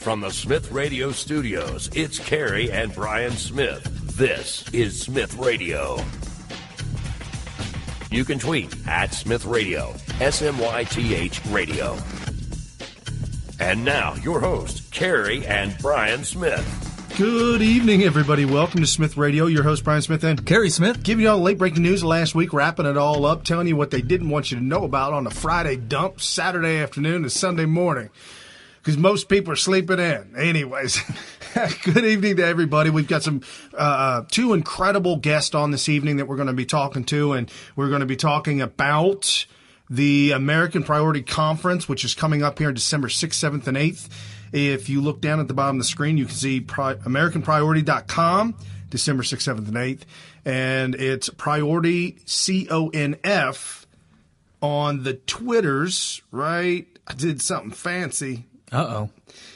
From the Smith Radio Studios, it's Carrie and Brian Smith. This is Smith Radio. You can tweet at Smith Radio, SMYTH Radio. And now, your host, Carrie and Brian Smith. Good evening, everybody. Welcome to Smith Radio. Your host, Brian Smith and Carrie Smith. Giving you all late-breaking news last week, wrapping it all up, telling you what they didn't want you to know about on a Friday dump, Saturday afternoon to Sunday morning, because most people are sleeping in. Anyways, good evening to everybody. We've got some two incredible guests on this evening that we're going to be talking to, and we're going to be talking about the American Priority Conference, which is coming up here on December 6th, 7th, and 8th. If you look down at the bottom of the screen, you can see AmericanPriority.com, December 6th, 7th, and 8th. And it's Priority CONF on the Twitters, right? I did something fancy. Uh-oh.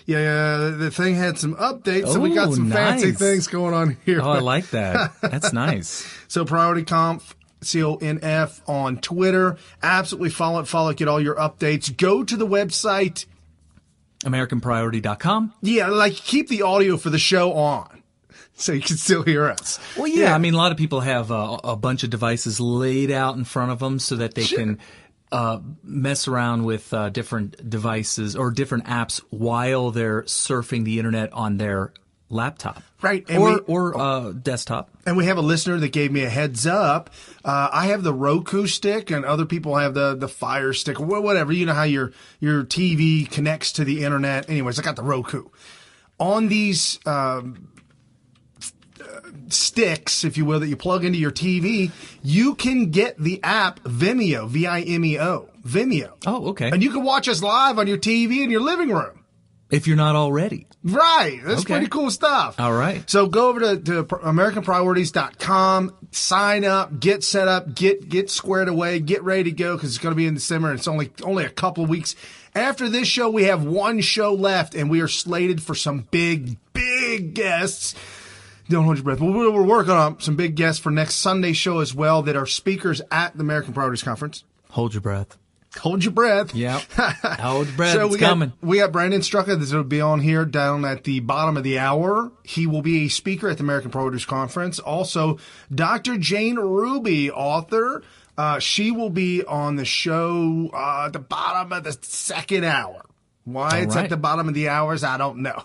Yeah, the thing had some updates, so we got some fancy things going on here. Oh, I like that. That's nice. So Priority Conf, CONF on Twitter. Absolutely follow it, get all your updates. Go to the website. AmericanPriority.com. Yeah, like keep the audio for the show on so you can still hear us. Well, yeah. I mean, a lot of people have a bunch of devices laid out in front of them so that they can mess around with different devices or different apps while they're surfing the internet on their laptop. Right. And or desktop. And we have a listener that gave me a heads up. I have the Roku stick and other people have the Fire Stick or whatever. You know how your TV connects to the internet. Anyways, I got the Roku. On these sticks, if you will, that you plug into your TV, you can get the app Vimeo, Vimeo, Vimeo. Oh, okay. And you can watch us live on your TV in your living room. If you're not already. Right. That's pretty cool stuff. All right. So go over to AmericanPriorities.com, sign up, get set up, get squared away, get ready to go because it's going to be in December and it's only a couple of weeks. After this show, we have one show left and we are slated for some big guests. Don't hold your breath. We're working on some big guests for next Sunday's show as well that are speakers at the American Priorities Conference. Hold your breath. Hold your breath. Yeah. Hold your breath. So it's coming. We got Brandon Straka that will be on here down at the bottom of the hour. He will be a speaker at the American Priorities Conference. Also, Dr. Jane Ruby, author. She will be on the show at the bottom of the second hour. Why it's at the bottom of the hours, I don't know.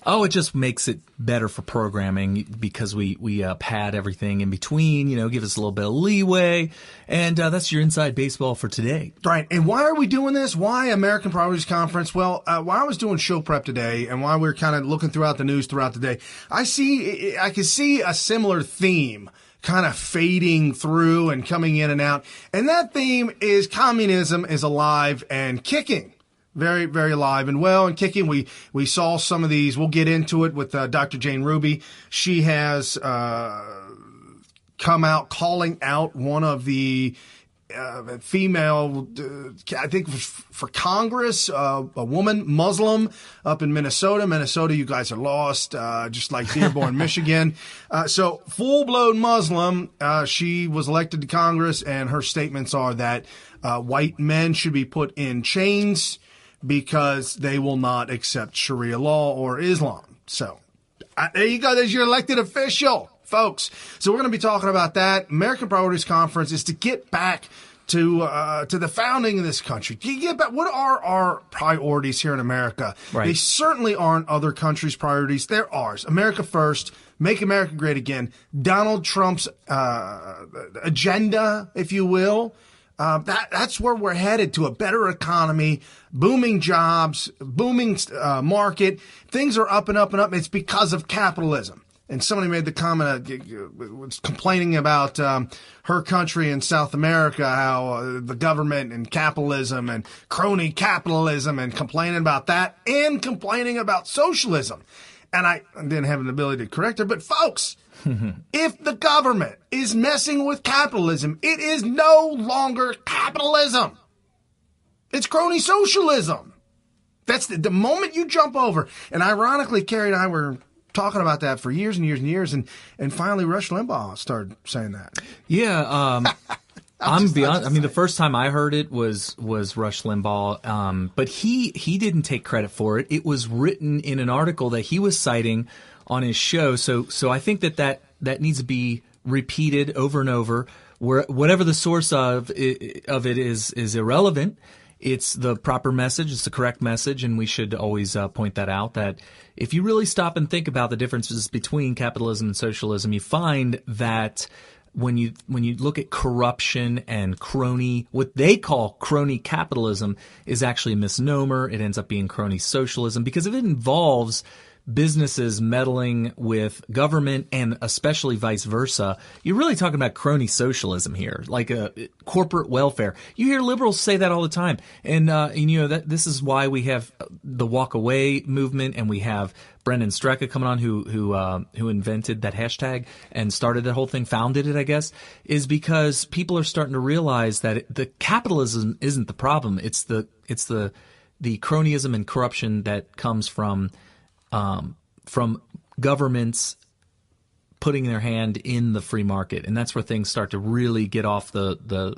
Oh, it just makes it better for programming because we pad everything in between, give us a little bit of leeway. And that's your inside baseball for today. Right. And why are we doing this? Why American Priorities Conference? Well, while I was doing show prep today and while we were kind of looking throughout the news throughout the day, I could see a similar theme kind of fading through and coming in and out. And that theme is communism is alive and kicking. Very, very alive and well and kicking. We saw some of these. We'll get into it with Dr. Jane Ruby. She has come out calling out one of the female, I think for Congress, a woman, Muslim, up in Minnesota. Minnesota, you guys are lost, just like Dearborn, Michigan. So full-blown Muslim. She was elected to Congress, and her statements are that white men should be put in chains because they will not accept Sharia law or Islam. So there you go. There's your elected official, folks. So we're going to be talking about that. American Priorities Conference is to get back to the founding of this country. Get back. What are our priorities here in America? Right. They certainly aren't other countries' priorities. They're ours. America first. Make America great again. Donald Trump's agenda, if you will. That's where we're headed, to a better economy, booming jobs, booming market. Things are up and up and up. It's because of capitalism. And somebody made the comment, was complaining about her country in South America, how the government and capitalism and crony capitalism, and complaining about that and complaining about socialism. And I didn't have an ability to correct her, but folks, if the government is messing with capitalism, it is no longer capitalism. It's crony socialism. That's the moment you jump over. And ironically, Carrie and I were talking about that for years and years and years, and finally Rush Limbaugh started saying that. Yeah, I'm beyond. I mean, the first time I heard it was Rush Limbaugh, but he didn't take credit for it. It was written in an article that he was citing on his show. So I think that needs to be repeated over and over. Whatever the source of it is irrelevant. It's the proper message. It's the correct message, and we should always point that out. That if you really stop and think about the differences between capitalism and socialism, you find that when you look at corruption and crony, what they call crony capitalism is actually a misnomer. It ends up being crony socialism because if it involves businesses meddling with government and especially vice versa, you're really talking about crony socialism here, like a corporate welfare. You hear liberals say that all the time. And that this is why we have the walk away movement, and we have Brendan Straka coming on who invented that hashtag and started that whole thing, founded it, I guess, is because people are starting to realize that the capitalism isn't the problem. It's the cronyism and corruption that comes from governments putting their hand in the free market, and that's where things start to really get off the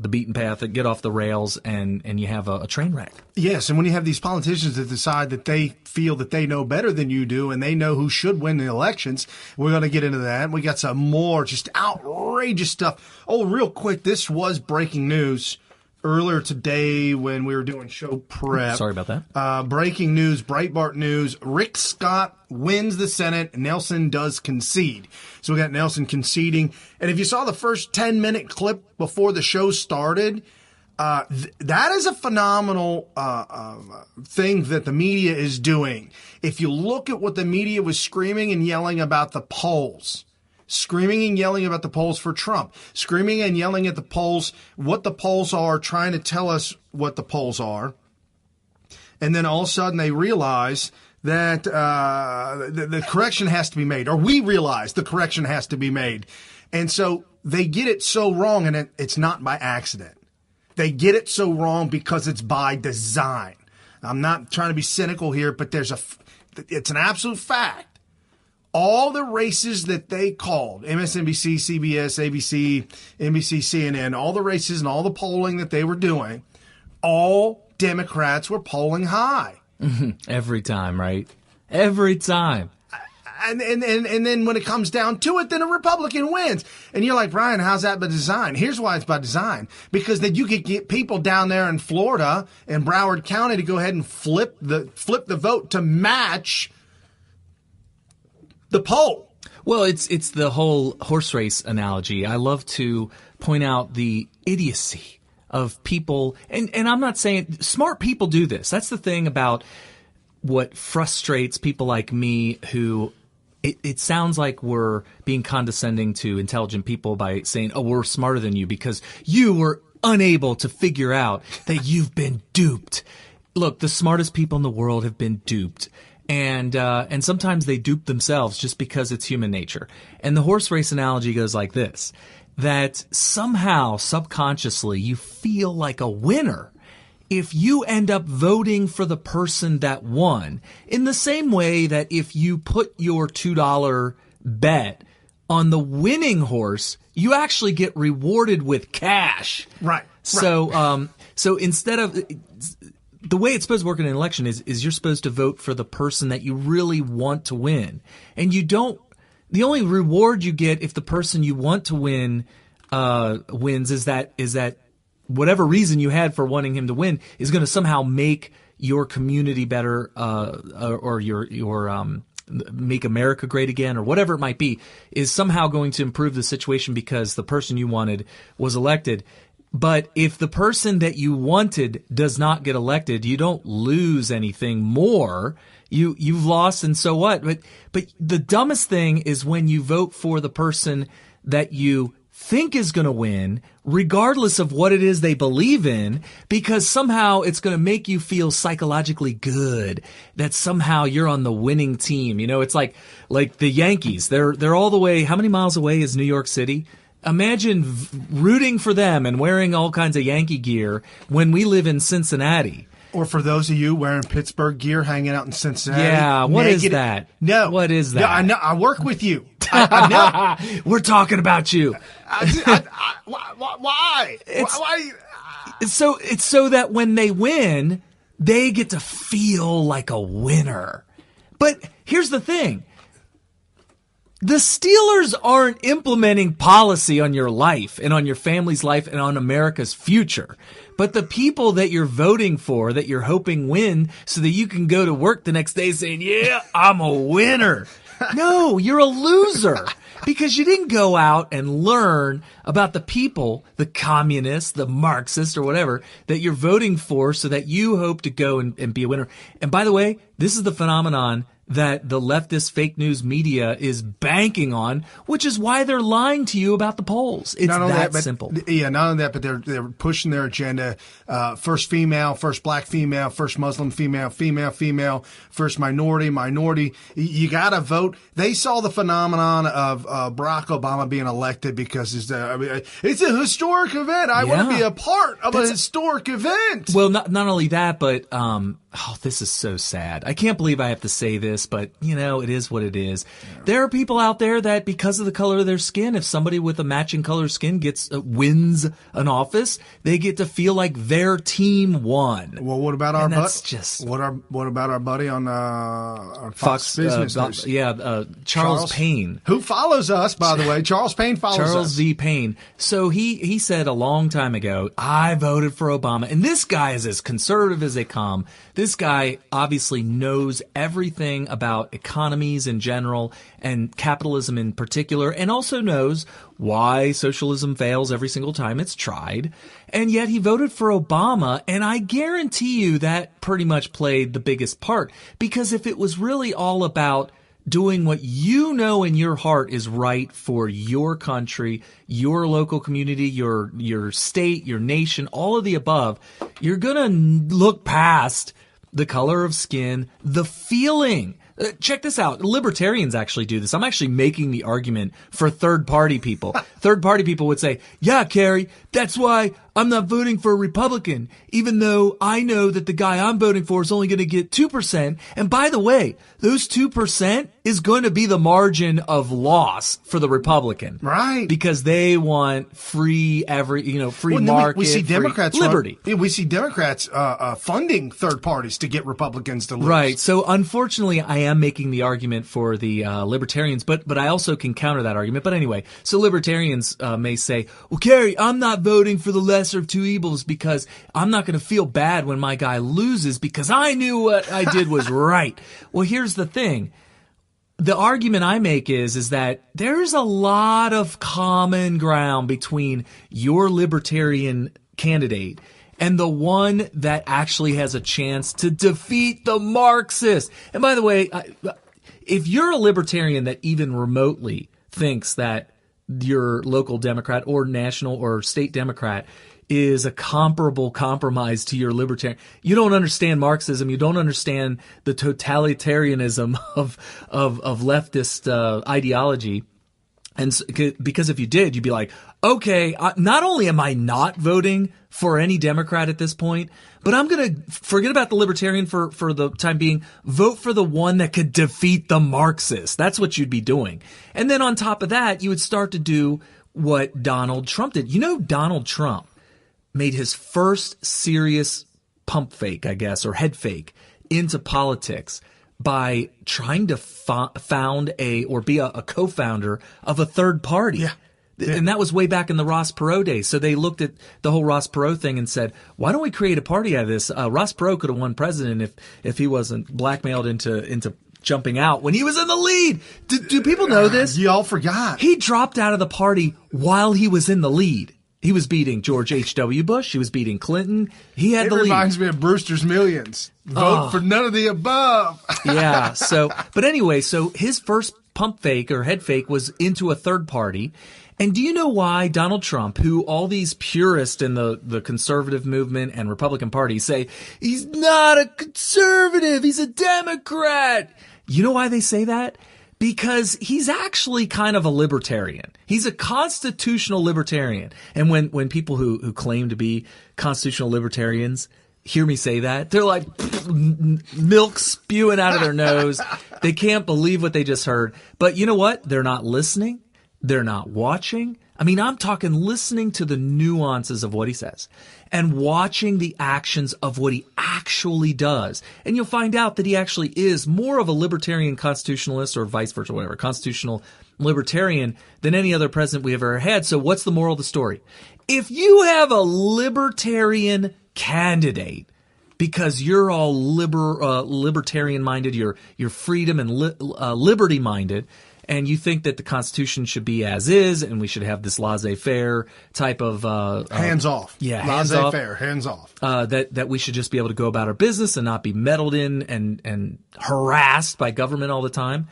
beaten path, get off the rails, and you have a train wreck. Yes, and when you have these politicians that decide that they feel that they know better than you do, and they know who should win the elections, we're going to get into that. We got some more just outrageous stuff. Oh, real quick, this was breaking news earlier today when we were doing show prep. Sorry about that. Breaking news, Breitbart news. Rick Scott wins the Senate. Nelson does concede. So we got Nelson conceding. And if you saw the first 10-minute clip before the show started, that is a phenomenal thing that the media is doing. If you look at what the media was screaming and yelling about the polls, screaming and yelling about the polls for Trump, screaming and yelling at the polls, what the polls are, trying to tell us what the polls are. And then all of a sudden they realize that the correction has to be made, or we realize the correction has to be made. And so they get it so wrong, and it's not by accident. They get it so wrong because it's by design. I'm not trying to be cynical here, but it's an absolute fact. All the races that they called, MSNBC, CBS, ABC, NBC, CNN, all the races and all the polling that they were doing, all Democrats were polling high. Every time, right? Every time. And then when it comes down to it, then a Republican wins. And you're like, Brian, how's that by design? Here's why it's by design. Because then you could get people down there in Florida and Broward County to go ahead and flip the vote to match the poll. Well, it's the whole horse race analogy. I love to point out the idiocy of people, and I'm not saying smart people do this. That's the thing about what frustrates people like me who it sounds like we're being condescending to intelligent people by saying, oh, we're smarter than you because you were unable to figure out that you've been duped. Look, the smartest people in the world have been duped. And sometimes they dupe themselves just because it's human nature. And the horse race analogy goes like this, that somehow subconsciously you feel like a winner if you end up voting for the person that won, in the same way that if you put your $2 bet on the winning horse, you actually get rewarded with cash. Right. So instead of the way it's supposed to work in an election is you're supposed to vote for the person that you really want to win. And you don't, the only reward you get if the person you want to win wins is that whatever reason you had for wanting him to win is going to somehow make your community better, or your make America great again, or whatever it might be, is somehow going to improve the situation because the person you wanted was elected. But if the person that you wanted does not get elected, you don't lose anything more. You've lost, and so what? But the dumbest thing is when you vote for the person that you think is going to win, regardless of what it is they believe in, because somehow it's going to make you feel psychologically good that somehow you're on the winning team. You know, it's like the Yankees. They're all the way. How many miles away is New York City? Imagine rooting for them and wearing all kinds of Yankee gear when we live in Cincinnati. Or for those of you wearing Pittsburgh gear, hanging out in Cincinnati. Yeah, what is that? No. What is that? No, I know. I work with you. I know. We're talking about you. Why? Why? So it's so that when they win, they get to feel like a winner. But here's the thing. The Steelers aren't implementing policy on your life and on your family's life and on America's future. But the people that you're voting for, that you're hoping win so that you can go to work the next day saying, yeah, I'm a winner. No, you're a loser because you didn't go out and learn about the people, the communists, the Marxists or whatever that you're voting for so that you hope to go and be a winner. And by the way, this is the phenomenon that the leftist fake news media is banking on, which is why they're lying to you about the polls. It's that simple. Yeah, not only that, but they're pushing their agenda. First female, first black female, first Muslim female, female, first minority. You got to vote. They saw the phenomenon of Barack Obama being elected because it's a historic event. I want to be a part of a historic event. Well, not only that, but this is so sad. I can't believe I have to say this, but it is what it is. Yeah. There are people out there that because of the color of their skin, if somebody with a matching color skin wins an office, they get to feel like their team won. Well, what about what about our buddy on Fox Business News? Charles Payne, who follows us, by the way. Charles Payne follows us. Charles Z. Payne. So he said a long time ago, I voted for Obama, and this guy is as conservative as they come. This guy obviously knows everything about economies in general and capitalism in particular, and also knows why socialism fails every single time it's tried. And yet he voted for Obama, and I guarantee you that pretty much played the biggest part. Because if it was really all about doing what you know in your heart is right for your country, your local community, your state, your nation, all of the above, you're going to look past the color of skin, the feeling. Check this out. Libertarians actually do this. I'm actually making the argument for third-party people. Third-party people would say, yeah, Carrie, that's why I'm not voting for a Republican, even though I know that the guy I'm voting for is only going to get 2%. And by the way, those 2% is going to be the margin of loss for the Republican. Right. Because they want free market, we see Democrats liberty. We see Democrats funding third parties to get Republicans to lose. Right. So unfortunately, I am making the argument for the libertarians, but I also can counter that argument. But anyway, so libertarians may say, well, Carrie, I'm not voting for the lesser of two evils because I'm not going to feel bad when my guy loses because I knew what I did was right. Well, here's the thing. The argument I make is that there's a lot of common ground between your libertarian candidate and the one that actually has a chance to defeat the Marxists. And by the way, if you're a libertarian that even remotely thinks that your local Democrat or national or state Democrat is a comparable compromise to your libertarian, you don't understand Marxism. You don't understand the totalitarianism of leftist ideology. And so, because if you did, you'd be like, okay, not only am I not voting for any Democrat at this point, but I'm going to forget about the libertarian for the time being, vote for the one that could defeat the Marxists. That's what you'd be doing. And then on top of that, you would start to do what Donald Trump did. Donald Trump made his first serious pump fake, I guess, or head fake into politics by trying to found or be a co-founder of a third party. Yeah. And that was way back in the Ross Perot days. So they looked at the whole Ross Perot thing and said, why don't we create a party out of this? Ross Perot could have won president if he wasn't blackmailed into jumping out when he was in the lead. Do people know this? Y'all forgot. He dropped out of the party while he was in the lead. He was beating George H.W. Bush. He was beating Clinton. He had the lead. It reminds me of Brewster's Millions. Vote for none of the above. Yeah. But anyway, so his first pump fake or head fake was into a third party. And do you know why Donald Trump, who all these purists in the conservative movement and Republican Party say, he's not a conservative, he's a Democrat. You know why they say that? Because he's actually kind of a libertarian. He's a constitutional libertarian. And when people who claim to be constitutional libertarians hear me say that, they're like milk spewing out of their nose. They can't believe what they just heard. But you know what? They're not listening. They're not watching. I mean, I'm talking listening to the nuances of what he says and watching the actions of what he actually does. And you'll find out that he actually is more of a libertarian constitutionalist, or vice versa, whatever, constitutional libertarian than any other president we ever had. So what's the moral of the story? If you have a libertarian candidate because you're all libertarian minded, you're freedom and liberty minded, and you think that the Constitution should be as is, and we should have this laissez-faire type of hands off. Yeah, hands off. Laissez-faire, hands off. That we should just be able to go about our business and not be meddled in and harassed by government all the time.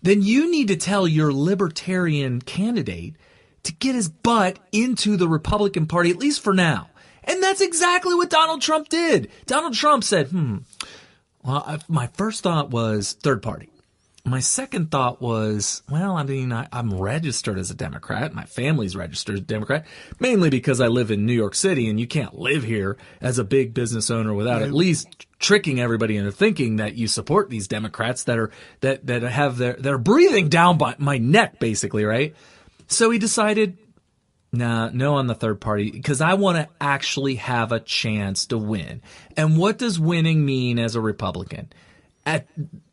Then you need to tell your libertarian candidate to get his butt into the Republican Party, at least for now. And that's exactly what Donald Trump did. Donald Trump said, well, my first thought was third party. My second thought was, well, I mean, I'm registered as a Democrat. My family's registered as a Democrat, mainly because I live in New York City, and you can't live here as a big business owner without at least tricking everybody into thinking that you support these Democrats that are breathing down by my neck, basically, right? So he decided, no on the third party, because I want to actually have a chance to win. And what does winning mean as a Republican?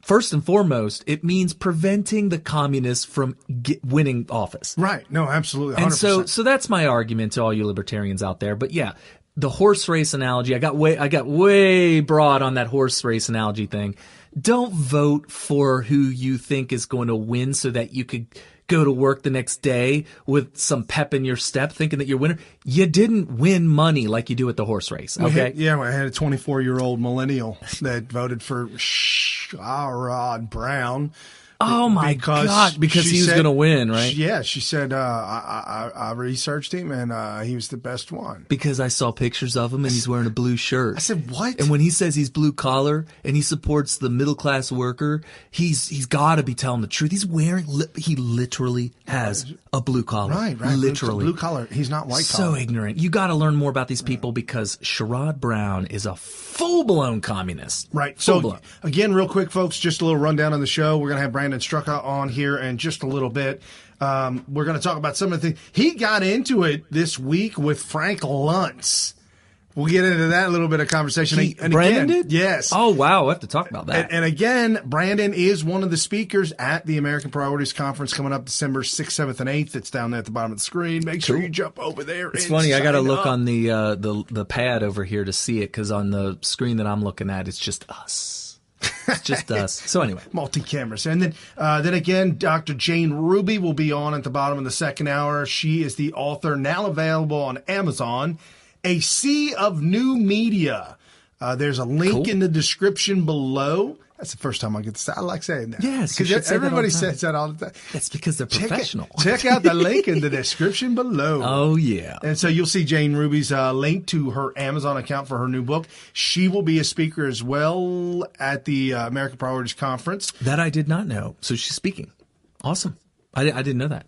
First and foremost, it means preventing the communists from winning office. Right. No, absolutely. 100%. And so that's my argument to all you libertarians out there. But yeah, the horse race analogy, I got way broad on that horse race analogy thing. Don't vote for who you think is going to win so that you could go to work the next day with some pep in your step thinking that you're a winner. You didn't win money like you do at the horse race, okay? I had a 24-year-old millennial that voted for Sherrod Brown. Oh, my God, because he was going to win, right? She said, I researched him, and he was the best one. Because I saw pictures of him, and he's wearing a blue shirt. I said, what? And when he says he's blue collar, and he supports the middle-class worker, he's got to be telling the truth. He literally has a blue collar. Right. Literally. Blue collar. He's not white collar. So ignorant. You got to learn more about these people because Sherrod Brown is a full-blown communist. Right. So, again, real quick, folks, just a little rundown on the show. We're going to have Brandon Straka on here in just a little bit. We're going to talk about some of the things. He got into it this week with Frank Luntz. We'll get into that little bit of conversation. Brandon did? Yes. Oh, wow. We'll have to talk about that. And again, Brandon is one of the speakers at the American Priorities Conference coming up December 6th, 7th, and 8th. It's down there at the bottom of the screen. Make sure you jump over there. It's funny. I got to look on the pad over here to see it because on the screen that I'm looking at, it's just us. It's just us. So anyway. Multi-cameras. And then again, Dr. Jane Ruby will be on at the bottom of the second hour. She is the author, now available on Amazon, A Sea of New Media. There's a link in the description below. That's the first time I get to say. I like saying that. Yes, because everybody says that all the time. That's because they're professional. Check out the link in the description below. Oh, yeah. And so you'll see Jane Ruby's link to her Amazon account for her new book. She will be a speaker as well at the American Priorities Conference. That I did not know. So she's speaking. Awesome. I didn't know that.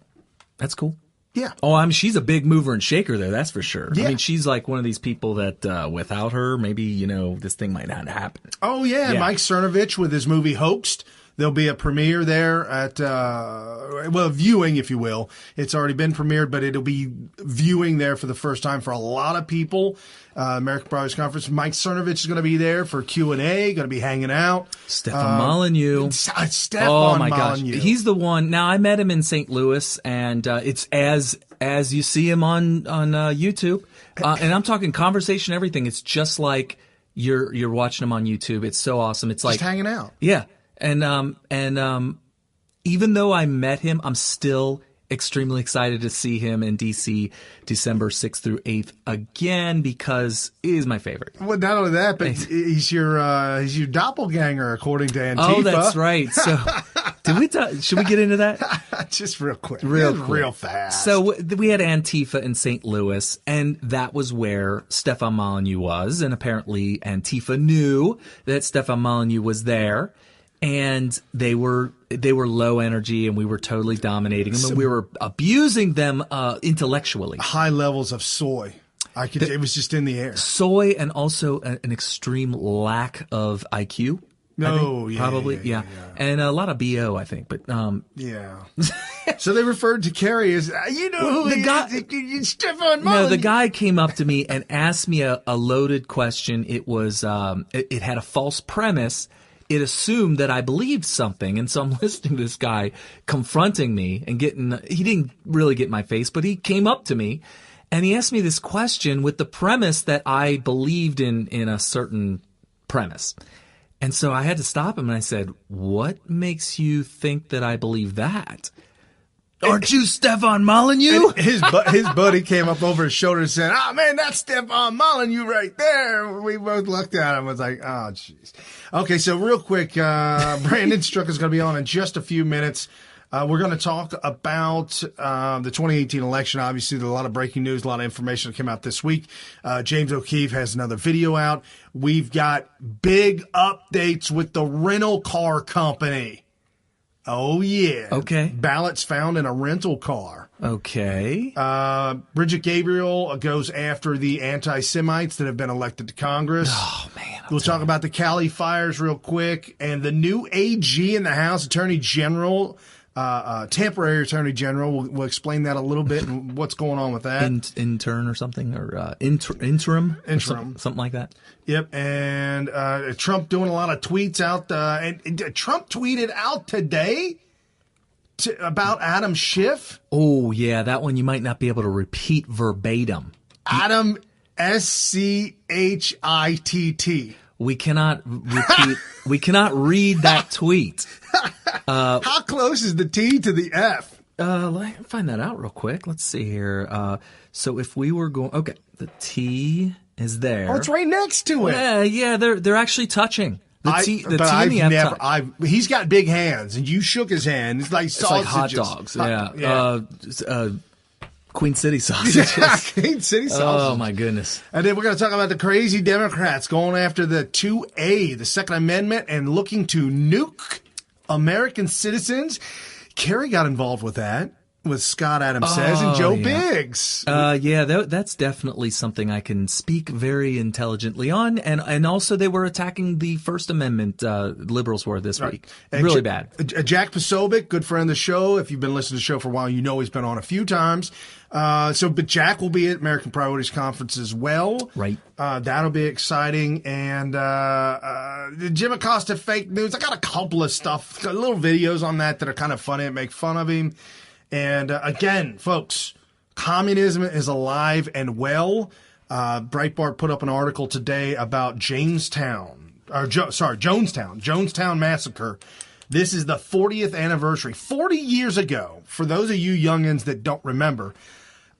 That's cool. Yeah. Oh, I mean, she's a big mover and shaker there, that's for sure. Yeah. I mean, she's like one of these people that without her, maybe, this thing might not happen. Oh, yeah. Mike Cernovich with his movie Hoaxed. There'll be a premiere there at, viewing, if you will. It's already been premiered, but it'll be viewing there for the first time for a lot of people. American Priorities Conference. Mike Cernovich is going to be there for Q&A, going to be hanging out. Stefan Molyneux. Oh, my gosh. He's the one. Now, I met him in St. Louis, and it's as you see him on YouTube. And I'm talking conversation, everything. It's just like you're watching him on YouTube. It's so awesome. It's like just hanging out. Yeah. And even though I met him, I'm still extremely excited to see him in D.C. December 6th through 8th again because he is my favorite. Well, not only that, but he's your doppelganger, according to Antifa. Oh, that's right. So, should we get into that? Just real quick. Real fast. So we had Antifa in St. Louis, and that was where Stefan Molyneux was, and apparently Antifa knew that Stefan Molyneux was there. And they were low energy, and we were totally dominating them, and we were abusing them intellectually. High levels of soy. It was just in the air. Soy, and also an extreme lack of IQ. No, Probably, yeah. And a lot of BO, I think. But yeah. So they referred to Kerry as who the guy. Stefan Mullen. No, the guy came up to me and asked me a loaded question. It was it had a false premise. It assumed that I believed something, and so I'm listening to this guy confronting me and he didn't really get my face, but he came up to me and he asked me this question with the premise that I believed in a certain premise. And so I had to stop him and I said, "What makes you think that I believe that? Aren't you Stefan Molyneux?" His buddy came up over his shoulder and said, "Oh man, that's Stefan Molyneux right there." We both looked at him and was like, "Oh jeez." Okay, so real quick, Brandon Straka is going to be on in just a few minutes. We're going to talk about the 2018 election. Obviously, there's a lot of breaking news, a lot of information that came out this week. James O'Keefe has another video out. We've got big updates with the rental car company. Oh, yeah. Okay. Ballots found in a rental car. Okay. Bridget Gabriel goes after the anti-Semites that have been elected to Congress. Oh, man. We'll talk about the Cali fires real quick. And the new AG in the House, Attorney General, temporary Attorney General. We'll explain that a little bit and what's going on with that. Intern or something, or interim? Interim. Something like that. Yep, and Trump doing a lot of tweets out. And Trump tweeted out today about Adam Schiff. Oh, yeah, that one you might not be able to repeat verbatim. Adam Schitt. We cannot repeat. We cannot read that tweet. How close is the T to the F? Let me find that out real quick. Let's see here. So if we were going, okay, the T is there. Oh, it's right next to it. Yeah, they're actually touching. The T and the F touch. He's got big hands, and you shook his hand. It's like sausages. It's like hot dogs. Yeah. Queen City sausages. Queen City sausages. Oh, my goodness. And then we're going to talk about the crazy Democrats going after the 2A, the Second Amendment, and looking to nuke American citizens. Kerry got involved with that, with Scott Adams Says and Joe Biggs. That's definitely something I can speak very intelligently on. And also they were attacking the First Amendment, liberals were this week. And really bad. Jack Posobiec, good friend of the show. If you've been listening to the show for a while, you know he's been on a few times. But Jack will be at American Priorities Conference as well. Right. That'll be exciting. And the Jim Acosta fake news, I got a couple of stuff, little videos on that are kind of funny and make fun of him. And again, folks, communism is alive and well. Breitbart put up an article today about Jonestown massacre. This is the 40th anniversary. 40 years ago, for those of you youngins that don't remember,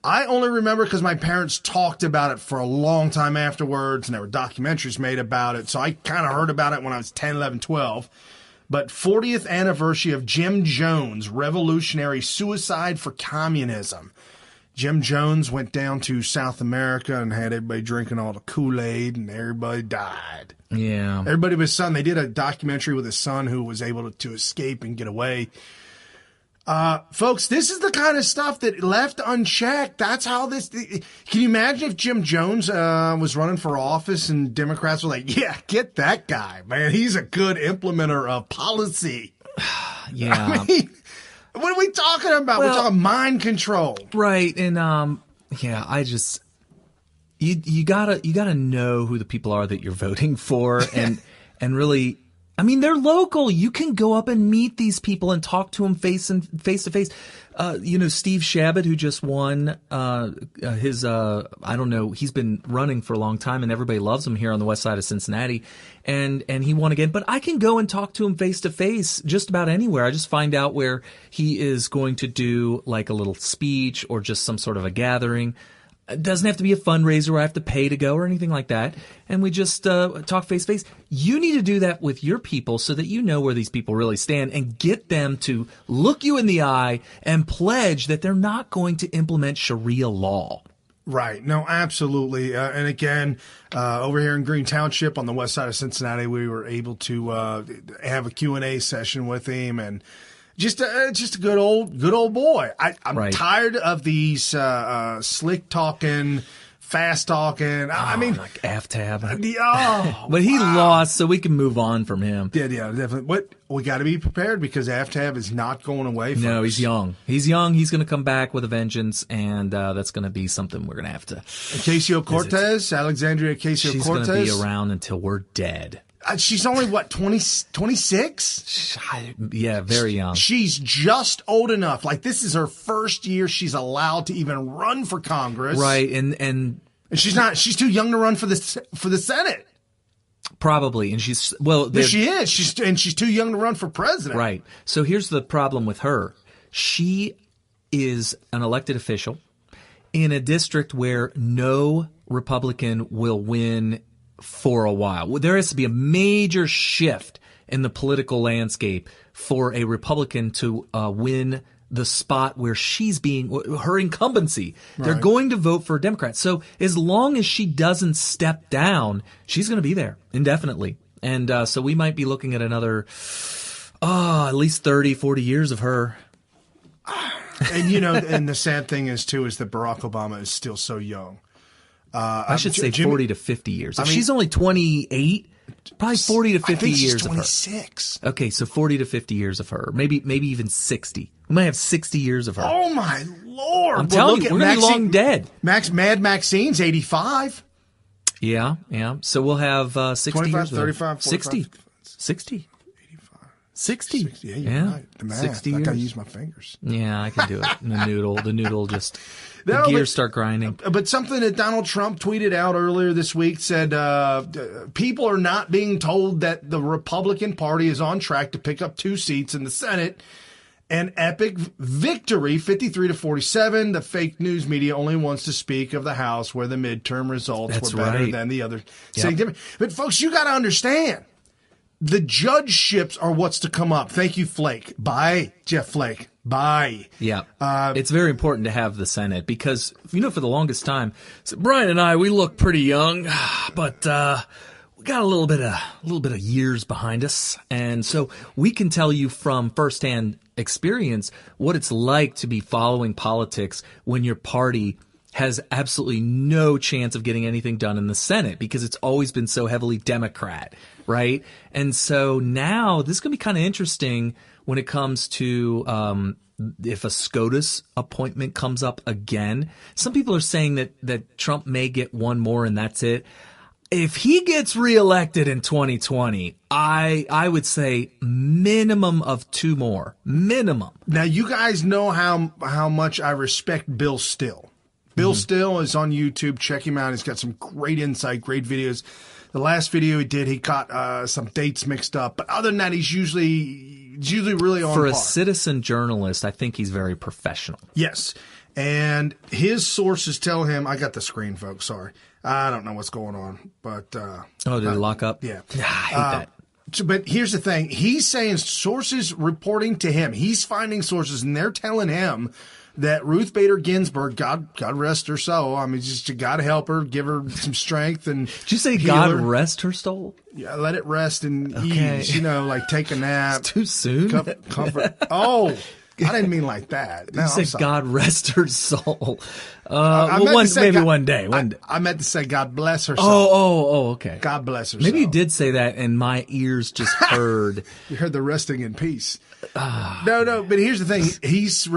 I only remember because my parents talked about it for a long time afterwards, and there were documentaries made about it. So I kind of heard about it when I was 10, 11, 12. But 40th anniversary of Jim Jones' revolutionary suicide for communism. Jim Jones went down to South America and had everybody drinking all the Kool-Aid, and everybody died. Yeah. Everybody with his son. They did a documentary with his son who was able to escape and get away. Folks, this is the kind of stuff that left unchecked. That's how this. Can you imagine if Jim Jones was running for office and Democrats were like, "Yeah, get that guy, man. He's a good implementer of policy." Yeah. I mean, what are we talking about? We're talking mind control, right? And I just you gotta know who the people are that you're voting for, and really. I mean, they're local. You can go up and meet these people and talk to them face to face. Steve Shabbat, who just won his, I don't know, he's been running for a long time and everybody loves him here on the west side of Cincinnati. And he won again. But I can go and talk to him face to face just about anywhere. I just find out where he is going to do like a little speech or just some sort of a gathering. It doesn't have to be a fundraiser where I have to pay to go or anything like that. And we just talk face to face. You need to do that with your people so that you know where these people really stand and get them to look you in the eye and pledge that they're not going to implement Sharia law. Right. No, absolutely. And again, over here in Green Township on the west side of Cincinnati, we were able to have a Q&A session with him, and just a good old boy. I'm right. tired of these slick talking, fast talking. I mean, like AFTAB. Oh, but he lost, so we can move on from him. Yeah, definitely. But we got to be prepared because AFTAB is not going away. Folks. No, he's young. He's young. He's going to come back with a vengeance, and that's going to be something we're going to have to. Ocasio-Cortez, Alexandria Ocasio-Cortez. She's going to be around until we're dead. She's only, 26? Yeah, very young. She's just old enough. Like, this is her first year she's allowed to even run for Congress. Right, and she's too young to run for the Senate. Probably, and she's she is. She's too young to run for president. Right. So here's the problem with her. She is an elected official in a district where no Republican will win for a while. There has to be a major shift in the political landscape for a Republican to win the spot where she's her incumbency. Right. They're going to vote for a Democrat. So as long as she doesn't step down, she's going to be there indefinitely. And so we might be looking at another, at least 30, 40 years of her. And, and the sad thing is, too, is that Barack Obama is still so young. I should say 40 to 50 years. If she's only 28, probably 40 to 50 years of her. 26. Okay, so 40 to 50 years of her. Maybe even 60. We might have 60 years of her. Oh, my Lord. I'm telling you, we're going to be long dead. Mad Maxine's 85. Yeah. So we'll have 60 25, years. 35, 60. 60. 60. Yeah, you're right. The math. 60 I years. got to use my fingers. Yeah, I can do it. The noodle just, the gears start grinding. But something that Donald Trump tweeted out earlier this week said people are not being told that the Republican Party is on track to pick up 2 seats in the Senate. An epic victory, 53 to 47. The fake news media only wants to speak of the House where the midterm results were better than the other. Yep. But folks, you got to understand. The judgeships are what's to come up. Thank you, Flake. Bye, Jeff Flake. Bye. Yeah. It's very important to have the Senate because, for the longest time, Brian and I, we look pretty young, but we got a little bit of years behind us. And so we can tell you from firsthand experience what it's like to be following politics when your party has absolutely no chance of getting anything done in the Senate because it's always been so heavily Democrat, right? And so now this is going to be kind of interesting when it comes to if a SCOTUS appointment comes up again. Some people are saying that Trump may get one more and that's it. If he gets reelected in 2020, I would say minimum of 2 more. Minimum. Now, you guys know how much I respect Bill Still. Bill Still is on YouTube. Check him out. He's got some great insight, great videos. The last video he did, he got some dates mixed up. But other than that, he's usually really on par. For a citizen journalist, I think he's very professional. Yes. And his sources tell him, I got the screen, folks, sorry. I don't know what's going on. But did it lock up? Yeah. I hate that. But here's the thing. He's saying sources reporting to him. He's finding sources, and they're telling him that Ruth Bader Ginsburg, God rest her soul. I mean, just you got to help her, give her some strength, and did you say God rest her soul? Yeah, let it rest and ease. Like take a nap. It's too soon. Comfort. Oh, I didn't mean like that. No, you said God rest her soul. Maybe one day. I meant to say God bless her soul. Oh, okay. God bless her soul. Maybe you soul. did say that, and my ears just heard. You heard the resting in peace. No, but here's the thing. He's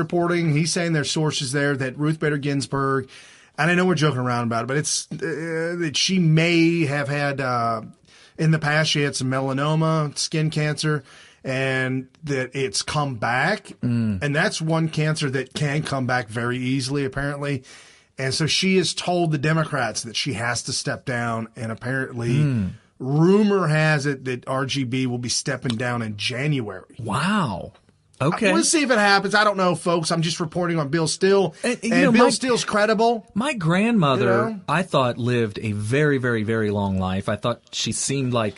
saying there's sources there that Ruth Bader Ginsburg, and I know we're joking around about it, but it's that she may have had, in the past, she had some melanoma, skin cancer, and that it's come back. And that's one cancer that can come back very easily, apparently. And so she has told the Democrats that she has to step down, and apparently rumor has it that RGB will be stepping down in January. Wow. Okay. We'll see if it happens. I don't know, folks. I'm just reporting on Bill Still. And Bill Still's credible. My grandmother, I thought, lived a very, very, very long life. I thought she seemed like,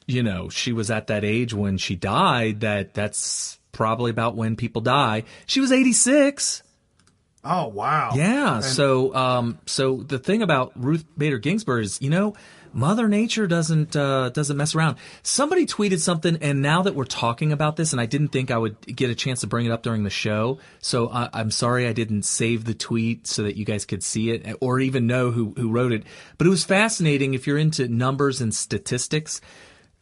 she was at that age when she died. That's probably about when people die. She was 86. Oh, wow. Yeah. So the thing about Ruth Bader Ginsburg is, Mother Nature doesn't mess around. Somebody tweeted something, and now that we're talking about this, and I didn't think I would get a chance to bring it up during the show, so I'm sorry I didn't save the tweet so that you guys could see it or even know who wrote it. But it was fascinating if you're into numbers and statistics.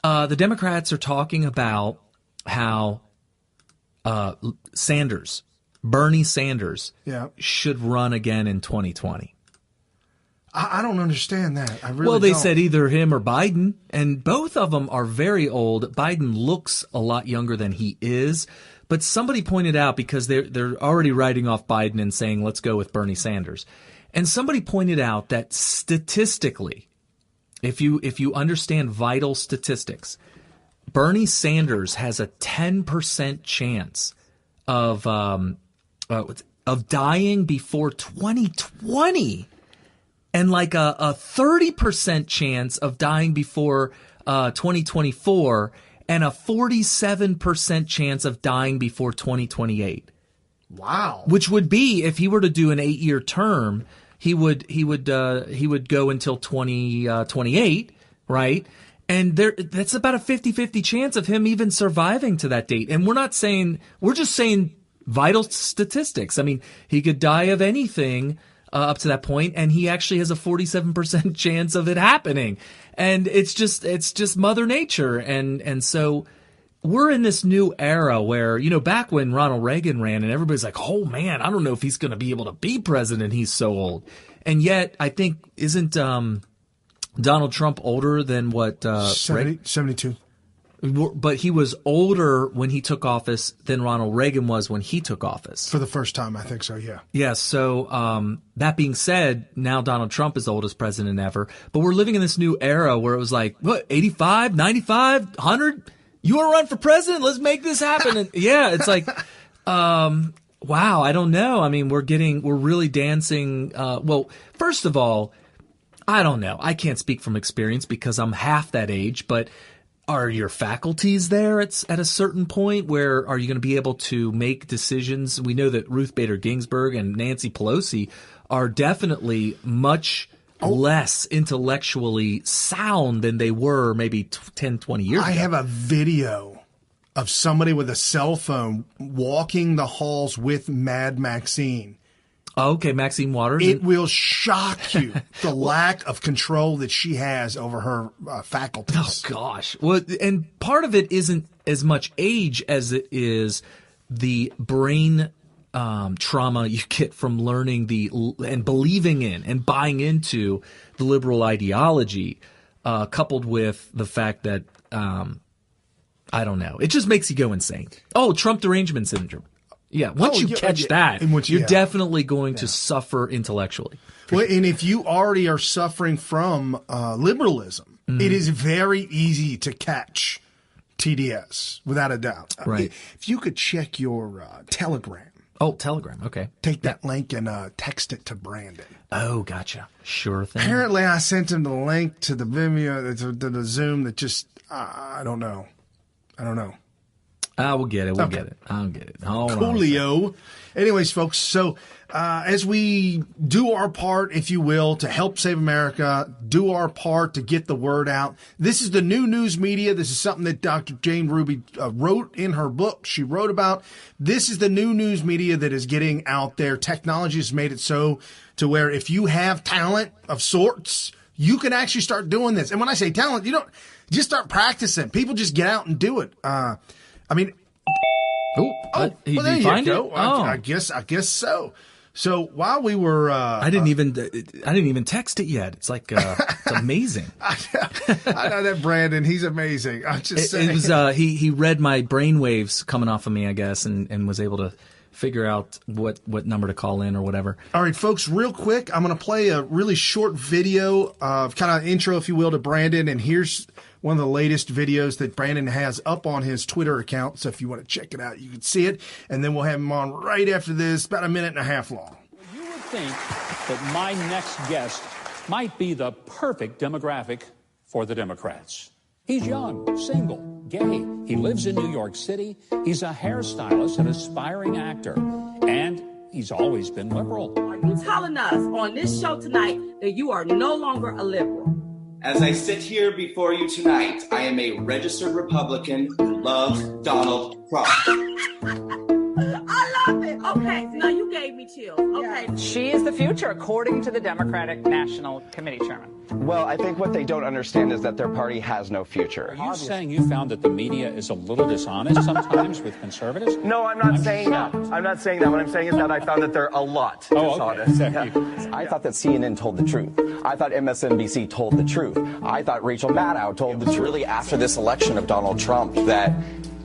The Democrats are talking about how Bernie Sanders, should run again in 2020. I don't understand that. I really Well, they don't. said either him or Biden, and both of them are very old. Biden looks a lot younger than he is, but somebody pointed out, because they're already writing off Biden and saying, let's go with Bernie Sanders. And somebody pointed out that statistically, if you understand vital statistics, Bernie Sanders has a 10% chance of dying before 2020. And like a 30% chance of dying before 2024, and a 47% chance of dying before 2028. Wow. Which would be, if he were to do an 8-year term, he would go until 2028, right? And that's about a 50-50 chance of him even surviving to that date. And we're just saying vital statistics. I mean, he could die of anything up to that point, and he actually has a 47% chance of it happening. And it's just Mother Nature. And so we're in this new era where, back when Ronald Reagan ran and everybody's like, oh man, I don't know if he's going to be able to be president. He's so old. And yet I think, isn't Donald Trump older than what 72? But he was older when he took office than Ronald Reagan was when he took office. For the first time, I think so, yeah. Yeah, so that being said, now Donald Trump is the oldest president ever. But we're living in this new era where it was like, 85, 95, 100? You want to run for president? Let's make this happen. And yeah, it's like, wow, I don't know. I mean, we're really dancing. Well, first of all, I don't know. I can't speak from experience because I'm half that age, but are your faculties there at a certain point where are you going to be able to make decisions? We know that Ruth Bader Ginsburg and Nancy Pelosi are definitely much less intellectually sound than they were maybe 10, 20 years ago. I have a video of somebody with a cell phone walking the halls with Mad Maxine. Okay, Maxine Waters. It will shock you the lack of control that she has over her faculties. Oh, gosh. Well, and part of it isn't as much age as it is the brain trauma you get from learning and believing in and buying into the liberal ideology, coupled with the fact that, I don't know, it just makes you go insane. Oh, Trump derangement syndrome. Yeah, once you catch that, you're definitely going to suffer intellectually. Well, and if you already are suffering from liberalism, it is very easy to catch TDS, without a doubt. Right. If you could check your Telegram. Oh, Telegram, okay. Take that link and text it to Brandon. Oh, gotcha. Sure thing. Apparently, I sent him the link to the Vimeo, to the Zoom that just, I don't know. We'll get it. We'll get it. I'll get it. Coolio. Anyways, folks, so as we do our part, if you will, to help save America, do our part to get the word out. This is the new news media. This is something that Dr. Jane Ruby wrote in her book. She wrote about. This is the new news media that is getting out there. Technology has made it so to where if you have talent of sorts, you can actually start doing this. And when I say talent, you don't just start practicing. People just get out and do it. Did you find it? I guess so. So while we were, I didn't even text it yet. It's like it's amazing. I know that Brandon. He's amazing. I'm just saying. It was he read my brainwaves coming off of me, I guess, and was able to figure out what number to call in or whatever. All right, folks, real quick, I'm going to play a really short video of kind of intro, if you will, to Brandon, and here's one of the latest videos that Brandon has up on his Twitter account. So if you want to check it out, you can see it. And then we'll have him on right after this, about a minute and a half long. You would think that my next guest might be the perfect demographic for the Democrats. He's young, single, gay. He lives in New York City. He's a hairstylist and aspiring actor. And he's always been liberal. Are you telling us on this show tonight that you are no longer a liberal? As I sit here before you tonight, I am a registered Republican who loves Donald Trump. I love it. Okay, now you gave me chills. Okay. She is the future, according to the Democratic National Committee chairman. Well, I think what they don't understand is that their party has no future. Are you saying you found that the media is a little dishonest sometimes with conservatives? No, I'm not saying that. I'm not saying that. What I'm saying is that I found that they're a lot dishonest. Okay. I thought that CNN told the truth. I thought MSNBC told the truth. I thought Rachel Maddow told the truth. Really, after this election of Donald Trump, that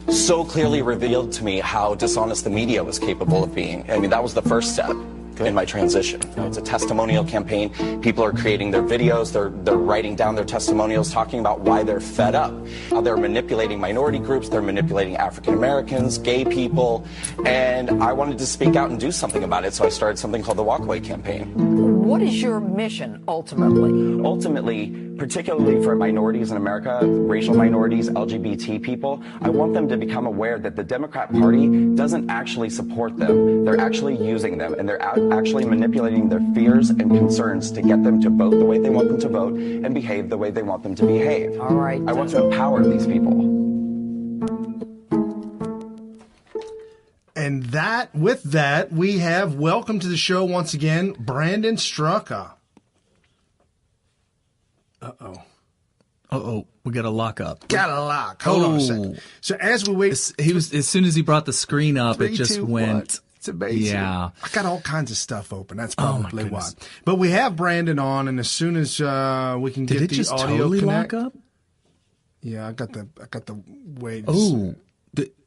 so clearly revealed to me how dishonest the media was capable of being. I mean, that was the first step in my transition. It's a testimonial campaign. People are creating their videos. They're writing down their testimonials, talking about why they're fed up. They're manipulating minority groups. They're manipulating African Americans, gay people. And I wanted to speak out and do something about it. So I started something called the Walkaway Campaign. What is your mission, ultimately? Ultimately, particularly for minorities in America, racial minorities, LGBT people, I want them to become aware that the Democrat Party doesn't actually support them. They're actually using them, and they're actually manipulating their fears and concerns to get them to vote the way they want them to vote and behave the way they want them to behave. All right. I want to empower these people. And with that, we have welcome to the show once again, Brandon Straka. Uh-oh. We got a lock up. Got a lock. Hold on a second. So as we wait, As soon as he brought the screen up, it just 3, 2, went. 1. It's amazing. Yeah. I got all kinds of stuff open. That's probably why. goodness. But we have Brandon on, and as soon as we can Did get it the just audio totally connect, lock up? Yeah, I got the way. Oh.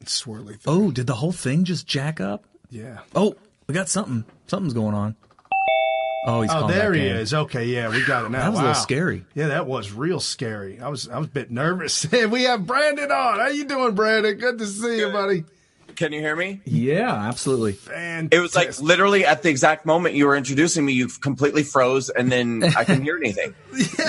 Swirly thing. Oh, did the whole thing just jack up? Yeah. Oh, we got something. Something's going on. Oh, he's calling there back he in. is. Okay, yeah, we got it now. That was a little scary. Yeah, that was real scary. I was a bit nervous. We have Brandon on. How you doing, Brandon? Good to see you, buddy. Can you hear me? Yeah, absolutely. Fantastic. It was like literally at the exact moment you were introducing me, you completely froze, and then I couldn't hear anything.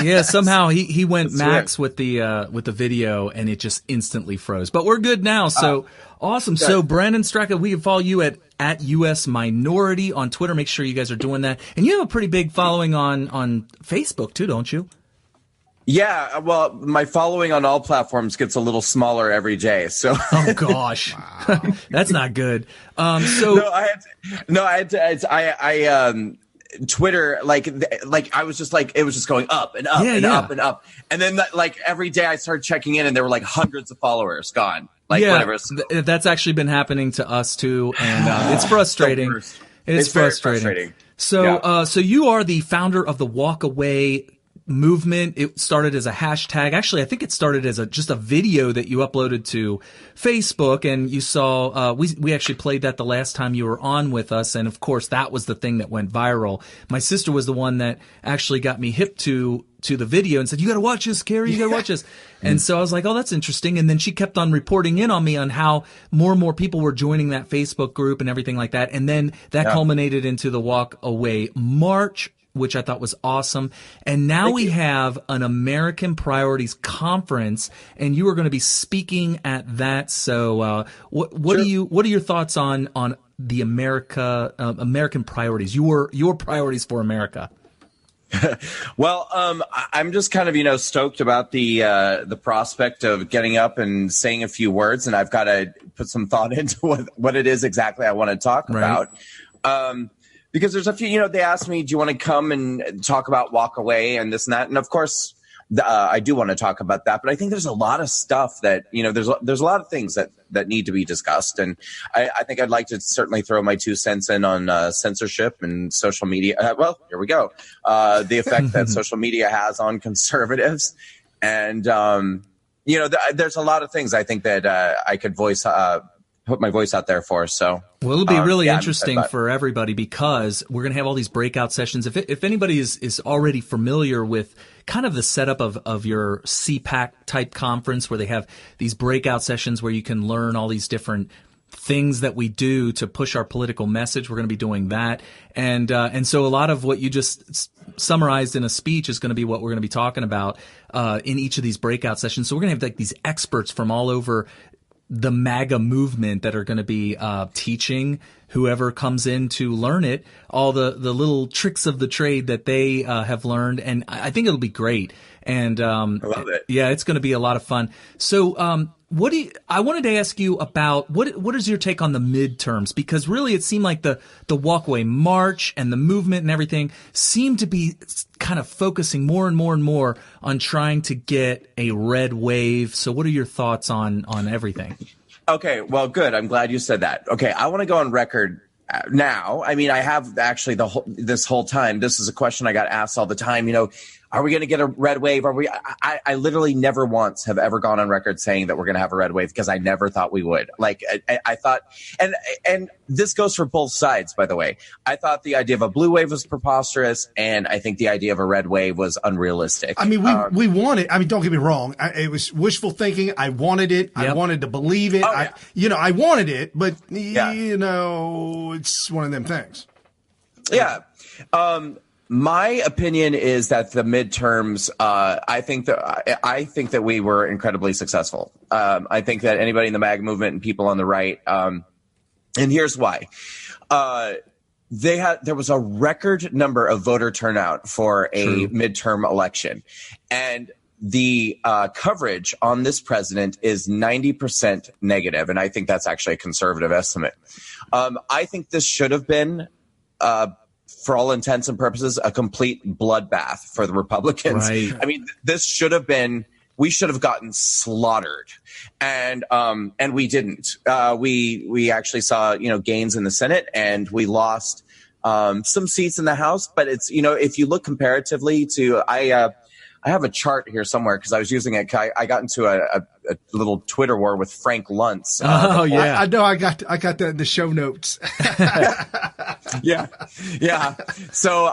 Yeah, somehow he went That's max with the video, and it just instantly froze. But we're good now. So awesome. Good. So Brandon Straka, we can follow you at US Minority on Twitter. Make sure you guys are doing that. And you have a pretty big following on Facebook too, don't you? Yeah, well, my following on all platforms gets a little smaller every day. So, Oh gosh, that's not good. Twitter, like I was just like, it was just going up and up up and up. And then like every day I started checking in and there were like hundreds of followers gone. Like whatever. That's actually been happening to us too. And it's frustrating. It's frustrating. Very frustrating. So, so you are the founder of the Walk Away movement. It started as a hashtag. Actually, I think it started as just a video that you uploaded to Facebook, and you saw, we actually played that the last time you were on with us. And of course, that was the thing that went viral. My sister was the one that actually got me hip to the video and said, "You got to watch this, Carrie, you got to watch this." And so I was like, "Oh, that's interesting." And then she kept on reporting in on me on how more and more people were joining that Facebook group and everything like that. And then that culminated into the Walk Away March, which I thought was awesome. And now we have an American Priorities Conference, and you are going to be speaking at that. So, what are your thoughts on the American priorities? Your priorities for America? Well, I'm just kind of, stoked about the prospect of getting up and saying a few words, and I've got to put some thought into what it is exactly I want to talk about. Because there's a few, they asked me, do you want to come and talk about Walk Away and this and that? And of course, I do want to talk about that. But I think there's a lot of stuff that, there's a lot of things that need to be discussed. And I think I'd like to certainly throw my 2 cents in on censorship and social media. Well, here we go. The effect that social media has on conservatives. And, there's a lot of things I think that I could put my voice out there for. So, well, it'll be really interesting for everybody because we're going to have all these breakout sessions. If anybody is already familiar with kind of the setup of your CPAC type conference where they have these breakout sessions where you can learn all these different things that we do to push our political message, we're going to be doing that. And so a lot of what you just summarized in a speech is going to be what we're going to be talking about in each of these breakout sessions. So we're going to have like these experts from all over the MAGA movement that are going to be teaching whoever comes in to learn it all the little tricks of the trade that they have learned, and I think it'll be great. And I love it. Yeah, it's going to be a lot of fun. So I wanted to ask you about what is your take on the midterms? Because really it seemed like the walkaway march and the movement and everything seemed to be kind of focusing more and more and more on trying to get a red wave. So what are your thoughts on everything? Okay, well, good. I'm glad you said that. Okay, I want to go on record now. I mean, I have actually this whole time. This is a question I got asked all the time. Are we going to get a red wave? I literally never once have ever gone on record saying that we're going to have a red wave, because I never thought we would. Like, I thought, and this goes for both sides, by the way. I thought the idea of a blue wave was preposterous, and I think the idea of a red wave was unrealistic. I mean, we wanted. I mean, don't get me wrong. It was wishful thinking. I wanted it. Yep. I wanted to believe it. Oh, yeah. I wanted it, but it's one of them things. Yeah. My opinion is that the midterms, I think that we were incredibly successful. I think that anybody in the MAGA movement and people on the right, and here's why. There was a record number of voter turnout for a midterm election, and the coverage on this president is 90% negative, and I think that's actually a conservative estimate. I think this should have been for all intents and purposes, a complete bloodbath for the Republicans. Right. I mean, this should have been, we should have gotten slaughtered. And we didn't. We actually saw, gains in the Senate, and we lost some seats in the House. But it's, if you look comparatively to, I have a chart here somewhere because I was using it. I got into a little Twitter war with Frank Luntz. Oh yeah, I know. I got that in the show notes. Yeah. So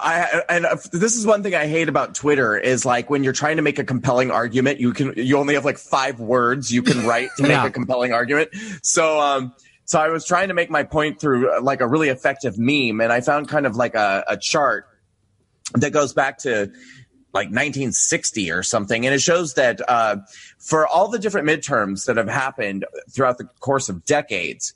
this is one thing I hate about Twitter is like when you're trying to make a compelling argument, you only have like 5 words you can write to make a compelling argument. So I was trying to make my point through like a really effective meme, and I found kind of like a chart that goes back to like 1960 or something. And it shows that for all the different midterms that have happened throughout the course of decades,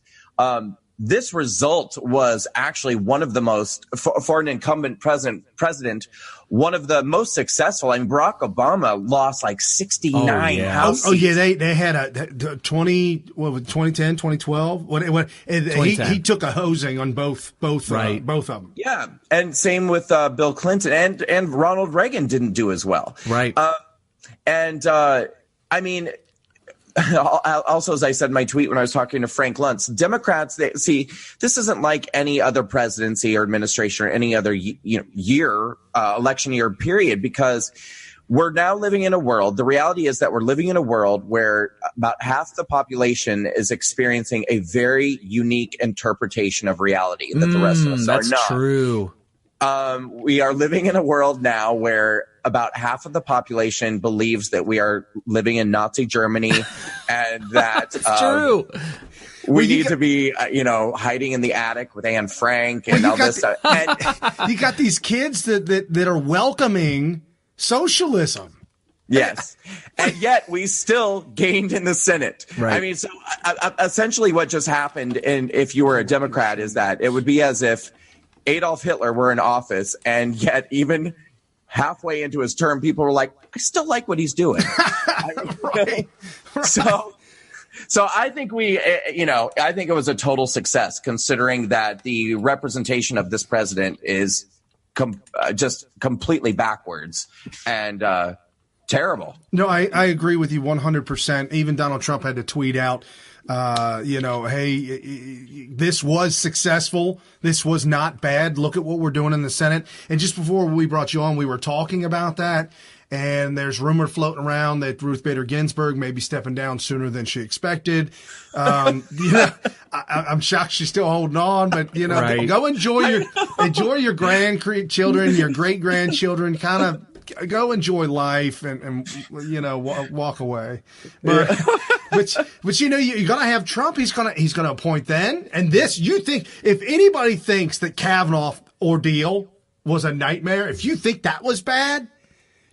this result was actually one of the most, for an incumbent president, one of the most successful. I mean, Barack Obama lost like 69 House seats. Oh, yeah, they had a 2010, 2012. He took a hosing on both of them. Yeah, and same with Bill Clinton, and Ronald Reagan didn't do as well. Right. I mean, also, as I said in my tweet when I was talking to Frank Luntz, Democrats, this isn't like any other presidency or administration or any other election year period, because we're now living in a world. The reality is that we're living in a world where about half the population is experiencing a very unique interpretation of reality that the rest of us are not. That's true. We are living in a world now where about half of the population believes that we are living in Nazi Germany and that true. We need to be, hiding in the attic with Anne Frank and all this stuff. And you got these kids that are welcoming socialism. Yes. And yet we still gained in the Senate. Right. I mean, so essentially what just happened, and if you were a Democrat, is that it would be as if Adolf Hitler were in office, and yet even halfway into his term, people were like, I still like what he's doing. Right. So I think I think it was a total success, considering that the representation of this president is just completely backwards and terrible. No, I agree with you 100%. Even Donald Trump had to tweet out, hey, this was successful. This was not bad. Look at what we're doing in the Senate. And just before we brought you on, we were talking about that. And there's rumor floating around that Ruth Bader Ginsburg may be stepping down sooner than she expected. I'm shocked she's still holding on, but right. Go enjoy your grandchildren, your great grandchildren, kind of go enjoy life and walk away. But you're gonna have Trump. He's gonna appoint then. And this, you think, if anybody thinks that Kavanaugh ordeal was a nightmare, if you think that was bad,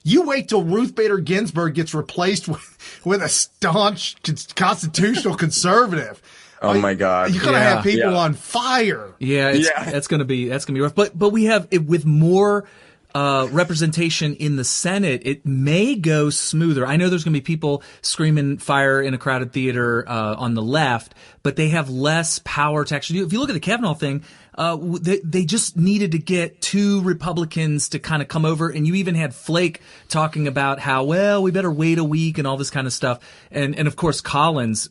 You wait till Ruth Bader Ginsburg gets replaced with a staunch constitutional conservative. Oh my God! You're gonna have people on fire. Yeah, that's gonna be rough. But we have it with more representation in the Senate. It may go smoother. I know there's gonna be people screaming fire in a crowded theater on the left, but they have less power to actually do. If you look at the Kavanaugh thing, they just needed to get 2 Republicans to kind of come over, and you even had Flake talking about how we better wait a week and all this kind of stuff, and of course Collins.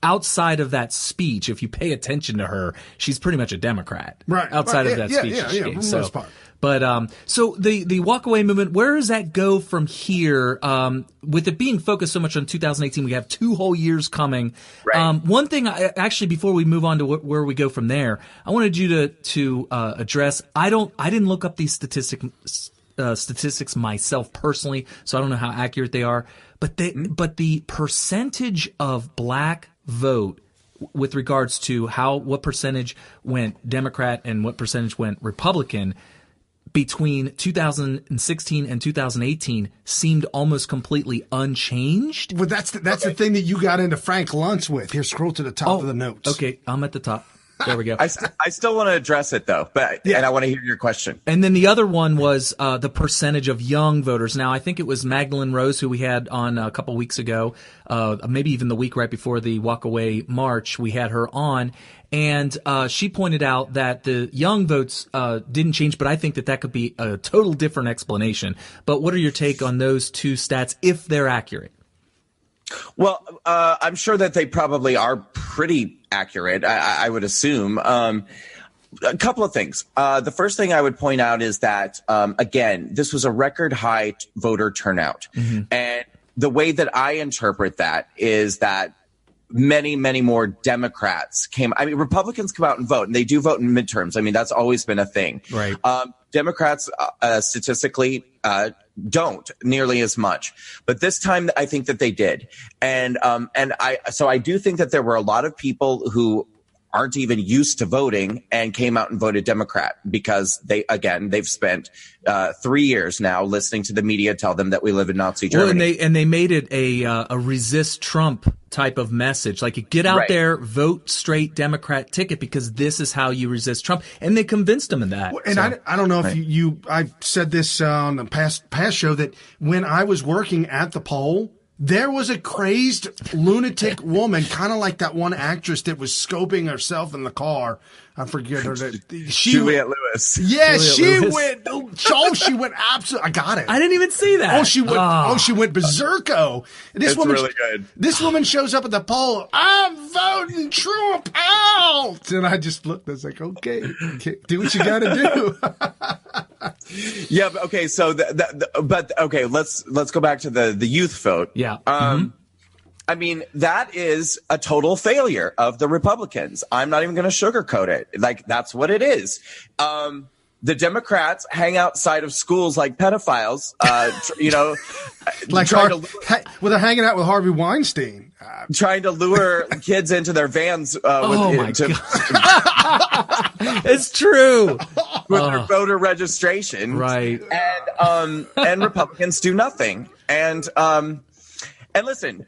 Outside of that speech, if you pay attention to her, she's pretty much a Democrat. Right. Outside of that speech. Yeah, for the most part. But, so the walkaway movement, where does that go from here? With it being focused so much on 2018, we have 2 whole years coming. Right. One thing, actually, before we move on to where we go from there, I wanted you to address, I didn't look up these statistics myself personally, so I don't know how accurate they are, but the percentage of black vote with regards to what percentage went Democrat and what percentage went Republican between 2016 and 2018 seemed almost completely unchanged. Well, that's the thing that you got into Frank Luntz with. Here, scroll to the top of the notes. Okay, I'm at the top. There we go. I still want to address it though, and I want to hear your question. And then the other one was the percentage of young voters. Now, I think it was Magdalene Rose who we had on a couple weeks ago, maybe even the week right before the walkaway march. We had her on, and she pointed out that the young votes didn't change, but I think that could be a total different explanation. But what are your take on those 2 stats, if they're accurate? Well, I'm sure that they probably are pretty accurate, I would assume. A couple of things. The first thing I would point out is that, again, this was a record high voter turnout. Mm-hmm. And the way that I interpret that is that many, many more Democrats came. I mean, Republicans come out and vote, and they do vote in midterms. I mean, that's always been a thing. Right. Democrats statistically don't nearly as much, but this time I think that they did, and I do think that there were a lot of people who aren't even used to voting and came out and voted Democrat because they've spent 3 years now listening to the media tell them that we live in Nazi Germany. Well, and they made it a resist Trump type of message, like get out there, vote straight Democrat ticket because this is how you resist Trump, and they convinced them of that. And I don't know if I said this on the past show that when I was working at the poll, there was a crazed lunatic woman, kind of like that one actress that was scoping herself in the car. I forget her name. Juliette Lewis. Yeah, she went absolutely. I got it. I didn't even see that. She went berserko. It's really good. This woman shows up at the poll. I'm voting Trump out, and I just looked. I was like, okay, do what you got to do. Yeah. Okay. So, let's go back to the youth vote. Yeah. I mean, that is a total failure of the Republicans. I'm not even going to sugarcoat it. Like, that's what it is. The Democrats hang outside of schools like pedophiles, like they're hanging out with Harvey Weinstein. Trying to lure kids into their vans. God. It's true. With their voter registration. Right. And Republicans do nothing. And listen,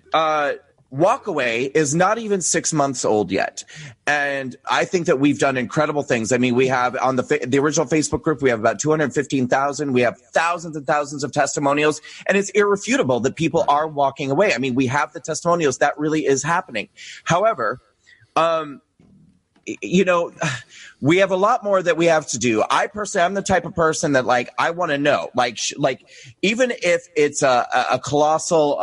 Walkaway is not even 6 months old yet. And I think that we've done incredible things. I mean, we have on the original Facebook group, we have about 215,000. We have thousands and thousands of testimonials, and it's irrefutable that people are walking away. I mean, we have the testimonials. That really is happening. However, we have a lot more that we have to do. I personally, I'm the type of person that I want to know, even if it's a colossal,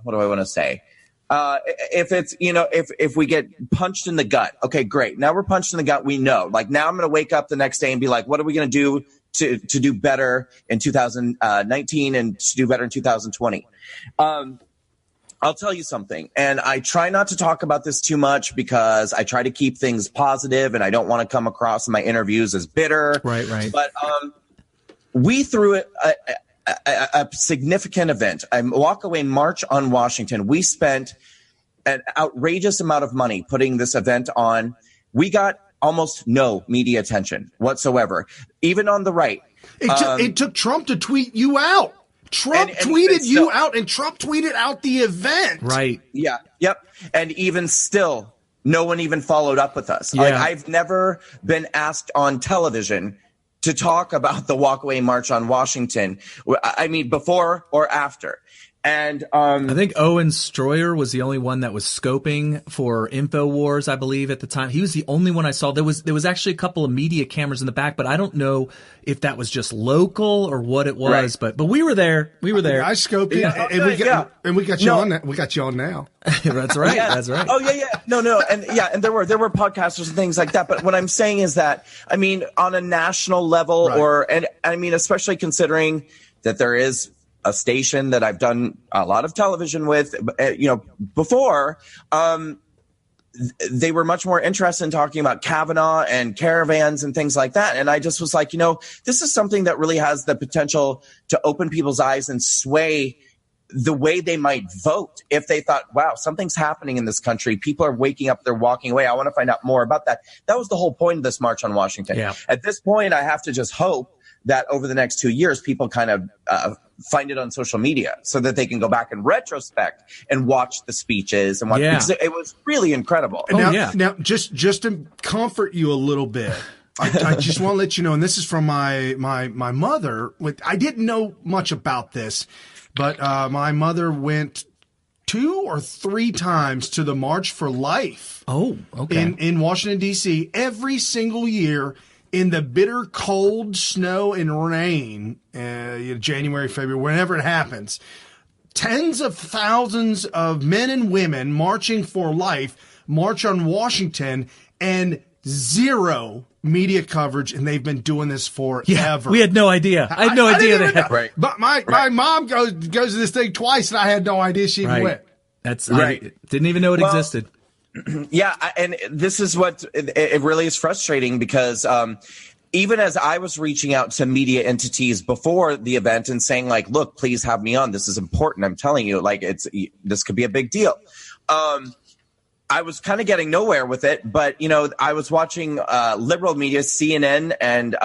what do I want to say? If it's, if we get punched in the gut, okay, great. Now we're punched in the gut. We know, now I'm going to wake up the next day and be like, what are we going to do to do better in 2019 and to do better in 2020? I'll tell you something, and I try not to talk about this too much because I try to keep things positive, and I don't want to come across in my interviews as bitter. Right. But we threw a significant event, a walkaway march on Washington. We spent an outrageous amount of money putting this event on. We got almost no media attention whatsoever, even on the right. It took Trump to tweet you out. Trump tweeted you out, and Trump tweeted out the event. Right. Yeah. Yep. And even still, no one even followed up with us. Yeah. Like, I've never been asked on television to talk about the walkaway march on Washington. I mean, before or after. And I think Owen Stroyer was the only one that was scoping for InfoWars, I believe, at the time. He was the only one I saw. There was actually a couple of media cameras in the back, but I don't know if that was just local or what it was. Right. But we were there. We were there. I scoped it, and we got you on that. We got you on now. That's right. Yeah. That's right. Oh yeah. No, and there were podcasters and things like that. But what I'm saying is that, I mean, on a national level, right. And I mean, especially considering that there is a station that I've done a lot of television with, before, they were much more interested in talking about Kavanaugh and caravans and things like that. And I just was like, this is something that really has the potential to open people's eyes and sway the way they might vote if they thought, wow, something's happening in this country. People are waking up. They're walking away. I want to find out more about that. That was the whole point of this March on Washington. Yeah. At this point, I have to just hope that over the next 2 years, people kind of find it on social media so that they can go back in retrospect and watch the speeches and watch. Yeah. Because it was really incredible. Now, just to comfort you a little bit, I just want to let you know, and this is from my mother. I didn't know much about this, but my mother went 2 or 3 times to the March for Life. Oh, okay. In Washington, D.C. every single year. In the bitter cold snow and rain, January, February, whenever it happens, tens of thousands of men and women marching for life march on Washington, and 0 media coverage, and they've been doing this forever. Yeah, we had no idea. I had no idea they had. Right. But my mom goes to this thing twice, and I had no idea she even went. That's right. I didn't even know it existed. Yeah, and this is what it really is frustrating because even as I was reaching out to media entities before the event and saying, like, look, please have me on. This is important. I'm telling you, like, this could be a big deal. I was kind of getting nowhere with it, but, I was watching liberal media, CNN, and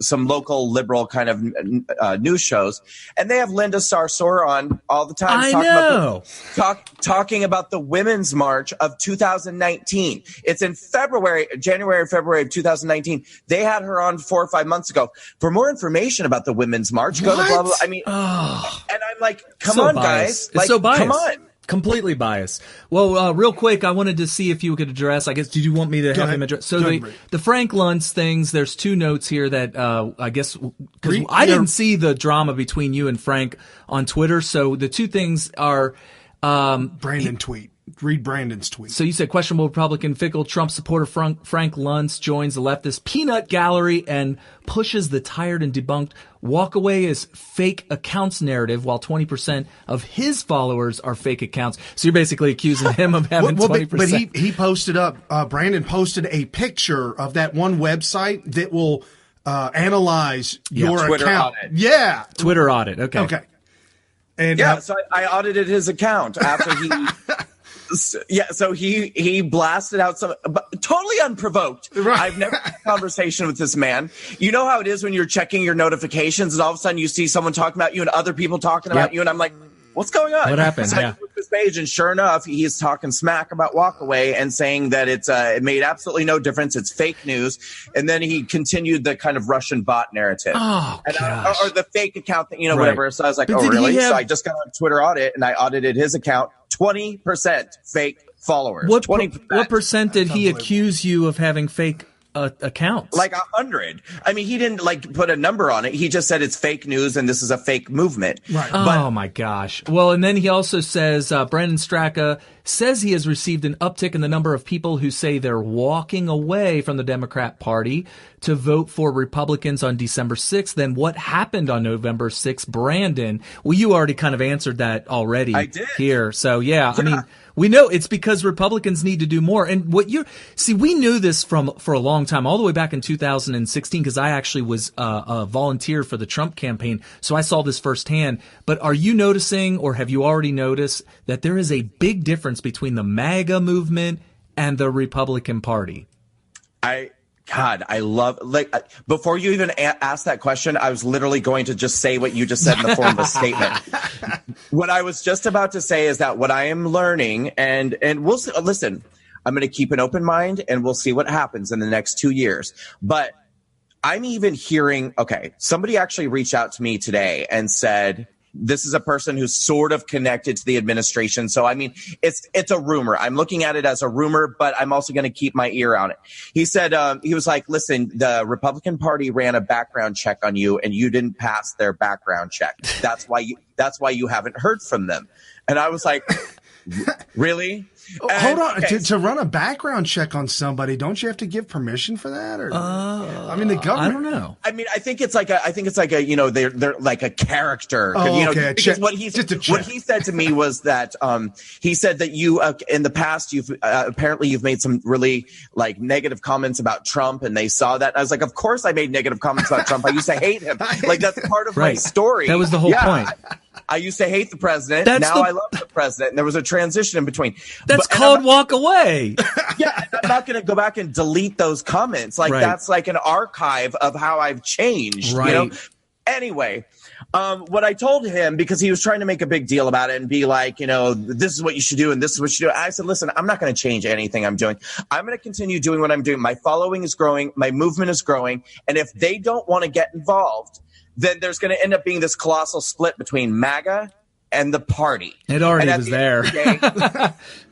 some local liberal kind of news shows, and they have Linda Sarsour on all the time. Talking about the Women's March of 2019. It's in January, February of 2019. They had her on 4 or 5 months ago. For more information about the Women's March, go to blah, blah. I mean, and I'm like, come on, guys. It's so biased. Come on. Completely biased. Well, real quick, I wanted to see if you could address, I guess, did you want me to have him address? So the Frank Luntz things, there's 2 notes here that I guess, because I didn't see the drama between you and Frank on Twitter. So the 2 things are Brandon tweet. Read Brandon's tweet. So you said questionable Republican fickle Trump supporter Frank Luntz joins the leftist peanut gallery and pushes the tired and debunked walkaway is fake accounts narrative, while 20% of his followers are fake accounts. So you're basically accusing him of having 20%. But he posted up, Brandon posted a picture of that one website that will analyze your Twitter account. Audit. Yeah. Twitter audit. Okay. And so I audited his account after he so he blasted out some totally unprovoked. Right. I've never had a conversation with this man. You know how it is when you're checking your notifications and all of a sudden you see someone talking about you and other people talking about you, and I'm like, what's going on? What happened? So I looked at his page, and sure enough, he's talking smack about walkaway and saying that it made absolutely no difference. It's fake news. And then he continued the kind of Russian bot narrative. Oh, gosh. Or the fake account thing, whatever. So I was like, oh, really? So I just got on Twitter audit, and I audited his account. 20% fake followers. What 20%. What percent did he accuse you of having fake accounts? Like 100. I mean, he didn't put a number on it. He just said it's fake news and this is a fake movement. Right. Oh my gosh. Well, and then he also says Brandon Straka says he has received an uptick in the number of people who say they're walking away from the Democrat Party to vote for Republicans on December 6th. Then what happened on November 6th, Brandon? Well, you already kind of answered that already. I did. Here. So yeah, I mean, we know it's because Republicans need to do more. And we knew this for a long time, all the way back in 2016, because I actually was a volunteer for the Trump campaign. So I saw this firsthand. But are you noticing, or have you already noticed, that there is a big difference between the MAGA movement and the Republican Party? I God, I love, before you even asked that question, I was literally going to just say what you just said in the form of a statement. What I was just about to say is that what I am learning, and we'll see, listen, I'm going to keep an open mind and we'll see what happens in the next 2 years. But I'm even hearing, okay, somebody actually reached out to me today and said, this is a person who's sort of connected to the administration. So, I mean, it's a rumor. I'm looking at it as a rumor, but I'm also going to keep my ear on it. He said, he was like, listen, the Republican Party ran a background check on you and you didn't pass their background check. That's why you haven't heard from them. And I was like, really? Hold on. Okay. To run a background check on somebody, don't you have to give permission for that? Or I mean, the government. I don't know. I mean, I think it's like a you know, they're like a character. Oh, you know, okay. Because what he said to me was that he said that you in the past you've apparently you've made some really like negative comments about Trump, and they saw that. And I was like, of course I made negative comments about Trump. I used to hate him. Like that's part of my story. That was the whole point. I used to hate the president. I love the president. And there was a transition in between. That's called walk away. Yeah, I'm not going to go back and delete those comments. Like that's like an archive of how I've changed. Right. You know? Anyway, what I told him, because he was trying to make a big deal about it and be like, you know, this is what you should do and this is what you should do. I said, listen, I'm not going to change anything I'm doing. I'm going to continue doing what I'm doing. My following is growing. My movement is growing. And if they don't want to get involved, then there's going to end up being this colossal split between MAGA and the party. It already was there.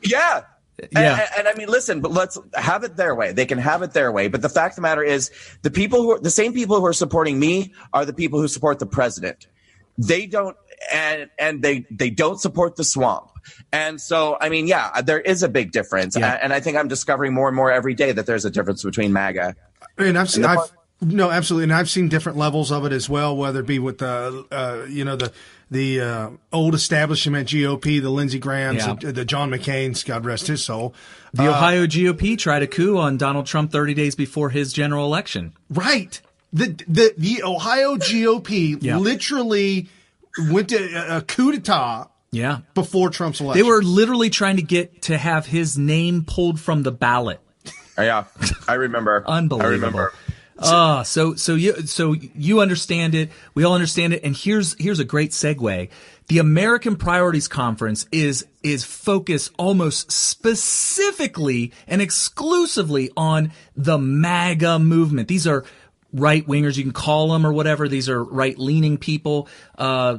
Yeah. And I mean, listen, but let's have it their way. They can have it their way. But the fact of the matter is the same people who are supporting me are the people who support the president. They don't, and they don't support the swamp. And so, I mean, yeah, there is a big difference. Yeah. And I think I'm discovering more and more every day that there's a difference between MAGA. I mean, no, absolutely, and I've seen different levels of it as well. Whether it be with the old establishment GOP, the Lindsey Grahams, the John McCain's, God rest his soul. The Ohio GOP tried a coup on Donald Trump 30 days before his general election. Right. The Ohio GOP literally went to a coup d'etat. Yeah. Before Trump's election, they were literally trying to get to have his name pulled from the ballot. Yeah, I remember. Unbelievable. I remember. So you understand it. We all understand it. And here's a great segue. The American Priorities Conference is focused almost specifically and exclusively on the MAGA movement. These are right-wingers, you can call them or whatever. These are right-leaning people,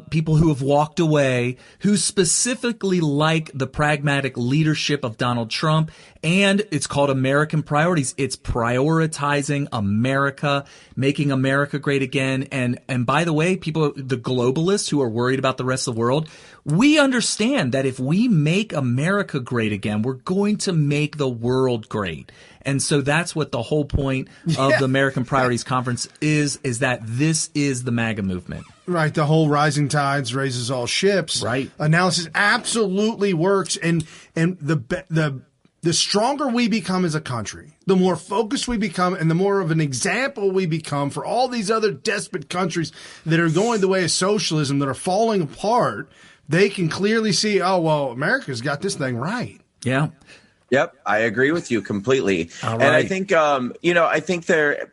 people who have walked away, who specifically like the pragmatic leadership of Donald Trump. And it's called American Priorities. It's prioritizing America, making America great again. And by the way, people, the globalists who are worried about the rest of the world, we understand that if we make America great again, we're going to make the world great. And so that's what the whole point of the American Priorities Conference is that this is the MAGA movement. Right. The whole rising tides raises all ships. Right. Analysis absolutely works. And the stronger we become as a country, the more focused we become and the more of an example we become for all these other desperate countries that are going the way of socialism, that are falling apart, they can clearly see, oh, well, America's got this thing right. Yeah. Yep, I agree with you completely. All right. And I think, I think I'm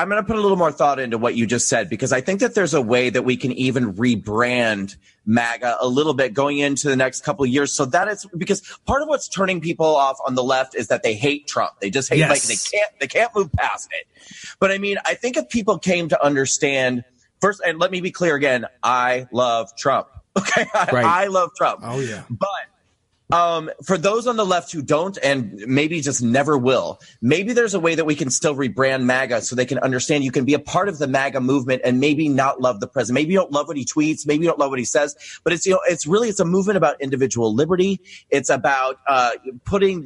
going to put a little more thought into what you just said, because I think that there's a way that we can even rebrand MAGA a little bit going into the next couple of years. So that is because part of what's turning people off on the left is that they hate Trump. They just hate, like they can't move past it. But I mean, I think if people came to understand first, and let me be clear again, I love Trump. Okay. I love Trump. Oh yeah. But for those on the left who don't and maybe just never will, maybe there's a way that we can still rebrand MAGA so they can understand you can be a part of the MAGA movement and maybe not love the president. Maybe you don't love what he tweets. Maybe you don't love what he says. But it's a movement about individual liberty. It's about putting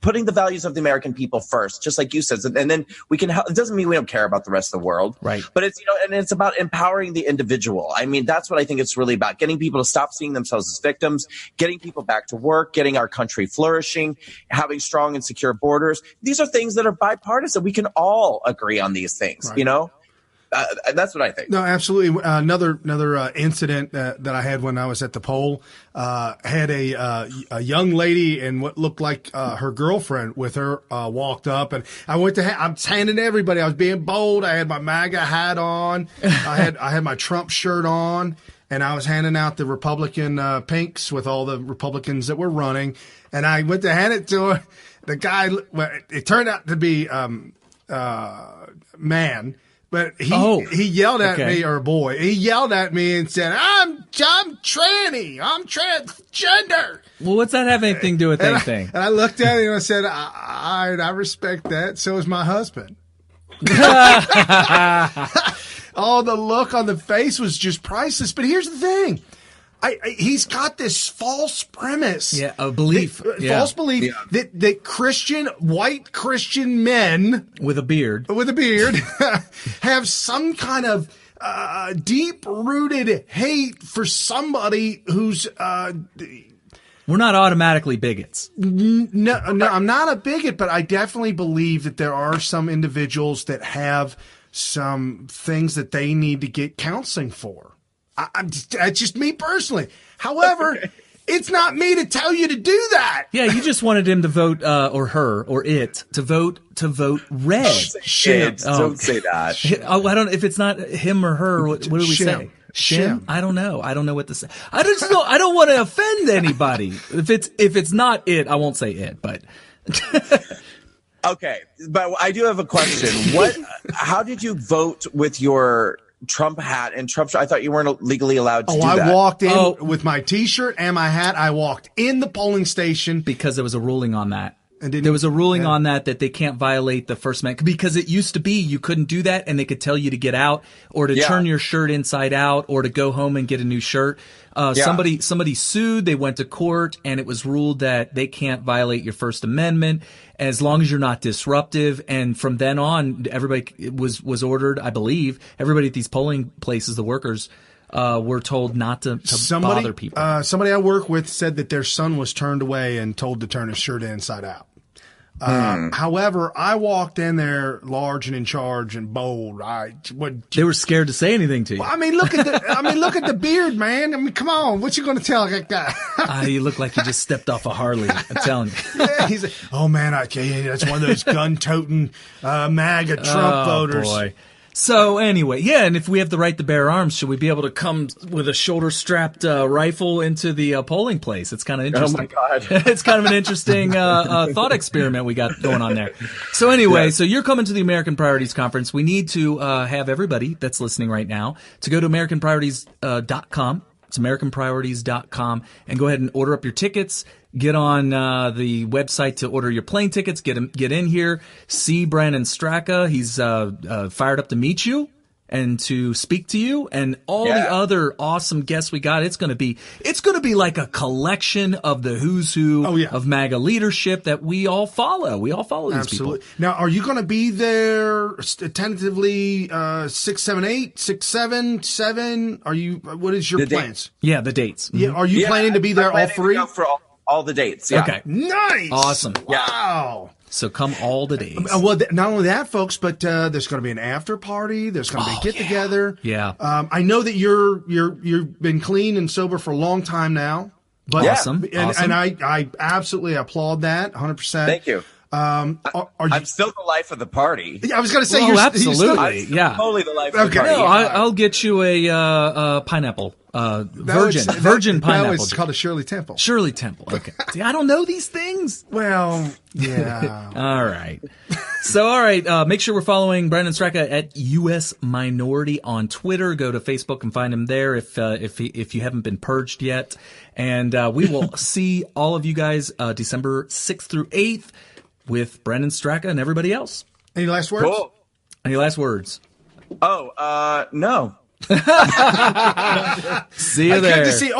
putting the values of the American people first, just like you said. And then we can help. It doesn't mean we don't care about the rest of the world. Right. But it's, and it's about empowering the individual. I mean, that's what I think it's really about. Getting people to stop seeing themselves as victims, getting people back to work, getting our country flourishing, having strong and secure borders. These are things that are bipartisan. We can all agree on these things, right. you know? That's what I think. No, absolutely. Another incident that I had when I was at the poll, had a young lady and what looked like her girlfriend with her walked up, and I went to I was handing to everybody. I was being bold. I had my MAGA hat on. I had my Trump shirt on, and I was handing out the Republican pinks with all the Republicans that were running. And I went to hand it to her. The guy, well, it turned out to be man. But he yelled at me, or a boy. He yelled at me and said, I'm tranny. I'm transgender. Well, what's that have anything to do with anything? And I looked at him and I said, I respect that. So is my husband. Oh, the look on the face was just priceless. But here's the thing. He's got this false premise. Yeah, a belief. False belief that white Christian men with a beard have some kind of deep-rooted hate for somebody who's we're not automatically bigots. No, I'm not a bigot, but I definitely believe that there are some individuals that have some things that they need to get counseling for. That's just me personally. However, it's not me to tell you to do that. Yeah, you just wanted him to vote, or her, or it, to vote red. Don't say that. I don't. If it's not him or her, what do we say? Shim? I don't know. I don't know what to say. I don't want to offend anybody. If it's not it, I won't say it. But okay, but I do have a question. How did you vote with your Trump hat and Trump shirt? I thought you weren't legally allowed to do that. I walked in with my T-shirt and my hat. I walked in the polling station. Because there was a ruling on that. There was a ruling on that they can't violate the First Amendment. Because it used to be you couldn't do that, and they could tell you to get out or to turn your shirt inside out or to go home and get a new shirt. Somebody sued. They went to court, and it was ruled that they can't violate your First Amendment as long as you're not disruptive. And from then on, everybody was ordered, I believe, everybody at these polling places, the workers, were told not to bother people. Somebody I work with said that their son was turned away and told to turn his shirt inside out. However, I walked in there large and in charge and bold. They were scared to say anything to you. Well, I mean, look at the beard, man. I mean, come on. What you going to tell that guy? You look like you just stepped off a Harley. I'm telling you. Yeah, he's like, oh man, that's one of those gun-toting MAGA Trump voters. Boy. So anyway, yeah, and if we have the right to bear arms, should we be able to come with a shoulder-strapped rifle into the polling place? It's kind of interesting. Oh my God. It's kind of an interesting thought experiment we got going on there. So anyway, so you're coming to the American Priorities Conference. We need to have everybody that's listening right now to go to AmericanPriorities.com. It's AmericanPriorities.com, and go ahead and order up your tickets. Get on the website to order your plane tickets. Get in here. See Brandon Straka. He's fired up to meet you and to speak to you, and all the other awesome guests we got. It's gonna be like a collection of the who's who of MAGA leadership that we all follow. We all follow these people. Now, are you going to be there tentatively 6, 7, 8, 6, 7, 7? Are you? What is your plans? Yeah, the dates. Yeah, are you planning to be there all three? For all the dates. Yeah. Okay. Nice. Awesome. Wow. So come all the days. Well, not only that, folks, but there's going to be an after party. There's going to be a get together. Yeah. I know that you've been clean and sober for a long time now. But awesome. And I absolutely applaud that 100%. Thank you. Are you? I'm still the life of the party. I was going to say, you're absolutely. I'm totally the life of the party. No, I'll get you a pineapple. Virgin pineapple. That was called a Shirley Temple. Shirley Temple. Okay. See, I don't know these things. Well, yeah. All right. So, all right. Make sure we're following Brandon Straka at US Minority on Twitter. Go to Facebook and find him there if you haven't been purged yet. And we will see all of you guys December 6th through 8th with Brandon Straka and everybody else. Any last words? Cool. Any last words? Oh, no. See you there. Good to see.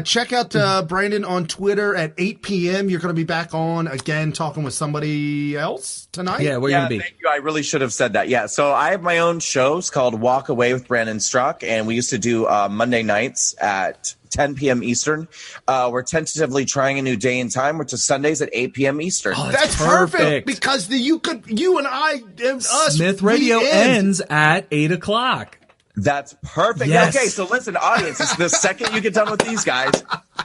Check out Brandon on Twitter at 8 p.m. You're going to be back on again talking with somebody else tonight? Yeah, where you going to be? Thank you. I really should have said that. Yeah, so I have my own show. It's called Walk Away with Brandon Struck, and we used to do Monday nights at 10 p.m. Eastern. We're tentatively trying a new day and time, which is Sundays at 8 p.m. Eastern. Oh, that's perfect because you and I and us. Smith Radio ends at 8 o'clock. That's perfect. Yes. Okay, so listen, audience, it's the second you get done with these guys,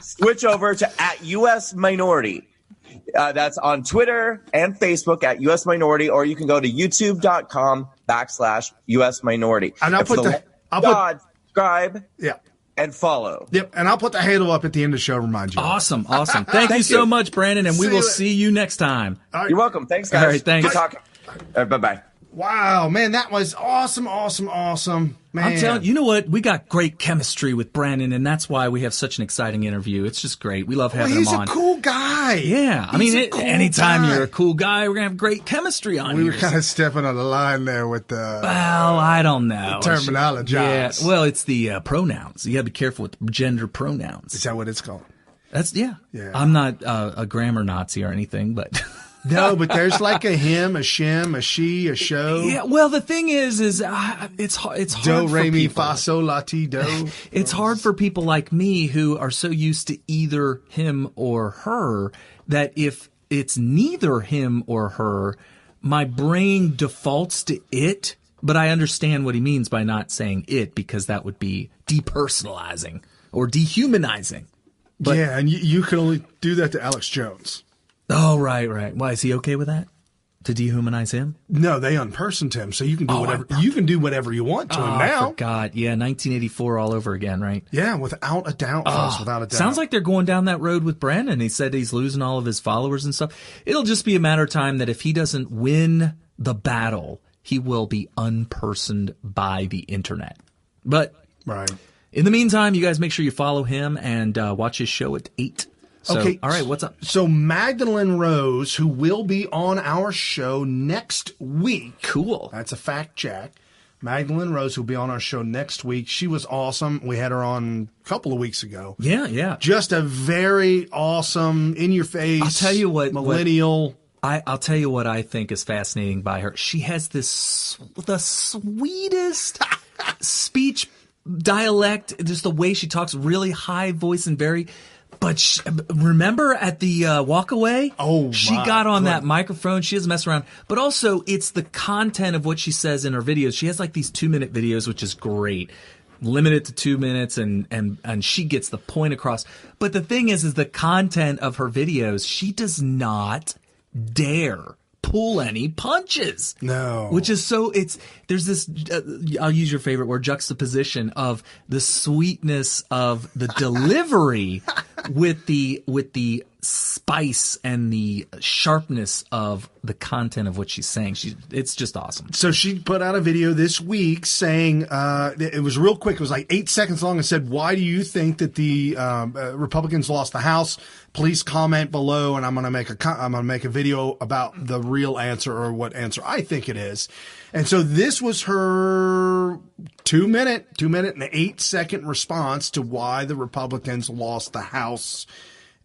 switch over to @US Minority. That's on Twitter and Facebook at US Minority, or you can go to youtube.com/US Minority. And I'll put subscribe. Yeah. And follow. Yep, and I'll put the handle up at the end of the show, remind you. Awesome. Thank you so much, Brandon, and we will see you next time. Right. You're welcome. Thanks, guys. All right, thanks. Good talking. Bye-bye. Wow, man, that was awesome. Man. I'm telling you, you know what? We got great chemistry with Brandon, and that's why we have such an exciting interview. It's just great. We love having him on. He's a cool guy. Yeah. Anytime you're a cool guy, we're going to have great chemistry on We here. were kind of stepping on the line there with the... Well, I don't know. Terminology. Yeah. Well, it's the pronouns. You got to be careful with gender pronouns. Is that what it's called? Yeah. I'm not a grammar Nazi or anything, but... No, but there's like a him, a shim, a she, a show. Yeah, well, the thing is it's hard do, for re, mi, people. fa, sol, la, ti, do. It's hard for people like me who are so used to either him or her that if it's neither him or her, my brain defaults to it. But I understand what he means by not saying it, because that would be depersonalizing or dehumanizing. But, yeah, and you can only do that to Alex Jones. Oh, right. Why, is he okay with that? To dehumanize him? No, they unpersoned him, so you can do whatever you can do whatever you want to him now. I forgot. Yeah, 1984 all over again, right? Yeah, without a doubt, folks, without a doubt. Sounds like they're going down that road with Brandon. He said he's losing all of his followers and stuff. It'll just be a matter of time that if he doesn't win the battle, he will be unpersoned by the internet. But in the meantime, you guys make sure you follow him and watch his show at 8. So, okay. All right. What's up? So Magdalene Rose, who will be on our show next week. Cool. That's a fact check. Magdalene Rose, who will be on our show next week. She was awesome. We had her on a couple of weeks ago. Yeah. Just a very awesome, in-your-face, I'll tell you what, millennial. I'll tell you what I think is fascinating by her. She has the sweetest speech dialect, just the way she talks, really high voice and very... But remember at the walk away? She got on that microphone. She doesn't mess around. But also, it's the content of what she says in her videos. She has like these 2-minute videos, which is great. Limited to 2 minutes, and she gets the point across. But the thing is the content of her videos, she does not dare pull any punches. No. Which is there's this, I'll use your favorite word, juxtaposition of the sweetness of the delivery with the spice and the sharpness of the content of what she's saying. It's just awesome. So she put out a video this week saying, it was real quick. It was like 8 seconds long and said, why do you think that the Republicans lost the House? Please comment below, and I'm going to make a video about the real answer, or what answer I think it is. And so this was her 2 minute and 8 second response to why the Republicans lost the House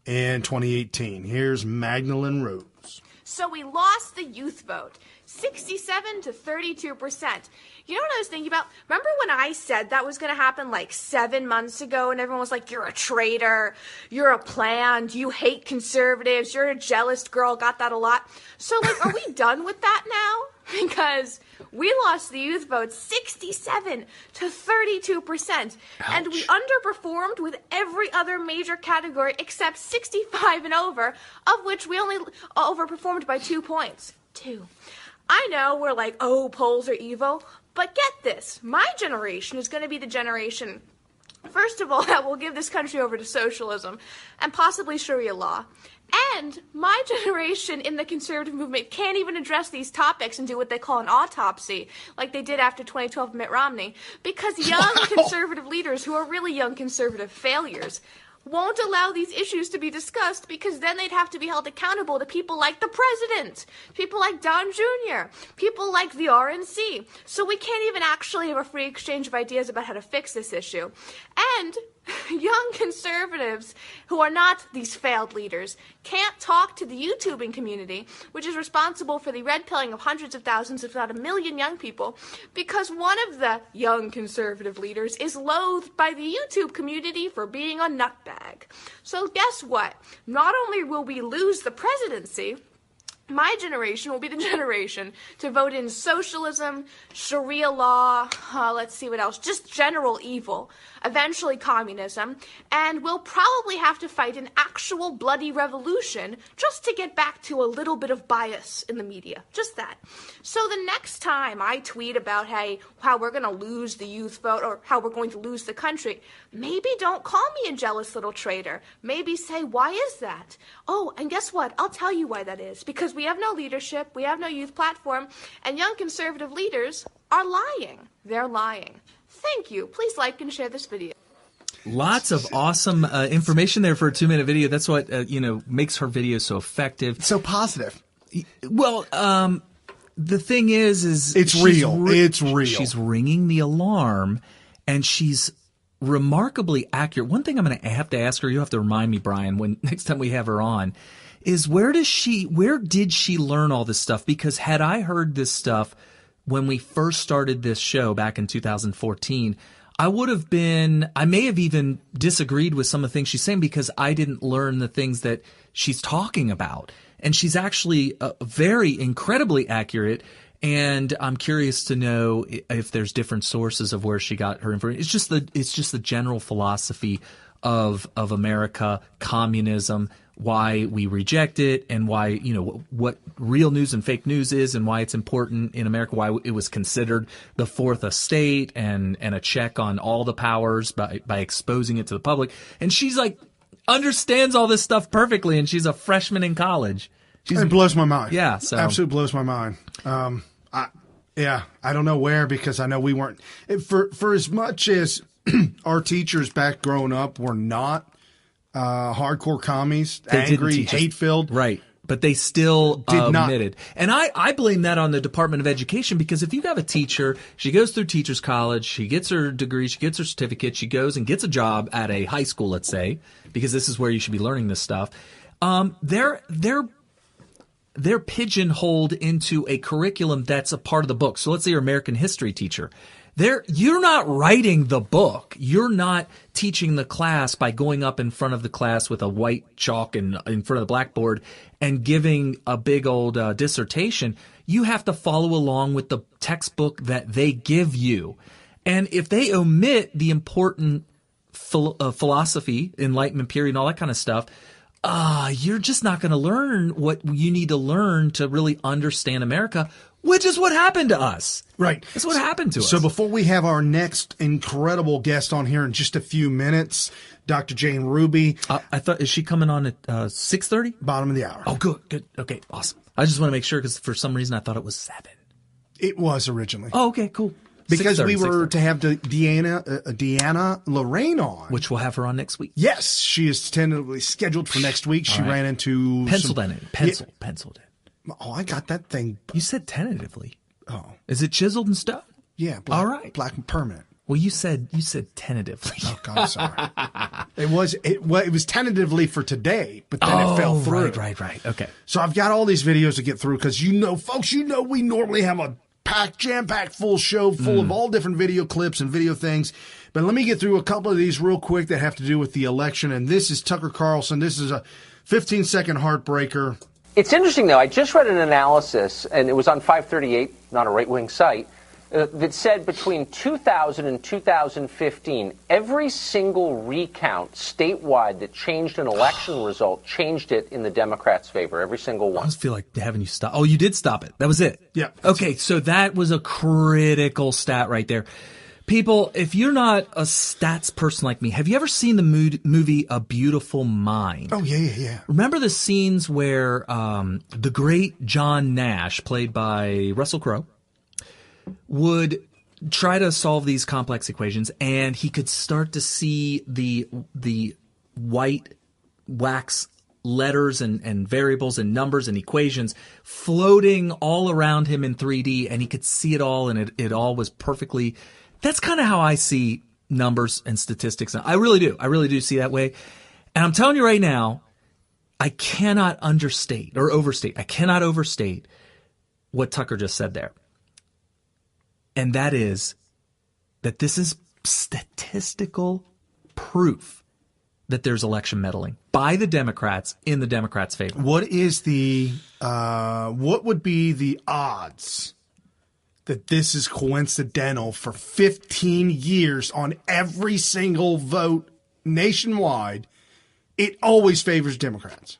in 2018. Here's Magdalene Rose. So we lost the youth vote, 67 to 32%. You know what I was thinking about? Remember when I said that was going to happen like 7 months ago, and everyone was like, you're a traitor, you're a planned, you hate conservatives, you're a jealous girl, got that a lot. So like, are we done with that now? Because we lost the youth vote 67 to 32%. And we underperformed with every other major category except 65 and over, of which we only overperformed by 2 points. 2. I know we're like, oh, polls are evil, but get this. My generation is going to be the generation, first of all, that will give this country over to socialism and possibly Sharia law. And my generation in the conservative movement can't even address these topics and do what they call an autopsy, like they did after 2012 Mitt Romney, because young conservative leaders who are really young conservative failures won't allow these issues to be discussed because then they'd have to be held accountable to people like the president, people like Don Jr., people like the RNC. So we can't even actually have a free exchange of ideas about how to fix this issue. And young conservatives who are not these failed leaders can't talk to the YouTubing community, which is responsible for the red pilling of hundreds of thousands, if not a million young people, because one of the young conservative leaders is loathed by the YouTube community for being a nutbag. So guess what? Not only will we lose the presidency, my generation will be the generation to vote in socialism, Sharia law, let's see what else, just general evil, eventually communism, and we'll probably have to fight an actual bloody revolution just to get back to a little bit of bias in the media, just that. So the next time I tweet about, hey, how we're going to lose the youth vote or how we're going to lose the country, maybe don't call me a jealous little traitor. Maybe say, why is that? Oh, and guess what? I'll tell you why that is. Because we have no leadership, we have no youth platform, and young conservative leaders are lying. They're lying. Thank you. Please like and share this video. Lots of awesome information there for a 2-minute video. That's what, makes her video so effective. So positive. Well, the thing is it's real. It's real. She's ringing the alarm, and she's remarkably accurate. One thing I'm going to have to ask her, you have to remind me, Brian, when next time we have her on, is where did she learn all this stuff? Because had I heard this stuff when we first started this show back in 2014, I may have even disagreed with some of the things she's saying because I didn't learn the things that she's talking about. And she's actually very incredibly accurate. And I'm curious to know if there's different sources of where she got her information. It's just the general philosophy of America, communism, why we reject it, and why, what real news and fake news is, and why it's important in America, why it was considered the fourth estate and a check on all the powers by exposing it to the public. And she's like, understands all this stuff perfectly, and she's a freshman in college. It blows my mind. Yeah. So. Absolutely blows my mind. I don't know where, because I know we weren't for as much as our teachers back growing up were not hardcore commies, angry, hate-filled. Right. But they still admitted. And I blame that on the Department of Education, because if you have a teacher, she goes through teacher's college, she gets her degree, she gets her certificate, she goes and gets a job at a high school, let's say, because this is where you should be learning this stuff. They're pigeonholed into a curriculum that's a part of the book. So let's say you're an American history teacher. You're not writing the book. You're not teaching the class by going up in front of the class with a white chalk in front of the blackboard and giving a big old dissertation. You have to follow along with the textbook that they give you. And if they omit the important philosophy, Enlightenment period, and all that kind of stuff, you're just not going to learn what you need to learn to really understand America, which is what happened to us. Right. That's what happened to us. So before we have our next incredible guest on here in just a few minutes, Dr. Jane Ruby. I thought, is she coming on at 6:30? Bottom of the hour. Oh, good. Okay, awesome. I just want to make sure, because for some reason I thought it was 7. It was originally. Oh, okay, cool. Because we were to have Deanna Lorraine on. Which we'll have her on next week. Yes, she is tentatively scheduled for next week. She ran into... Penciled in. Oh, I got that thing. You said tentatively. Oh. Is it chiseled in stone? Yeah. All right. Black and permanent. Well, you said tentatively. Oh, God, I'm sorry. It was tentatively for today, but then it fell through. Right. Okay. So I've got all these videos to get through because, folks, we normally have a jam-packed full show full of all different video clips and video things. But let me get through a couple of these real quick that have to do with the election. And this is Tucker Carlson. This is a 15-second heartbreaker. It's interesting, though. I just read an analysis, and it was on 538, not a right-wing site, that said between 2000 and 2015, every single recount statewide that changed an election result changed it in the Democrats' favor, every single one. I just feel like having you stop. Oh, you did stop it. That was it. Yeah. Okay, so that was a critical stat right there. People, if you're not a stats person like me, have you ever seen the movie A Beautiful Mind? Oh, yeah. Remember the scenes where the great John Nash, played by Russell Crowe, would try to solve these complex equations, and he could start to see the white wax letters and variables and numbers and equations floating all around him in 3D, and he could see it all, and it all was perfectly. That's kind of how I see numbers and statistics. I really do. I really do see that way. And I'm telling you right now, I cannot understate or overstate. I cannot overstate what Tucker just said there. And that is that this is statistical proof that there's election meddling by the Democrats in the Democrats' favor. What is what would be the odds that this is coincidental for 15 years on every single vote nationwide? It always favors Democrats.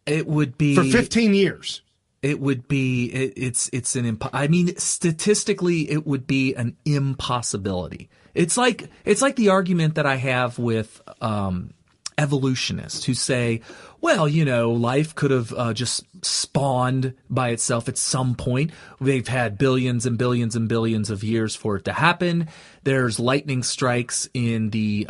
It would be for 15 years. It would be. It's an. I mean, statistically, it would be an impossibility. It's like the argument that I have with evolutionists who say, well, life could have just spawned by itself at some point. They've had billions and billions and billions of years for it to happen. There's lightning strikes in the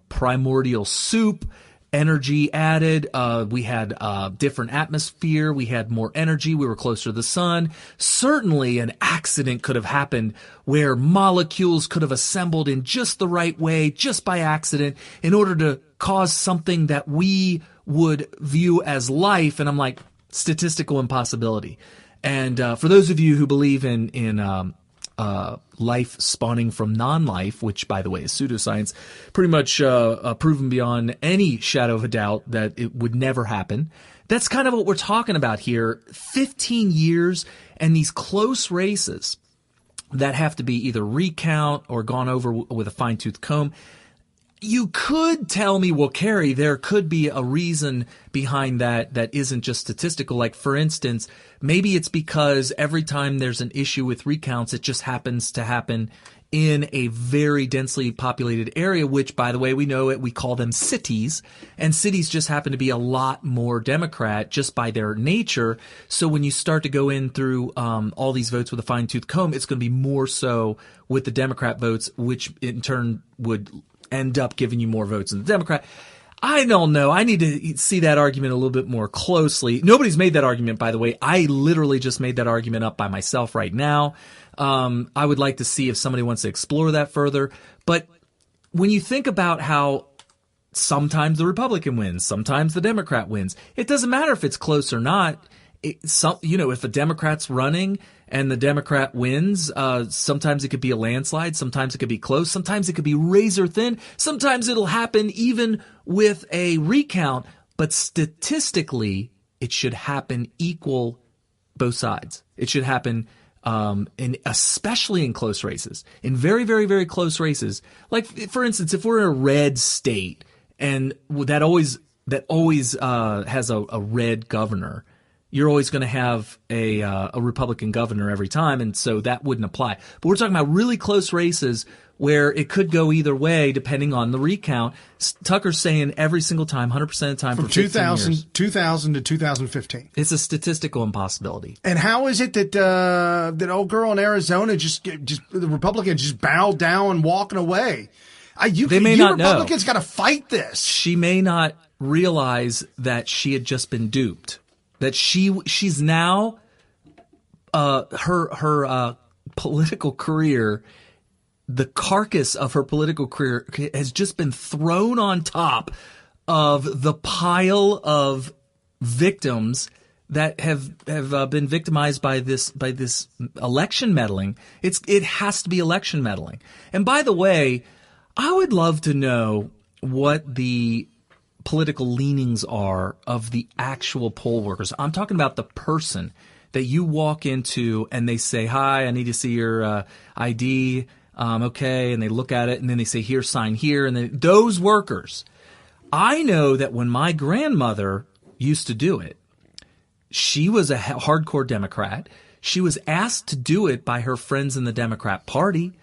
primordial soup. Energy added. We had different atmosphere. We had more energy. We were closer to the sun. Certainly an accident could have happened where molecules could have assembled in just the right way, just by accident, in order to cause something that we would view as life. And I'm like, statistical impossibility. And for those of you who believe in life spawning from non-life, which, by the way, is pseudoscience, pretty much proven beyond any shadow of a doubt that it would never happen. That's kind of what we're talking about here. 15 years and these close races that have to be either recount or gone over with a fine-tooth comb. You could tell me, well, Carrie, there could be a reason behind that isn't just statistical. Like, for instance, maybe it's because every time there's an issue with recounts, it just happens to happen in a very densely populated area, which, by the way, we call them cities. And cities just happen to be a lot more Democrat just by their nature. So when you start to go in through all these votes with a fine-tooth comb, it's going to be more so with the Democrat votes, which in turn would end up giving you more votes than the Democrat. I don't know. I need to see that argument a little bit more closely. Nobody's made that argument, by the way. I literally just made that argument up by myself right now. I would like to see if somebody wants to explore that further. But when you think about how sometimes the Republican wins, sometimes the Democrat wins, it doesn't matter if it's close or not. If a Democrat's running and the Democrat wins, sometimes it could be a landslide, sometimes it could be close, sometimes it could be razor thin, sometimes it'll happen even with a recount, but statistically, it should happen equal both sides. It should happen especially in close races, in very, very, very close races. Like, for instance, if we're in a red state and that always has a red governor, you're always going to have a Republican governor every time, and so that wouldn't apply. But we're talking about really close races where it could go either way depending on the recount. Tucker's saying every single time, 100% of the time, from for 2000 to 2015. It's a statistical impossibility. And how is it that that old girl in Arizona just the Republicans just bowed down walking away? They may not know. Republicans got to fight this. She may not realize that she had just been duped. That she's now her political career, the carcass of her political career has just been thrown on top of the pile of victims that have been victimized by this election meddling. It has to be election meddling. And by the way, I would love to know what the political leanings are of the actual poll workers. I'm talking about the person that you walk into and they say, "Hi, I need to see your ID." Okay, and they look at it and then they say, "Here, sign here." And then those workers, I know that when my grandmother used to do it, she was a hardcore Democrat. She was asked to do it by her friends in the Democrat Party.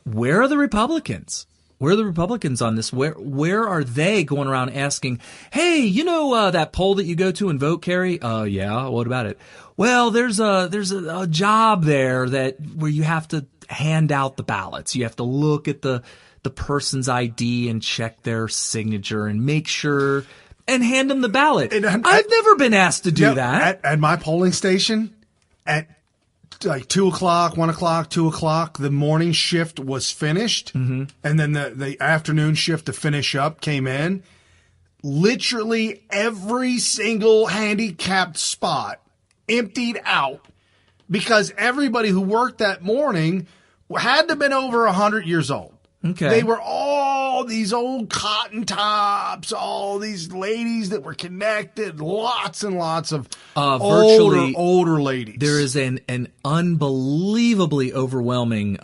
Where are the Republicans? Where are the Republicans on this? Where are they going around asking, "Hey, that poll that you go to and vote, Carrie? Yeah, what about it?" Well, there's a job there where you have to hand out the ballots. You have to look at the the person's ID and check their signature and make sure and hand them the ballot. I've never been asked to do that. At my polling station, at like 2 o'clock, 1 o'clock, 2 o'clock, the morning shift was finished. And then the afternoon shift to finish up came in. Literally every single handicapped spot emptied out because everybody who worked that morning had to have been over 100 years old. Okay. They were all these old cotton tops, all these ladies that were connected, lots and lots of older ladies. There is an unbelievably overwhelming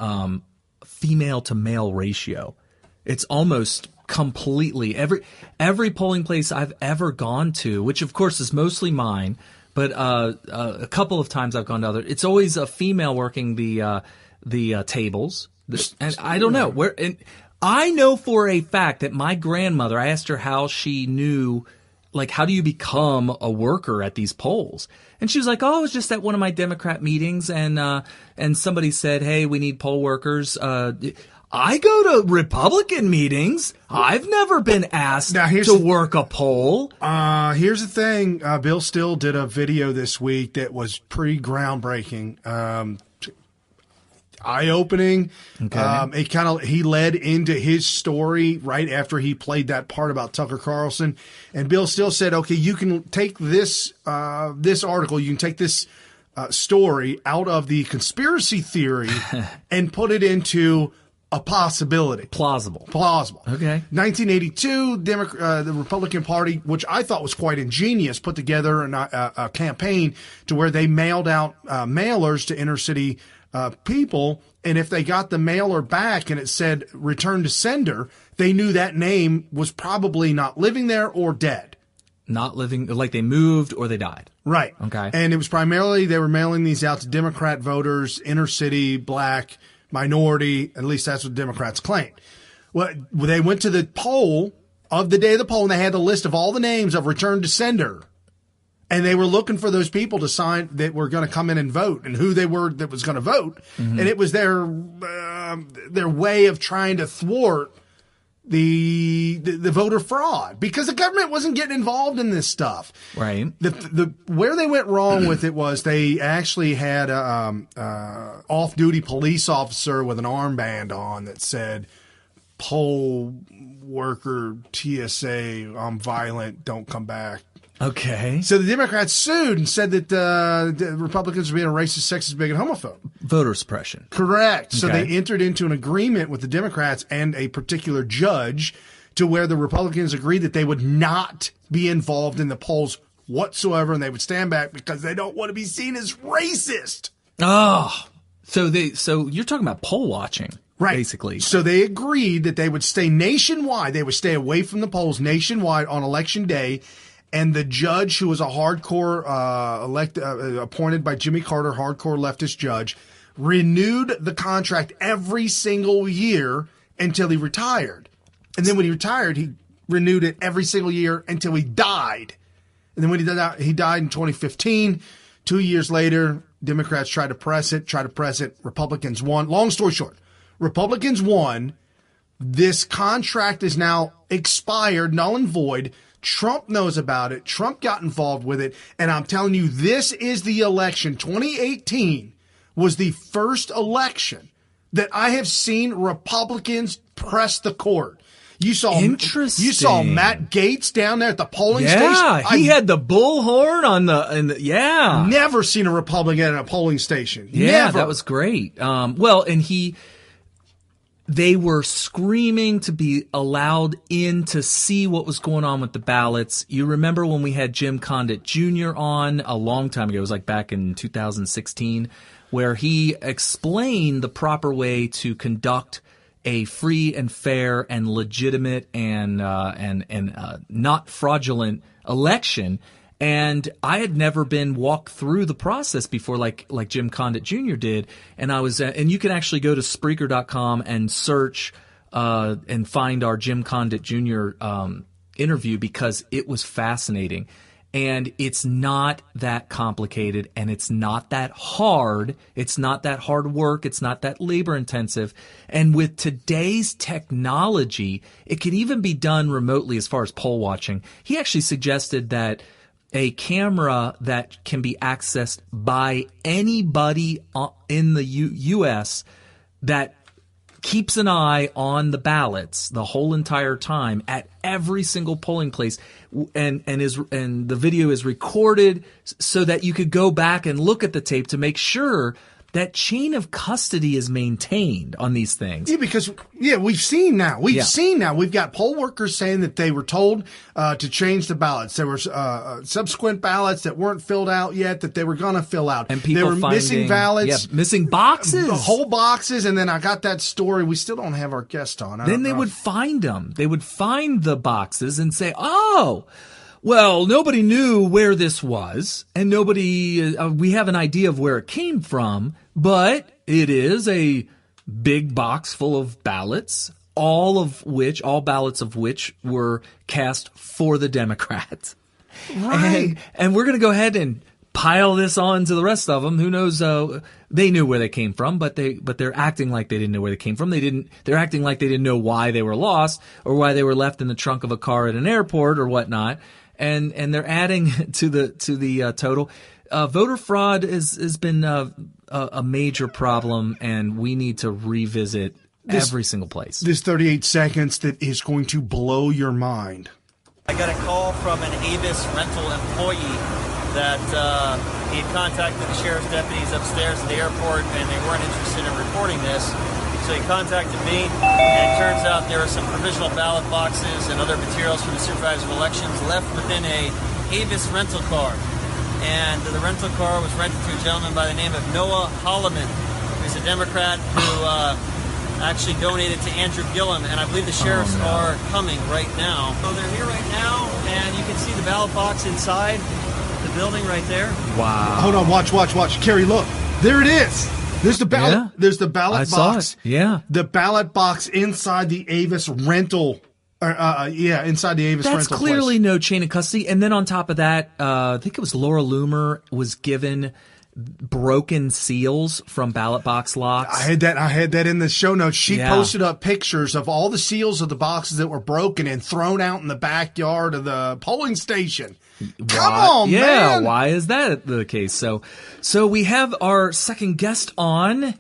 female to male ratio. It's almost completely every polling place I've ever gone to, which of course is mostly mine, but a couple of times I've gone to other. It's always a female working the tables. And I don't know where. And I know for a fact that my grandmother, I asked her how she knew, like, how do you become a worker at these polls? And she was like, oh, it was just at one of my Democrat meetings. And somebody said, hey, we need poll workers. I go to Republican meetings. I've never been asked to work a poll. Here's the thing. Bill Still did a video this week that was pretty groundbreaking. Eye-opening. Okay. He led into his story right after he played that part about Tucker Carlson, and Bill Still said, "Okay, you can take this article, you can take this story out of the conspiracy theory and put it into a possibility, plausible." Okay. 1982, the Republican Party, which I thought was quite ingenious, put together a campaign to where they mailed out mailers to inner city people, and if they got the mailer back and it said return to sender, they knew that name was probably not living there or dead. Not living, like they moved or they died. Right. Okay. And it was primarily, they were mailing these out to Democrat voters, inner city, black, minority, at least that's what Democrats claimed. Well, they went to the poll of the day of the poll and they had the list of all the names of return to sender. And they were looking for those people to sign that were going to come in and vote and who they were that was going to vote. Mm-hmm. And it was their way of trying to thwart the voter fraud because the government wasn't getting involved in this stuff. Right. Where they went wrong with it was they actually had a off-duty police officer with an armband on that said, poll worker, TSA, I'm violent, don't come back. Okay. So the Democrats sued and said that the Republicans were being a racist, sexist, bigot, homophobe. Voter suppression. Correct. So they entered into an agreement with the Democrats and a particular judge to where the Republicans agreed that they would not be involved in the polls whatsoever and they would stand back because they don't want to be seen as racist. Oh. So you're talking about poll watching. Right. Basically. So they agreed that they would stay nationwide. They would stay away from the polls nationwide on election day. And the judge, who was a hardcore appointed by Jimmy Carter, hardcore leftist judge, renewed the contract every single year until he retired. And then when he retired, he renewed it every single year until he died. And then when he died in 2015. 2 years later, Democrats tried to press it. Republicans won. Long story short, Republicans won. This contract is now expired, null and void. Trump knows about it. Trump got involved with it. And I'm telling you, this is the election. 2018 was the first election that I have seen Republicans press the court. You saw Matt Gaetz down there at the polling station. Yeah, he had the bullhorn yeah. Never seen a Republican at a polling station. Yeah, Never. That was great. They were screaming to be allowed in to see what was going on with the ballots. You remember when we had Jim Condit Jr. on a long time ago, it was like back in 2016, where he explained the proper way to conduct a free and fair and legitimate and not fraudulent election. And I had never been walked through the process before, like Jim Condit Jr. did. And I was, and you can actually go to Spreaker.com and search and find our Jim Condit Jr. Interview because it was fascinating. And it's not that complicated, and it's not that hard. It's not that hard work. It's not that labor intensive. And with today's technology, it can even be done remotely as far as poll watching. He actually suggested that a camera that can be accessed by anybody in the U.S. that keeps an eye on the ballots the whole entire time at every single polling place, and the video is recorded so that you could go back and look at the tape to make sure that chain of custody is maintained on these things. Yeah, because we've seen now. We've got poll workers saying that they were told to change the ballots. There were subsequent ballots that weren't filled out yet that they were going to fill out. And people they were missing ballots, missing boxes, whole boxes. And then I got that story. We still don't have our guest on. Then they would find them. They would find the boxes and say, "Oh, well, nobody knew where this was, and we have an idea of where it came from, but it is a big box full of ballots, all ballots of which were cast for the Democrats." Right. And we're going to go ahead and pile this on to the rest of them. Who knows? They knew where they came from, but they're acting like they didn't know where they came from. They're acting like they didn't know why they were lost or why they were left in the trunk of a car at an airport or whatnot. And they're adding to the total. Voter fraud has been a major problem, and we need to revisit every single place. This 38 seconds that is going to blow your mind. I got a call from an Avis rental employee that he had contacted the sheriff's deputies upstairs at the airport, and they weren't interested in reporting this. So he contacted me, and it turns out there are some provisional ballot boxes and other materials from the supervisor of elections left within a Avis rental car. And the rental car was rented to a gentleman by the name of Noah Holloman, who's a Democrat who actually donated to Andrew Gillum, and I believe the sheriffs are coming right now. So they're here right now, and you can see the ballot box inside the building right there. Wow. Hold on, watch. Kerry, look. There it is. There's the ballot. Yeah. There's the ballot box. Saw it. Yeah. The ballot box inside the Avis rental. Inside the Avis rental. That's clearly no chain of custody. And then on top of that, I think it was Laura Loomer was given broken seals from ballot box locks. I had that in the show notes. She posted up pictures of all the seals of the boxes that were broken and thrown out in the backyard of the polling station. Come on, man. Yeah, why is that the case? So we have our second guest on.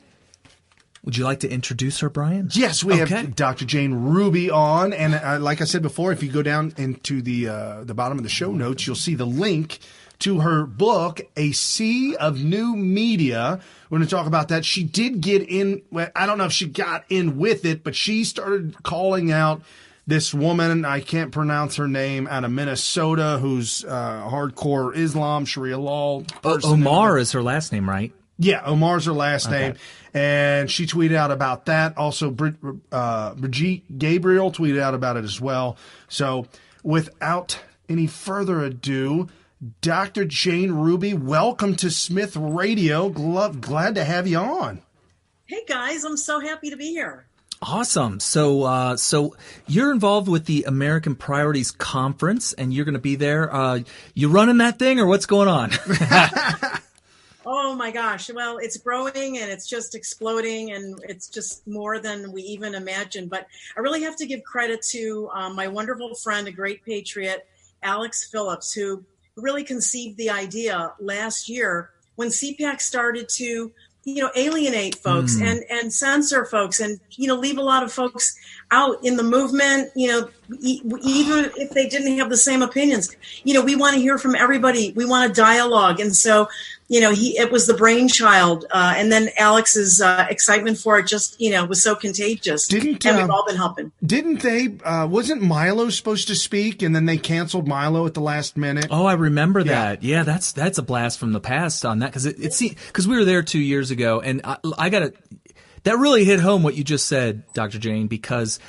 Would you like to introduce her, Brian? Yes, we have Dr. Jane Ruby on. And like I said before, if you go down into the bottom of the show notes, you'll see the link to her book, A Sea of New Media. We're going to talk about that. She did get in. Well, I don't know if she got in with it, but she started calling out this woman, I can't pronounce her name, out of Minnesota, who's hardcore Islam, Sharia law. Omar is her last name, right? Yeah, Omar's her last name. And she tweeted out about that. Also, Brigitte Gabriel tweeted out about it as well. So without any further ado, Dr. Jane Ruby, welcome to Smith Radio. Glad to have you on. Hey, guys. I'm so happy to be here. Awesome. So you're involved with the American Priorities Conference, and you're going to be there. You running that thing, or what's going on? Oh, my gosh. Well, it's growing, and it's just exploding, and it's just more than we even imagined. But I really have to give credit to my wonderful friend, a great patriot, Alex Phillips, who really conceived the idea last year when CPAC started to alienate folks and censor folks and, leave a lot of folks out in the movement, even if they didn't have the same opinions. We want to hear from everybody. We want a dialogue. And so, it was the brainchild. And then Alex's excitement for it just, was so contagious. And we've all been helping. Didn't they, wasn't Milo supposed to speak and then they canceled Milo at the last minute? Oh, I remember that. Yeah, that's a blast from the past on that. Because we were there 2 years ago, and that really hit home what you just said, Dr. Jane, because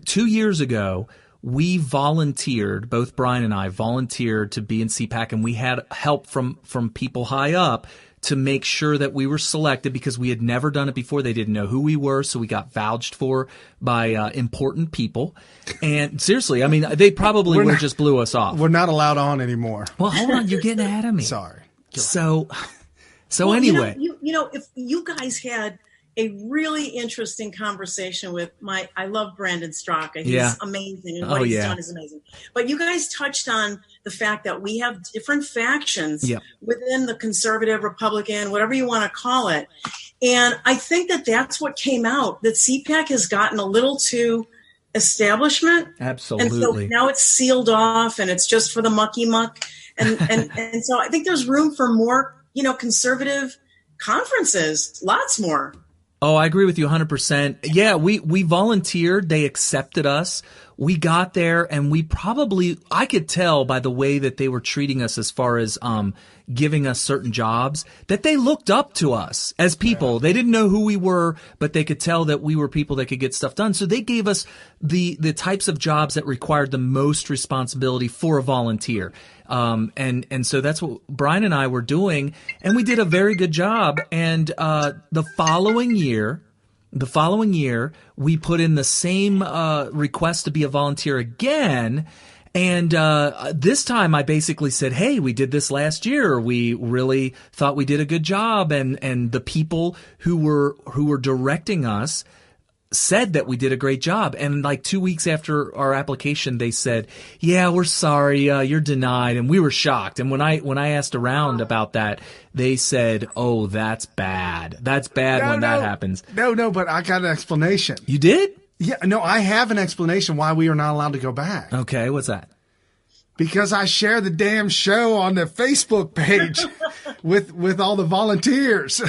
2 years ago, we volunteered, both Brian and I volunteered to be in CPAC, and we had help from people high up to make sure that we were selected because we had never done it before. They didn't know who we were, so we got vouched for by important people. And seriously, I mean, they probably would have just blew us off. We're not allowed on anymore. Well, hold on, you're getting ahead of me. Sorry. So Well, anyway. if you guys had a really interesting conversation with I love Brandon Straka. He's amazing, and what he's done is amazing. But you guys touched on the fact that we have different factions within the conservative, Republican, whatever you want to call it. And I think that that's what came out, that CPAC has gotten a little too establishment. Absolutely. And so now it's sealed off and it's just for the mucky muck. And so I think there's room for more, conservative conferences, lots more. Oh, I agree with you 100%. Yeah, we volunteered. They accepted us. We got there, and I could tell by the way that they were treating us as far as giving us certain jobs, that they looked up to us as people. They didn't know who we were, but they could tell that we were people that could get stuff done. So they gave us the types of jobs that required the most responsibility for a volunteer. And so that's what Brian and I were doing, and we did a very good job. And the following year, we put in the same request to be a volunteer again. And this time I basically said, hey, we did this last year. We really thought we did a good job. And the people who were directing us said that we did a great job. And like 2 weeks after our application, they said, yeah, we're sorry, you're denied. And we were shocked. And when I asked around about that, they said, oh, that's bad. That's bad that happens. No, but I got an explanation. You did? Yeah, no, I have an explanation why we are not allowed to go back. Okay, what's that? Because I share the damn show on the Facebook page with all the volunteers.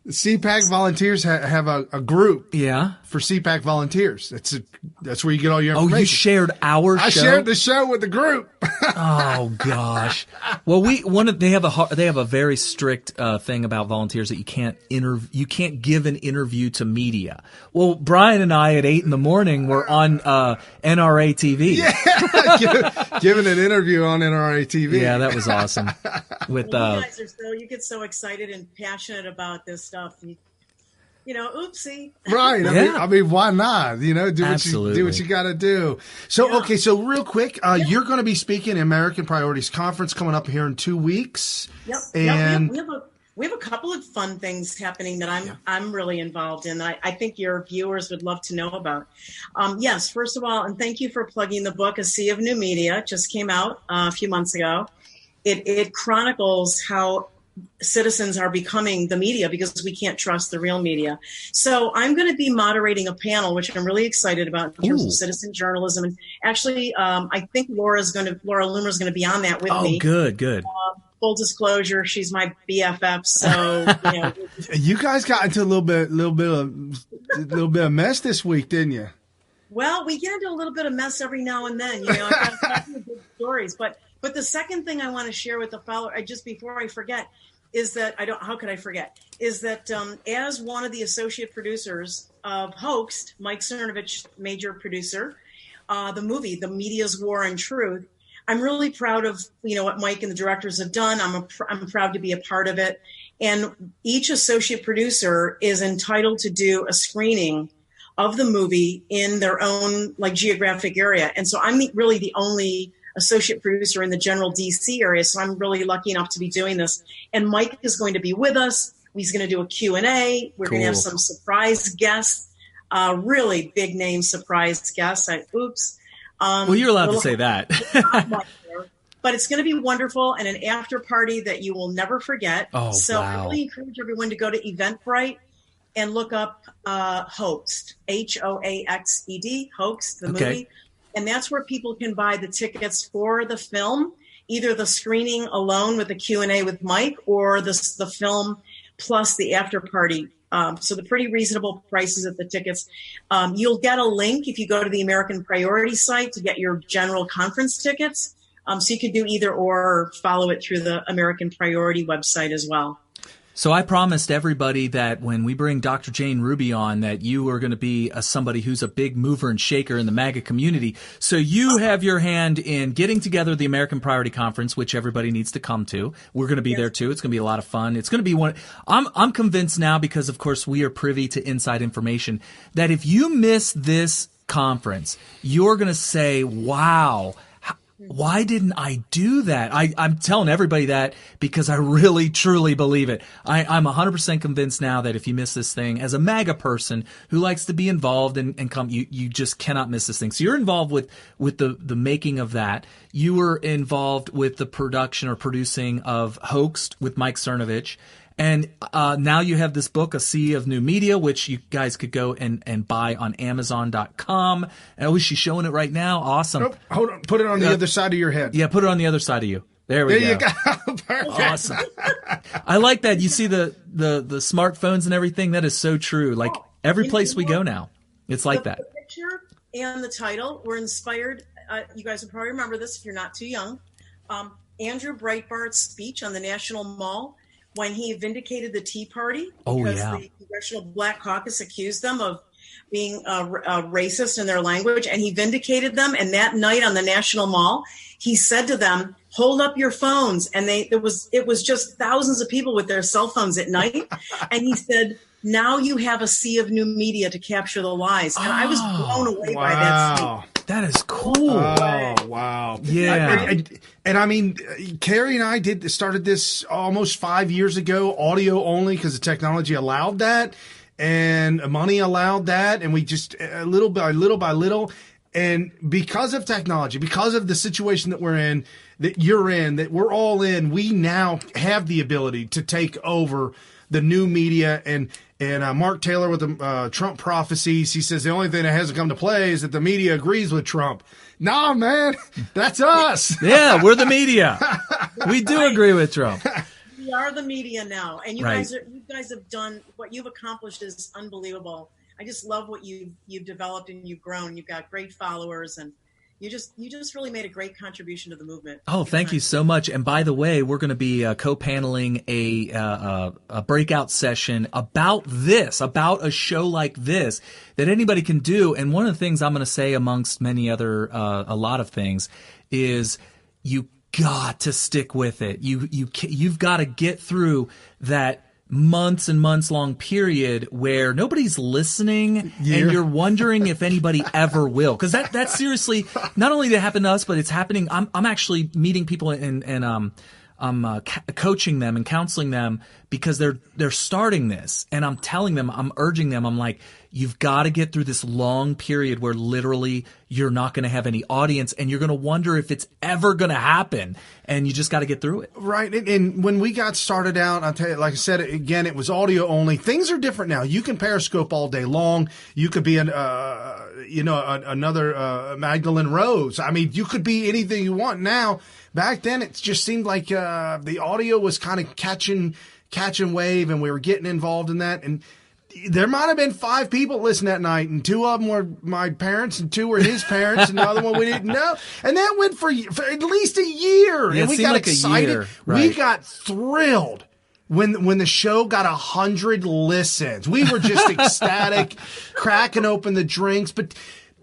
The CPAC volunteers have a group for CPAC volunteers. That's where you get all your information. Oh, you shared our show? I shared the show with the group. Oh gosh. Well, they have a very strict thing about volunteers that you can't give an interview to media. Well, Brian and I at 8 a.m. were on NRA TV. Yeah, giving an interview on NRA TV. Yeah, that was awesome. With you guys you get so excited and passionate about this stuff. Oopsie. Right. I mean, why not? Do what you got to do. So, okay. So real quick, you're going to be speaking at American Priorities Conference coming up here in 2 weeks. Yep. And we have a couple of fun things happening that I'm really involved in. I think your viewers would love to know about. Yes. First of all, and thank you for plugging the book, A Sea of New Media. It just came out a few months ago. It chronicles how citizens are becoming the media because we can't trust the real media. So I'm going to be moderating a panel, which I'm really excited about in terms of citizen journalism. And actually, I think Laura Loomer is going to be on that with me. Oh, good. Full disclosure, she's my BFF. So you guys got into a little bit of mess this week, didn't you? Well, we get into a little bit of mess every now and then. I've got some good stories, but the second thing I want to share with the follower, just before I forget, is that how could I forget? Is that as one of the associate producers of Hoaxed, Mike Cernovich, major producer, the movie, The Media's War on Truth, I'm really proud of what Mike and the directors have done. I'm proud to be a part of it. And each associate producer is entitled to do a screening of the movie in their own geographic area. And so I'm really the only associate producer in the general DC area. So I'm really lucky enough to be doing this. And Mike is going to be with us. He's going to do a Q&A. We're going to have some surprise guests, really big name surprise guests. Well, you're allowed to say that. But it's going to be wonderful and an after party that you will never forget. Oh, so wow. I really encourage everyone to go to Eventbrite and look up Hoaxed, Hoaxed, Hoaxed, the movie. And that's where people can buy the tickets for the film, either the screening alone with the Q&A with Mike or the film plus the after party. So the pretty reasonable prices of the tickets. You'll get a link if you go to the American Priority site to get your general conference tickets. So you can do either or follow it through the American Priority website as well. So I promised everybody that when we bring Dr. Jane Ruby on, that you are going to be somebody who's a big mover and shaker in the MAGA community. So you have your hand in getting together the American Priority Conference, which everybody needs to come to. We're going to be there too. It's going to be a lot of fun. It's going to be one. I'm convinced now, because of course we are privy to inside information, that if you miss this conference, you're going to say, wow, why didn't I do that? I'm telling everybody that because I really, truly believe it. I'm 100% convinced now that if you miss this thing, as a MAGA person who likes to be involved and come, you just cannot miss this thing. So you're involved with the making of that. You were involved with the production or producing of Hoaxed with Mike Cernovich. And now you have this book, A Sea of New Media, which you guys could go and buy on Amazon.com. Oh, is she showing it right now? Awesome. Nope. Hold on. Put it on the other side of your head. Yeah, put it on the other side of you. There we go. You go. Perfect. Awesome. I like that. You see the smartphones and everything. That is so true. Like every place we go now, it's like that. The picture and the title were inspired. You guys will probably remember this if you're not too young. Andrew Breitbart's speech on the National Mall, when he vindicated the Tea Party, because the Congressional Black Caucus accused them of being racist in their language, and he vindicated them. And that night on the National Mall, he said to them, "Hold up your phones." And it was just thousands of people with their cell phones at night. And he said, "Now you have a sea of new media to capture the lies." And I was blown away by that speech. That is cool. Oh, wow. Yeah. And I mean, Carrie and I started this almost 5 years ago, audio only, because the technology allowed that and money allowed that. And we just little by little. And because of technology, because of the situation that we're in, that you're in, that we're all in, we now have the ability to take over the new media. And Mark Taylor with the Trump prophecies, he says the only thing that hasn't come to play is that the media agrees with Trump. Nah, man, that's us. Yeah, we're the media. We do agree with Trump. We are the media now, and you Right. guys have done what you've accomplished is unbelievable. I just love what you've developed and you've grown. You've got great followers, and you just really made a great contribution to the movement. Oh, thank you so much. And by the way, we're going to be co-paneling a breakout session about a show like this that anybody can do. And one of the things I'm going to say, amongst many other, a lot of things, is you got to stick with it. You've got to get through that months and months long period where nobody's listening and you're wondering if anybody ever will. Because that seriously, not only did it happen to us, but it's happening. I'm actually meeting people and I'm coaching them and counseling them because they're starting this, and I'm telling them, I'm urging them, I'm like, you've got to get through this long period where literally you're not going to have any audience and you're going to wonder if it's ever going to happen, and you just got to get through it. Right. And when we got started out, I'll tell you, like I said, again, it was audio only. Things are different now. You can Periscope all day long. You could be another Magdalene Rose. I mean, you could be anything you want now. Back then, it just seemed like the audio was kind of catching wave, and we were getting involved in that. And there might have been 5 people listening that night, and 2 of them were my parents, and 2 were his parents, and the other one we didn't know. And that went for at least a year. Yeah, and we got like excited. A year. Right. We got thrilled when the show got 100 listens. We were just ecstatic, cracking open the drinks. But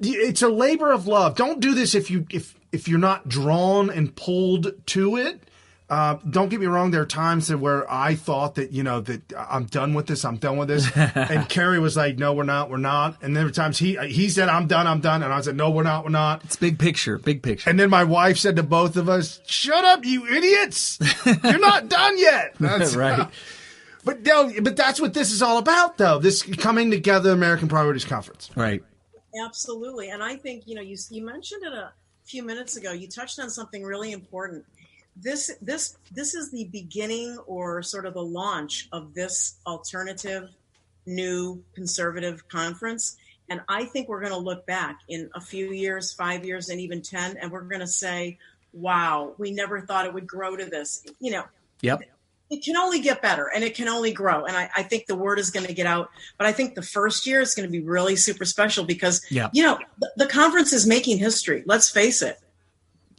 it's a labor of love. Don't do this if you're not drawn and pulled to it. Don't get me wrong. There are times where I thought that, that I'm done with this. And Carrie was like, no, we're not. And there were times he said, I'm done. And I said, no, we're not. It's big picture. And then my wife said to both of us, shut up, you idiots. You're not done yet. That's right. But that's what this is all about, though. This coming together, American Priorities Conference. Right. Absolutely. And I think, you mentioned it a few minutes ago. You touched on something really important. This is the beginning, or sort of the launch of this alternative, new conservative conference. And I think we're going to look back in a few years, 5 years, and even 10, and we're going to say, wow, we never thought it would grow to this. Yep. It can only get better, and it can only grow. And I think the word is going to get out. But I think the first year is going to be really super special because, the conference is making history. Let's face it.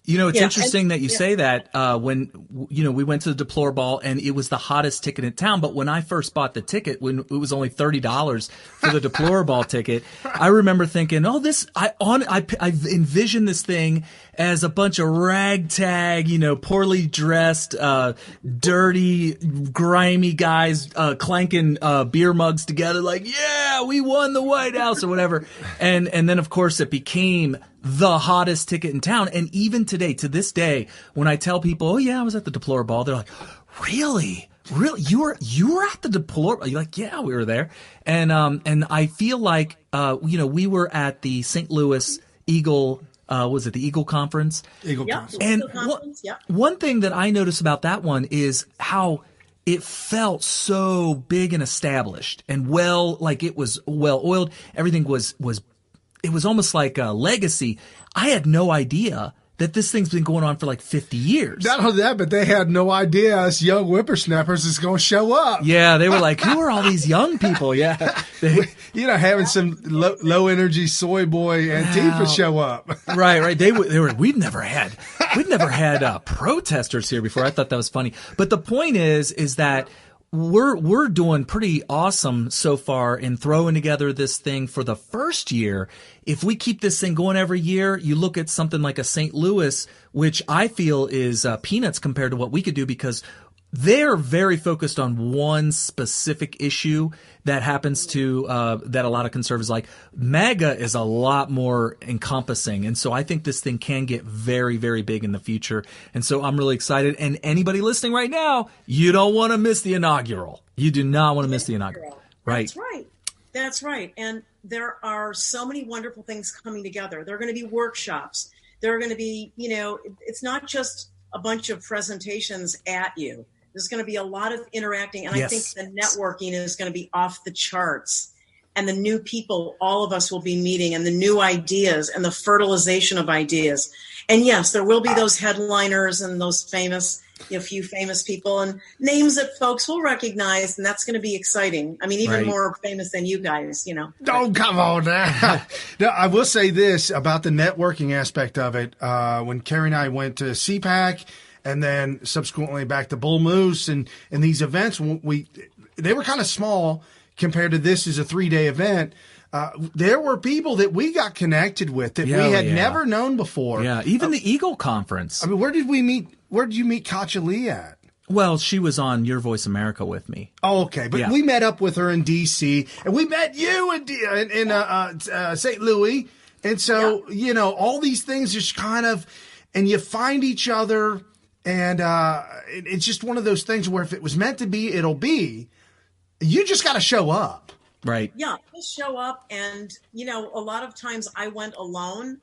You know, it's interesting that you say that when, we went to the Deplore Ball and it was the hottest ticket in town. But when I first bought the ticket, when it was only $30 for the Deplore Ball ticket, I remember thinking, I envisioned this thing as a bunch of ragtag, poorly dressed, dirty, grimy guys clanking beer mugs together like, yeah, we won the White House or whatever. And then, of course, it became the hottest ticket in town. And even today, to this day, when I tell people, oh yeah, I was at the Deplore Ball, they're like, really? Really? You were at the Deplore Ball? You're like, yeah, we were there. And I feel like, we were at the St. Louis Eagle, was it the Eagle Conference? Eagle Conference. And one thing that I noticed about that one is how it felt so big and established and like it was well oiled. Everything was it was almost like a legacy. I had no idea that this thing's been going on for like 50 years. Not only that, but they had no idea us young whippersnappers is going to show up. Yeah, they were like, who are all these young people? Yeah. Having some low energy soy boy Antifa show up. Right. We've never had protesters here before. I thought that was funny. But the point is that we're doing pretty awesome so far in throwing together this thing for the first year. If we keep this thing going every year, you look at something like a St. Louis, which I feel is peanuts compared to what we could do because they're very focused on one specific issue that happens to that a lot of conservatives like. MAGA is a lot more encompassing, and so I think this thing can get very, very big in the future. And so I'm really excited. And anybody listening right now, you don't want to miss the inaugural. You do not want to miss the inaugural. Right. That's right. And there are so many wonderful things coming together. There are going to be workshops. There are going to be, it's not just a bunch of presentations at you. There's going to be a lot of interacting, and I think the networking is going to be off the charts. And the new people, all of us will be meeting, and the new ideas and the fertilization of ideas. And yes, there will be those headliners and those famous, few famous people and names that folks will recognize, and that's going to be exciting. I mean, even more famous than you guys, Don't come on now. No, I will say this about the networking aspect of it. When Carrie and I went to CPAC, and then subsequently back to Bull Moose and these events, they were kind of small compared to this is a 3-day event. There were people that we got connected with that we had never known before. Yeah, even the Eagle Conference. I mean, where did we meet? Where did you meet Katja Lee at? Well, she was on Your Voice America with me. Oh, okay. But we met up with her in D.C., and we met you in St. Louis. And so, all these things just kind of, and you find each other. And it's just one of those things where if it was meant to be, it'll be. You just got to show up. Right. Yeah, just show up. And, a lot of times I went alone,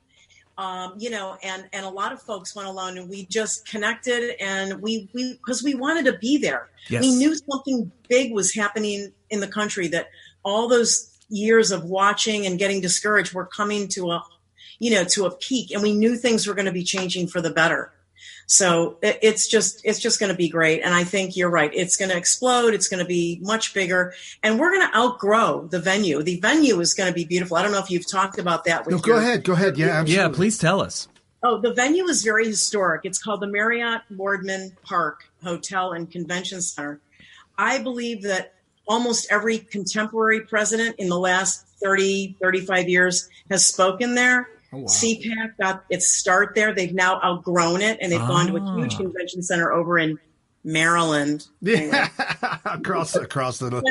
and a lot of folks went alone, and we just connected, and we because we wanted to be there. Yes. We knew something big was happening in the country, that all those years of watching and getting discouraged were coming to a peak, and we knew things were going to be changing for the better. So it's just going to be great. And I think you're right. It's going to explode. It's going to be much bigger, and we're going to outgrow the venue. The venue is going to be beautiful. I don't know if you've talked about that. No, go ahead. Yeah, absolutely. Yeah, please tell us. Oh, the venue is very historic. It's called the Marriott Boardman Park Hotel and Convention Center. I believe that almost every contemporary president in the last 30, 35 years has spoken there. Oh, wow. CPAC got its start there. They've now outgrown it, and they've gone to a huge convention center over in Maryland. Yeah, across the but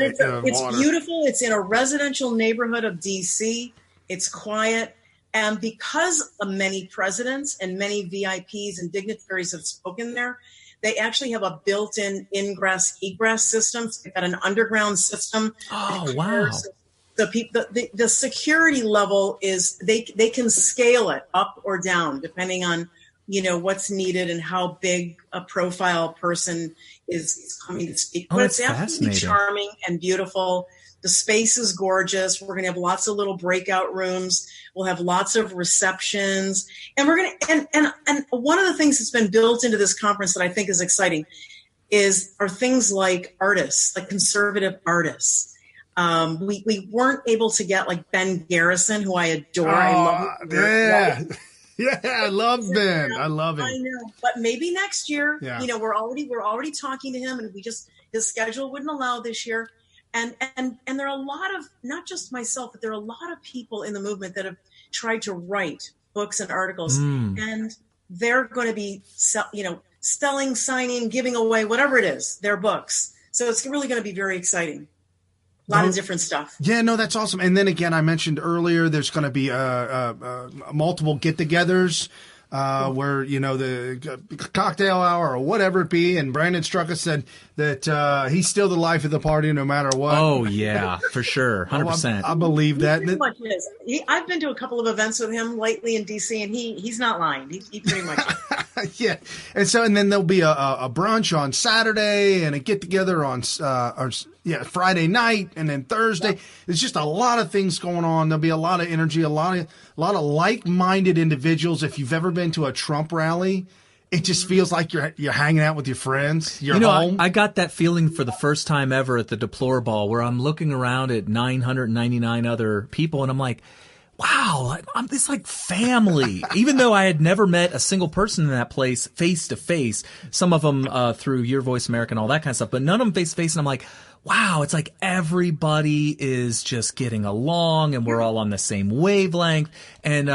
it's beautiful. It's in a residential neighborhood of D.C. It's quiet. And because of many presidents and many VIPs and dignitaries have spoken there, they actually have a built-in ingress-egress system. So they've got an underground system. Oh, wow. The security level is they can scale it up or down depending on what's needed and how big a profile person is coming to speak. Oh, but it's absolutely charming and beautiful. The space is gorgeous. We're going to have lots of little breakout rooms. We'll have lots of receptions, and we're going to and one of the things that's been built into this conference that I think is exciting are things like artists, like conservative artists. We weren't able to get like Ben Garrison, who I adore. I love him. Yeah. Yeah, I love Ben. I love him. I know, but maybe next year. Yeah. You know, we're already talking to him, and his schedule wouldn't allow this year. And there are a lot of, not just myself, but there are a lot of people in the movement that have tried to write books and articles, and they're going to be, selling, signing, giving away, whatever it is, their books. So it's really going to be very exciting. A lot of different stuff. Yeah, no, that's awesome. And then again, I mentioned earlier, there's going to be multiple get-togethers where, the cocktail hour or whatever it be. And Brandon Straka said that he's still the life of the party no matter what. Oh, yeah, for sure. 100%. I believe that. He pretty much is. I've been to a couple of events with him lately in D.C., and he's not lying. He pretty much is. Yeah. And then there'll be a brunch on Saturday and a get-together on Friday night, and then Thursday. Yep. There's just a lot of things going on. There'll be a lot of energy, a lot of like-minded individuals. If you've ever been to a Trump rally, it just feels like you're hanging out with your friends. You're home. I got that feeling for the first time ever at the Deplore Ball, where I'm looking around at 999 other people, and I'm like, wow, it's like family. Even though I had never met a single person in that place face to face, some of them through Your Voice America and all that kind of stuff, but none of them face to face. And I'm like, wow, it's like everybody is just getting along, and we're all on the same wavelength. And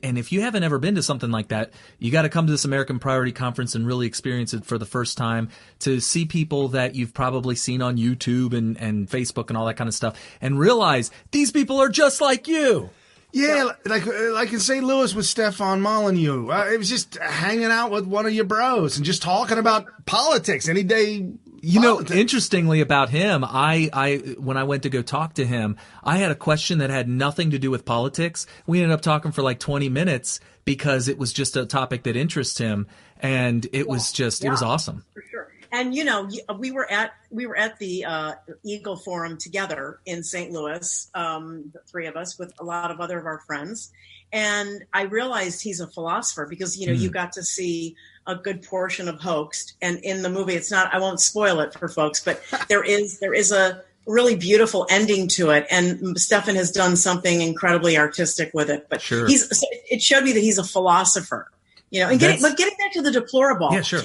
if you haven't ever been to something like that, you got to come to this American Priority Conference and really experience it for the first time, to see people that you've probably seen on YouTube and Facebook and all that kind of stuff, and realize these people are just like you. Yeah, like in St. Louis with Stefan Molyneux. It was just hanging out with one of your bros and just talking about politics any day. Interestingly about him, I when I went to go talk to him, I had a question that had nothing to do with politics. We ended up talking for like 20 minutes because it was just a topic that interests him, and it was awesome. For sure. And we were at the Eagle Forum together in St. Louis, the three of us, with a lot of other of our friends. And I realized he's a philosopher because you got to see a good portion of Hoaxed. And in the movie, it's not, I won't spoil it for folks, but there is a really beautiful ending to it. And Stefan has done something incredibly artistic with it. But sure. It showed me that he's a philosopher. And getting back to the deplorable, yeah, sure.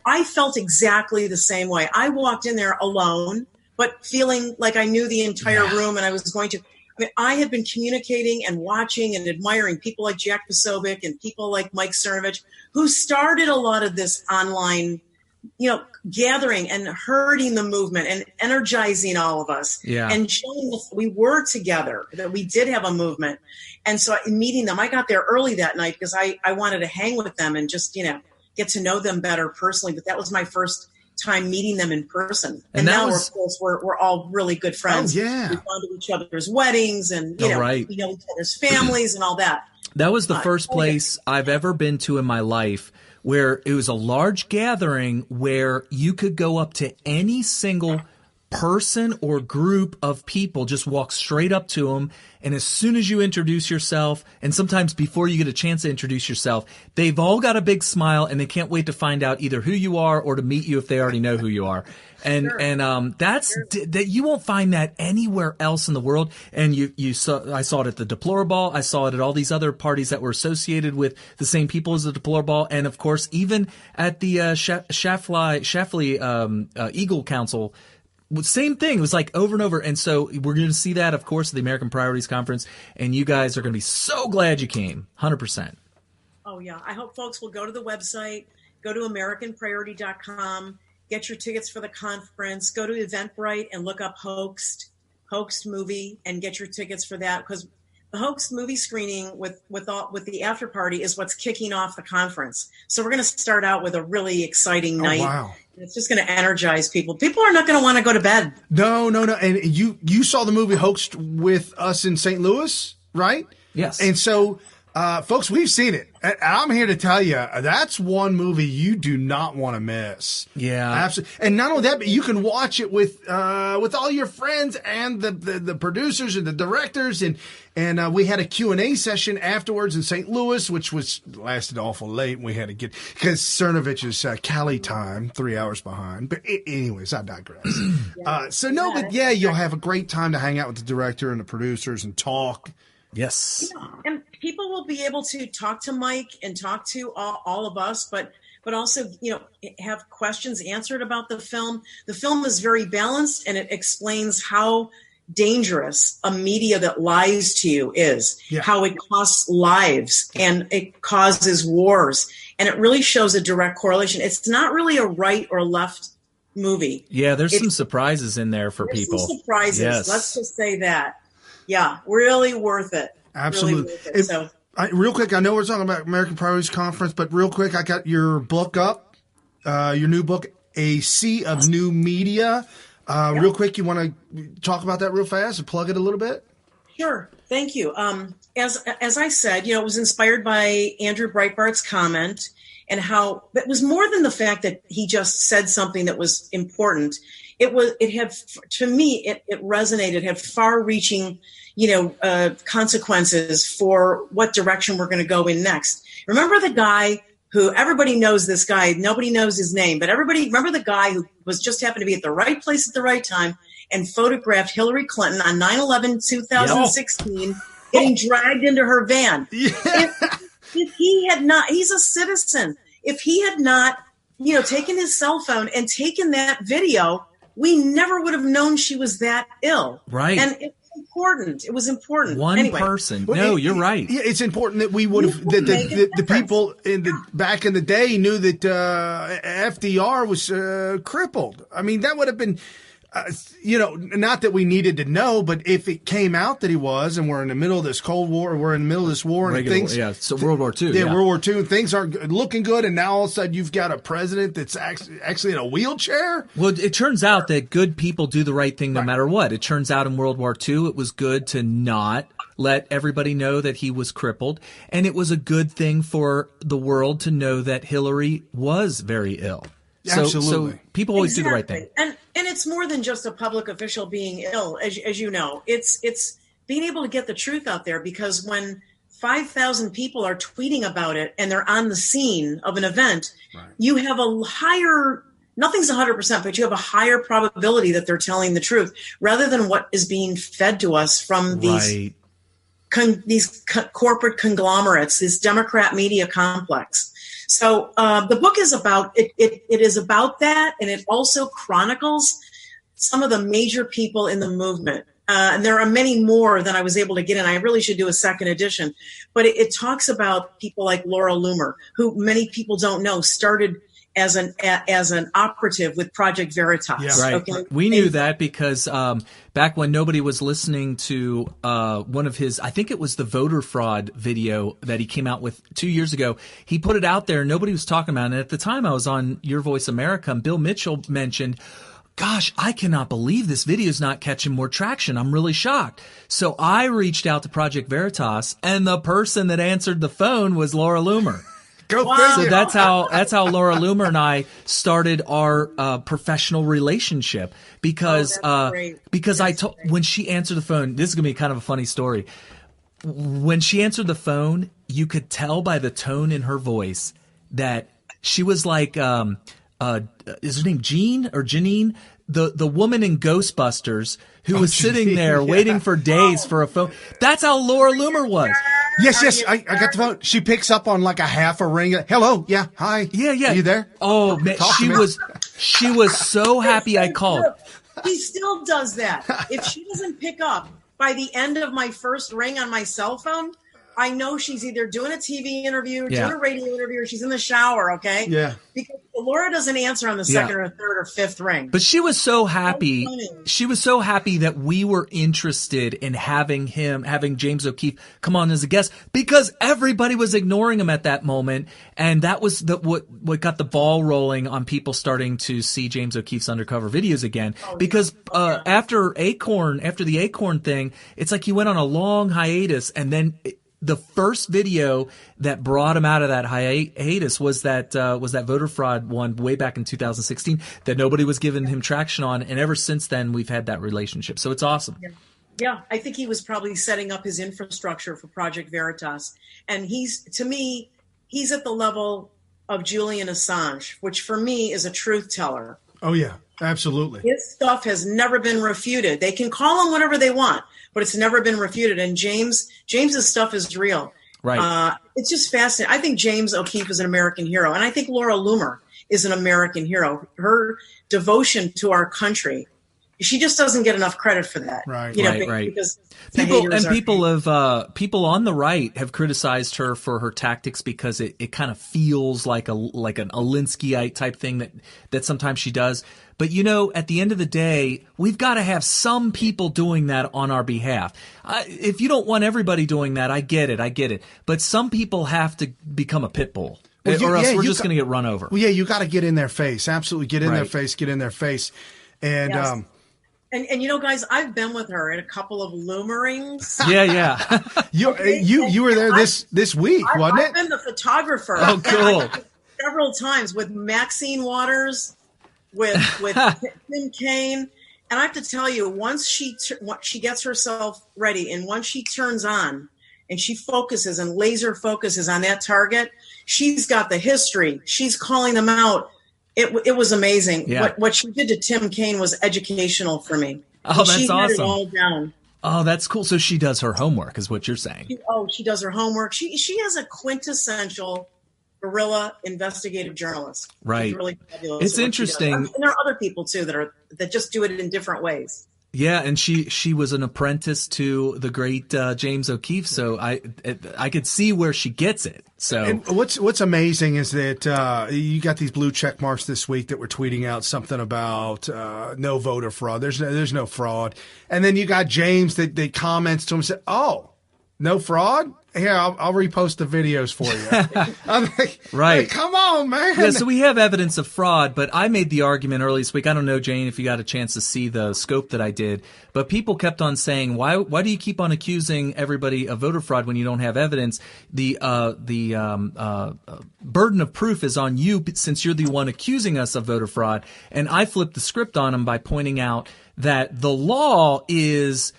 I felt exactly the same way. I walked in there alone, but feeling like I knew the entire room, and I was going to. I mean, I had been communicating and watching and admiring people like Jack Posobiec and people like Mike Cernovich, who started a lot of this online, gathering and herding the movement and energizing all of us, and showing us we were together, that we did have a movement. And so in meeting them, I got there early that night because I wanted to hang with them and just, get to know them better personally. But that was my first time meeting them in person. And now, of course, we're all really good friends. Oh, yeah. We've gone to each other's weddings and, we know each other's families and all that. That was the first place I've ever been to in my life where it was a large gathering where you could go up to any single person or group of people, just walk straight up to them, and as soon as you introduce yourself, and sometimes before you get a chance to introduce yourself, they've all got a big smile and they can't wait to find out either who you are or to meet you if they already know who you are. And that you won't find that anywhere else in the world. And I saw it at the Deplorable. I saw it at all these other parties that were associated with the same people as the Deplorable, and of course even at the Shafley Eagle Council. Same thing. It was like over and over. And so we're going to see that, of course, at the American Priorities Conference. And you guys are going to be so glad you came. 100%. Oh, yeah. I hope folks will go to the website, go to AmericanPriority.com, get your tickets for the conference, go to Eventbrite and look up Hoaxed movie and get your tickets for that. Because the Hoaxed movie screening with the after party is what's kicking off the conference. So we're going to start out with a really exciting night. Wow. It's just going to energize people. People are not going to want to go to bed. No. And you saw the movie Hoaxed with us in St. Louis, right? Yes. And so, folks, we've seen it. And I'm here to tell you, that's one movie you do not want to miss. Yeah. Absolutely. And not only that, but you can watch it with all your friends and the producers and the directors. And we had a Q&A session afterwards in St. Louis, which lasted awful late. We had to get, because Cernovich's Cali time, 3 hours behind. But anyways, I digress. You'll have a great time to hang out with the director and the producers and talk. Yes. And people will be able to talk to Mike and talk to all of us, but also, have questions answered about the film. The film is very balanced, and it explains how dangerous a media that lies to you is, how it costs lives and it causes wars. And it really shows a direct correlation. It's not really a right or left movie. Yeah, there's some surprises in there for people. Some surprises. Yes. Let's just say that. Yeah, really worth it. Absolutely. Really worth it. Real quick, I know we're talking about American Priorities Conference, but real quick, I got your book up, your new book, A Sea of New Media. Real quick, you want to talk about that real fast and plug it a little bit? Sure. Thank you. As I said, it was inspired by Andrew Breitbart's comment, and how it was more than the fact that he just said something that was important. It had, to me, it resonated, had far-reaching, consequences for what direction we're going to go in next. Remember the guy who, everybody knows this guy, nobody knows his name, but everybody, remember the guy who was just happened to be at the right place at the right time and photographed Hillary Clinton on 9/11/2016 getting dragged into her van. If he had not, he's a citizen. If he had not, taken his cell phone and taken that video, we never would have known she was that ill. Right. And it's important. It was important. One person. No, you're right. Yeah, it's important that we would have, that the people back in the day knew that FDR was crippled. I mean, that would have been, not that we needed to know, but if it came out that he was, and we're in the middle of this Cold War, we're in the middle of this war, and things, so World War II, World War II, and things aren't looking good, and now all of a sudden you've got a president that's actually in a wheelchair. Well, it turns out that good people do the right thing no matter what. It turns out in World War II, it was good to not let everybody know that he was crippled, and it was a good thing for the world to know that Hillary was very ill. Absolutely. So people always do the right thing. And it's more than just a public official being ill, as you know. It's being able to get the truth out there, because when 5,000 people are tweeting about it and they're on the scene of an event, you have a higher, nothing's 100%, but you have a higher probability that they're telling the truth rather than what is being fed to us from these corporate conglomerates, this Democrat media complex. So the book is about it is about that, and it also chronicles some of the major people in the movement. And there are many more than I was able to get in. I really should do a second edition. But it talks about people like Laura Loomer, who many people don't know started as an operative with Project Veritas. Yeah. Right. Okay? We knew that because back when nobody was listening to one of his, I think it was the voter fraud video that he came out with 2 years ago, he put it out there and nobody was talking about it. And at the time I was on Your Voice America, and Bill Mitchell mentioned, gosh, I cannot believe this video is not catching more traction. I'm really shocked. So I reached out to Project Veritas, and the person that answered the phone was Laura Loomer. So that's how Laura Loomer and I started our professional relationship, because when she answered the phone, this is gonna be kind of a funny story. When she answered the phone, you could tell by the tone in her voice that she was like, is her name Jean or Janine? The woman in Ghostbusters who was sitting there waiting for days for a phone. That's how Laura Loomer was. Yes, I got the phone. She picks up on like a half a ring. Hello, yeah, hi. Yeah. Are you there? Oh, man, she was so happy I called. He still does that. If she doesn't pick up by the end of my first ring on my cell phone, I know she's either doing a TV interview, doing a radio interview, or she's in the shower, okay? Yeah. Because Laura doesn't answer on the second or third or fifth ring. But she was so happy. She was so happy that we were interested in having James O'Keefe come on as a guest, because everybody was ignoring him at that moment. And that was what got the ball rolling on people starting to see James O'Keefe's undercover videos again. Because after the Acorn thing, it's like he went on a long hiatus, and then the first video that brought him out of that hiatus was that voter fraud one way back in 2016 that nobody was giving him traction on, and ever since then we've had that relationship. So it's awesome. Yeah, I think he was probably setting up his infrastructure for Project Veritas, and he's at the level of Julian Assange, which for me is a truth teller. Oh yeah, absolutely. His stuff has never been refuted. They can call him whatever they want, but it's never been refuted. And James's stuff is real. Right. It's just fascinating. I think James O'Keefe is an American hero, and I think Laura Loomer is an American hero. Her devotion to our country, she just doesn't get enough credit for that. Right. Right. Because people on the right have criticized her for her tactics because it kind of feels like an Alinskyite type thing that sometimes she does. But, at the end of the day, we've got to have some people doing that on our behalf. If you don't want everybody doing that, I get it. But some people have to become a pit bull, or else we're just going to get run over. Well, yeah, you got to get in their face. Absolutely, get in their face. And yes. And guys, I've been with her at a couple of Loomerings. Yeah. you were there this week, wasn't it? I've been the photographer. Oh, cool. Several times with Maxine Waters, with Tim Kaine, and I have to tell you, once she gets herself ready, and once she turns on, and she focuses and laser focuses on that target, she's got the history. She's calling them out. It was amazing. Yeah. What she did to Tim Kaine was educational for me. Oh, that's she awesome. Had it all down. Oh, that's cool. So she does her homework, is what you're saying. She does her homework. She has a quintessential guerrilla investigative journalist. Right. She's really fabulous. It's interesting. And there are other people too that just do it in different ways. Yeah, and she was an apprentice to the great James O'Keefe, so I could see where she gets it. So and what's amazing is that you got these blue check marks this week that were tweeting out something about no voter fraud. There's no fraud, and then you got James that comments to him and said, "Oh, no fraud." Here, I'll repost the videos for you. I'm like, right. Hey, come on, man. Yeah, so we have evidence of fraud, but I made the argument earlier this week. I don't know, Jane, if you got a chance to see the scope that I did, but people kept on saying, why do you keep on accusing everybody of voter fraud when you don't have evidence? The burden of proof is on you since you're the one accusing us of voter fraud. And I flipped the script on them by pointing out that the law is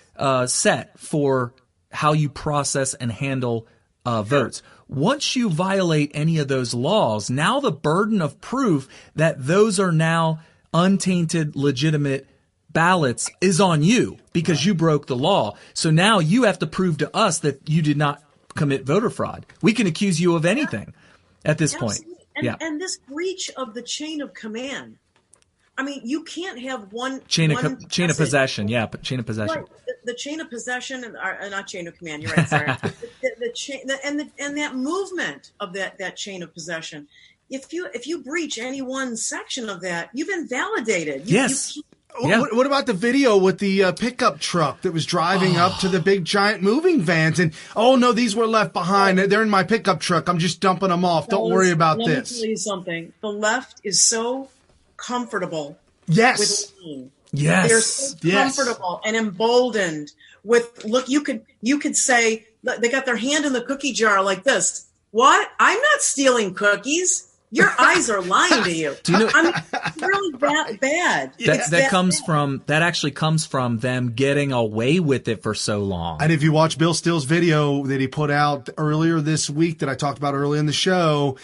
set for how you process and handle votes. Once you violate any of those laws, now the burden of proof that those are now untainted, legitimate ballots is on you because you broke the law. So now you have to prove to us that you did not commit voter fraud. We can accuse you of anything at this point. And this breach of the chain of command. I mean, you can't have one chain of possession. Yeah, but chain of possession. Right. The chain of possession, and not chain of command. You're right. Sorry. the chain, and that movement of that chain of possession. If you breach any one section of that, you've invalidated. Yes. What about the video with the pickup truck that was driving up to the big giant moving vans? And, oh, no, these were left behind. They're in my pickup truck. I'm just dumping them off. Don't worry about this. Let me tell you something. The left is so comfortable. Yes. With lean. Yes. They're so comfortable and emboldened with, look, you could say, they got their hand in the cookie jar like this. What? I'm not stealing cookies. Your eyes are lying to you. Do you know, I mean, it's really that bad. That actually comes from them getting away with it for so long. And if you watch Bill Still's video that he put out earlier this week that I talked about earlier in the show,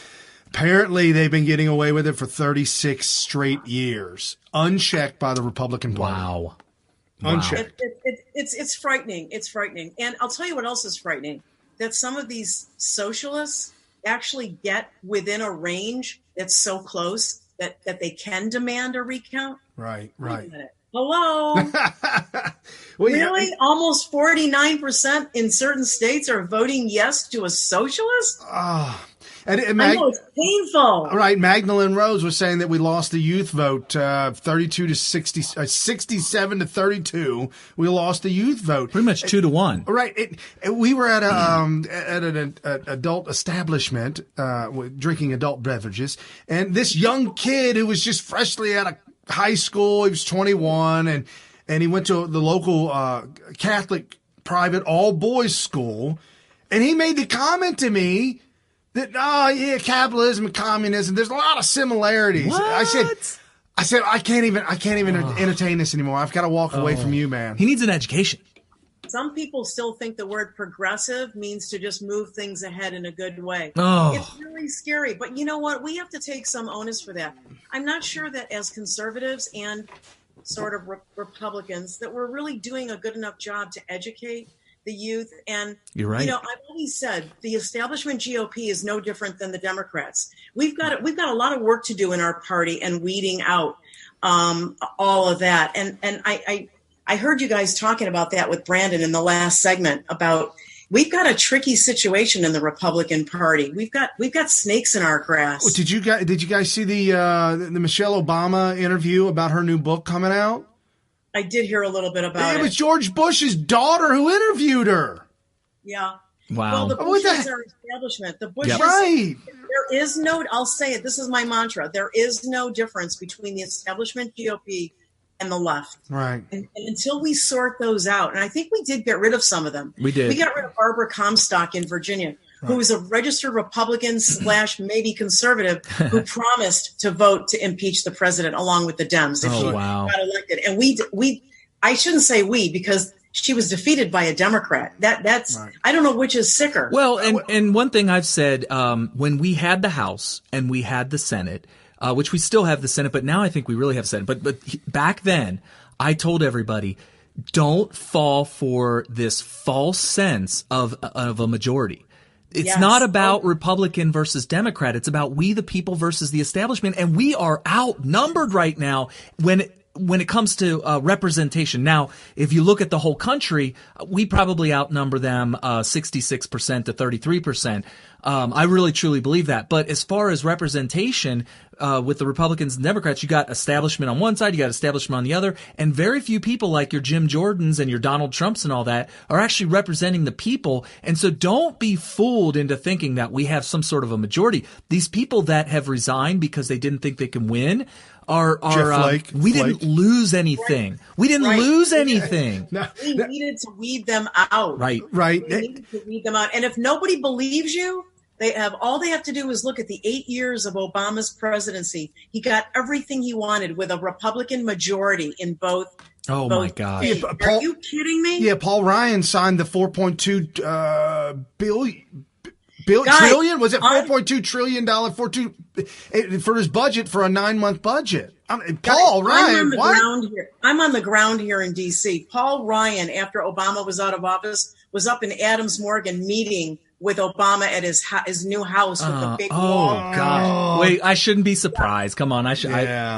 apparently they've been getting away with it for 36 straight years, unchecked by the Republican Party. Wow. Unchecked. It's frightening. It's frightening. And I'll tell you what else is frightening, that some of these socialists actually get within a range that's so close that they can demand a recount. Right. Hello. Really? Almost 49% in certain states are voting yes to a socialist? And I know, it's painful. Right. Magdalene Rose was saying that we lost the youth vote, 32 to 60, 67 to 32. We lost the youth vote. Pretty much 2-1. Right. We were at an adult establishment, drinking adult beverages. And this young kid who was just freshly out of high school, he was 21 and he went to the local, Catholic private all boys school. And he made the comment to me that, capitalism and communism, there's a lot of similarities. What? I said, I can't even entertain this anymore. I've got to walk away from you, man. He needs an education. Some people still think the word progressive means to just move things ahead in a good way. Oh. It's really scary. But you know what? We have to take some onus for that. I'm not sure that as conservatives and sort of Republicans that we're really doing a good enough job to educate the youth. And, you're right. I've always said the establishment GOP is no different than the Democrats. We've got a lot of work to do in our party and weeding out all of that. And I heard you guys talking about that with Brandon in the last segment about we've got a tricky situation in the Republican Party. We've got snakes in our grass. Well, did you guys see the Michelle Obama interview about her new book coming out? I did hear a little bit about it. It was George Bush's daughter who interviewed her. Yeah. Wow. Well, the Bushes are establishment. The Bushes. Right. There is no. I'll say it. This is my mantra. There is no difference between the establishment GOP and the left. Right. And until we sort those out, and I think we did get rid of some of them. We did. We got rid of Barbara Comstock in Virginia, who was a registered Republican / maybe conservative who promised to vote to impeach the president along with the Dems if she got elected. And we I shouldn't say we because she was defeated by a Democrat. That's right. I don't know which is sicker. Well, and one thing I've said when we had the House and we had the Senate, which we still have the Senate, but now I think we really have Senate. But back then, I told everybody, don't fall for this false sense of a majority. It's not about Republican versus Democrat. It's about we the people versus the establishment. And we are outnumbered right now when it comes to representation. Now, if you look at the whole country, we probably outnumber them 66% to 33%. I really truly believe that. But as far as representation with the Republicans and Democrats, you got establishment on one side, you got establishment on the other, and very few people like your Jim Jordans and your Donald Trumps and all that are actually representing the people. And so don't be fooled into thinking that we have some sort of a majority. These people that have resigned because they didn't think they can win we didn't lose anything. Right. We didn't lose anything. We needed to weed them out. Right. We needed to weed them out. And if nobody believes you, all they have to do is look at the 8 years of Obama's presidency. He got everything he wanted with a Republican majority in both. Oh my gosh! Yeah, are you kidding me? Yeah, Paul Ryan signed the 4.2 trillion? Was it $4.2 trillion for his budget for a 9-month budget? Paul Ryan, I'm on the ground here in D.C. Paul Ryan, after Obama was out of office, was up in Adams Morgan meeting with Obama at his new house with the big wall. Oh God! Wait, I shouldn't be surprised. Come on,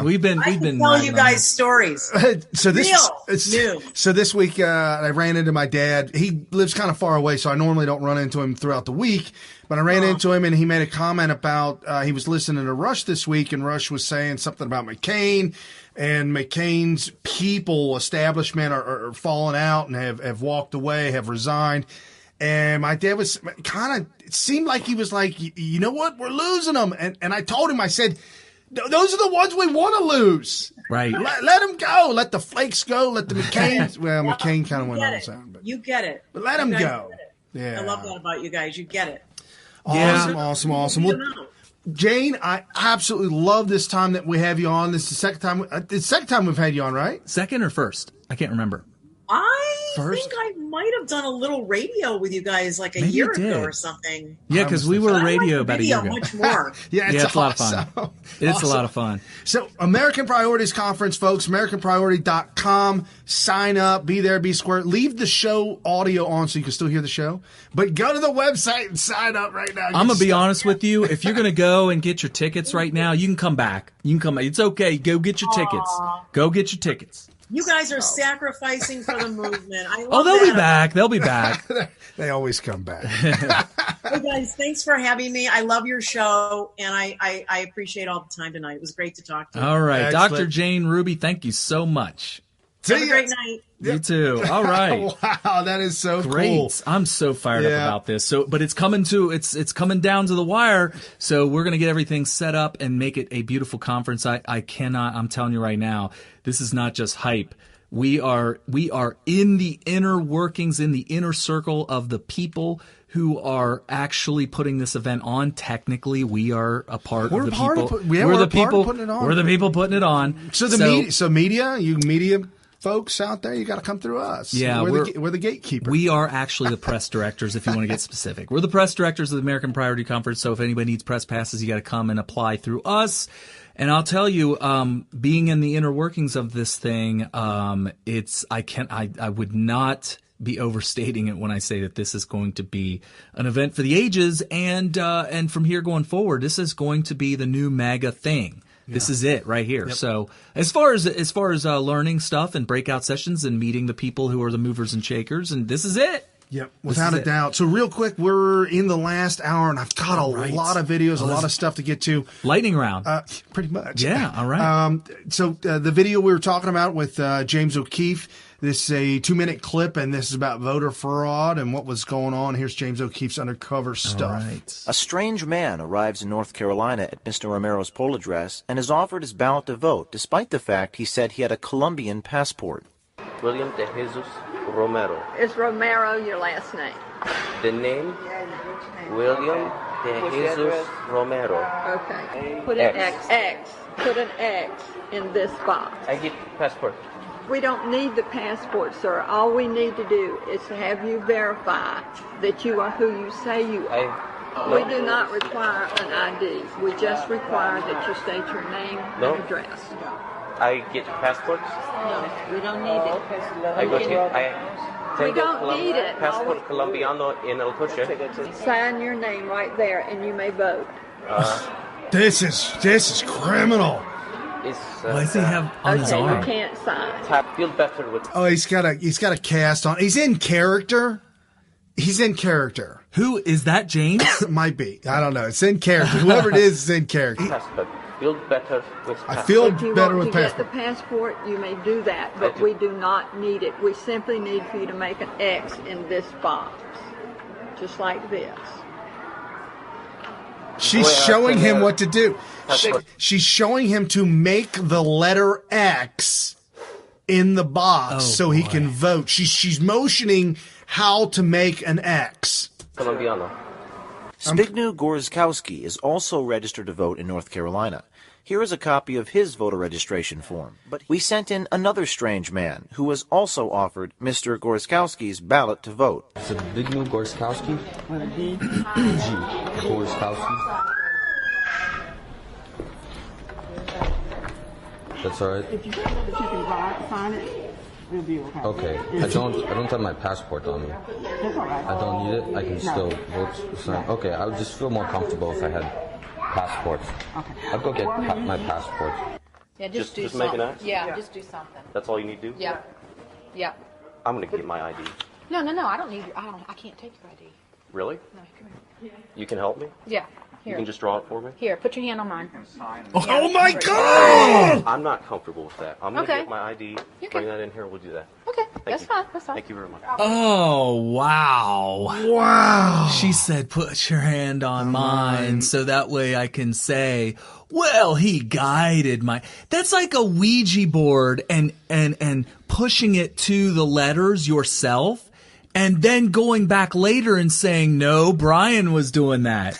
we've been telling you guys stories. So this week I ran into my dad. He lives kind of far away, so I normally don't run into him throughout the week. But I ran into him, and he made a comment about he was listening to Rush this week, and Rush was saying something about McCain. And McCain's people, establishment, are falling out and have walked away, have resigned. And my dad was it seemed like he was like, you know what, we're losing them. And I told him, I said, those are the ones we want to lose. Right. Let them go. Let the Flakes go. Let the McCains. Well, McCain kind of went on his own. You get it. But let them go. Yeah. I love that about you guys. You get it. Awesome. Well, Jane, I absolutely love this time that we have you on. This is the second time we've had you on, right? Second or first? I can't remember. I think I might have done a little radio with you guys like a year ago or something. Yeah, because we were radio about a year ago. Much more. It's a lot of fun. It's a lot of fun. So, American Priorities Conference, folks, AmericanPriority.com. Sign up, be there, be square. Leave the show audio on so you can still hear the show. But go to the website and sign up right now. I'm going to be honest with you. If you're going to go and get your tickets right now, you can come back. It's okay. Go get your tickets. Go get your tickets. You guys are sacrificing for the movement. I love they'll be back. They'll be back. They always come back. Hey guys, thanks for having me. I love your show, and I appreciate all the time tonight. It was great to talk to you. All right. Excellent. Dr. Jane Ruby, thank you so much. Have a great night. You too. All right. Wow, that is so great. Cool. I'm so fired up about this. But it's coming down to the wire. So we're going to get everything set up and make it a beautiful conference. I'm telling you right now, this is not just hype. We are in the inner workings, in the inner circle of the people who are actually putting this event on. Technically, we are a part of the people. We're the people putting it on. We're the people putting it on. So media folks out there, you got to come through us. Yeah, we're the gatekeeper. We are actually the press directors, if you want to get specific. We're the press directors of the American Priority Conference. So if anybody needs press passes, you got to come and apply through us. And I'll tell you, being in the inner workings of this thing, I would not be overstating it when I say that this is going to be an event for the ages, and from here going forward, this is going to be the new MAGA thing. Yeah. This is it right here. Yep. So as far as learning stuff and breakout sessions and meeting the people who are the movers and shakers, and this is it. Yep, without a doubt. So real quick, we're in the last hour, and I've got a lot of videos, a lot of stuff to get to. Lightning round. Pretty much. Yeah, all right. So the video we were talking about with James O'Keefe, this is a 2-minute clip, and this is about voter fraud and what was going on. Here's James O'Keefe's undercover stuff. Right. A strange man arrives in North Carolina at Mr. Romero's poll address and is offered his ballot to vote, despite the fact he said he had a Colombian passport. William de Jesus Romero. Is Romero your last name? The name? William de Jesus Romero. Okay. Put an X. Put an X in this box. I get passport. We don't need the passport, sir. All we need to do is to have you verify that you are who you say you are. We do not require an ID. We just require that you state your name and address. I get passports? No, we don't need it. We don't need it. Passport Colombiano en el coche. Sign your name right there, and you may vote. This is criminal. Why does he have on his arm? You can't sign. I feel better with. Oh, he's got a cast on. He's in character. He's in character. Who is that, James? Might be. I don't know. It's in character. Whoever it is in character. Feel better with passport. I feel better with passport. If you want to get the passport, you may do that, but we do not need it. We simply need for you to make an X in this box, just like this. She's showing him what to do. She's showing him to make the letter X in the box so he can vote. She's motioning how to make an X. Colombiano. Zbigniew Gorzkowski is also registered to vote in North Carolina. Here is a copy of his voter registration form. But we sent in another strange man who was also offered Mr. Gorzkowski's ballot to vote. Zbigniew Gorzkowski? With a D? G. Gorzkowski. That's all right. If you can sign it, it'll be okay. Okay. I don't have my passport on me. That's all right. I don't need it. I can still vote. Sign. Okay. I would just feel more comfortable if I had passports. Okay. I'd go get my passport. Yeah, just do make something. an X? Yeah, just do something. That's all you need to do? Yeah. Yeah. I'm going to get my ID. No, I don't need your, I can't take your ID. Really? No, come here. You can help me? Yeah. Here. You can just draw it for me? Here, put your hand on mine. Oh my God! I'm not comfortable with that. I'm going to Okay. get my ID, bring that in here, we'll do that. Okay, that's fine. Thank you very much. Oh, wow. Wow. She said, put your hand on mine so that way I can say, well, he guided my... That's like a Ouija board and pushing it to the letters yourself and then going back later and saying, no, Brian was doing that.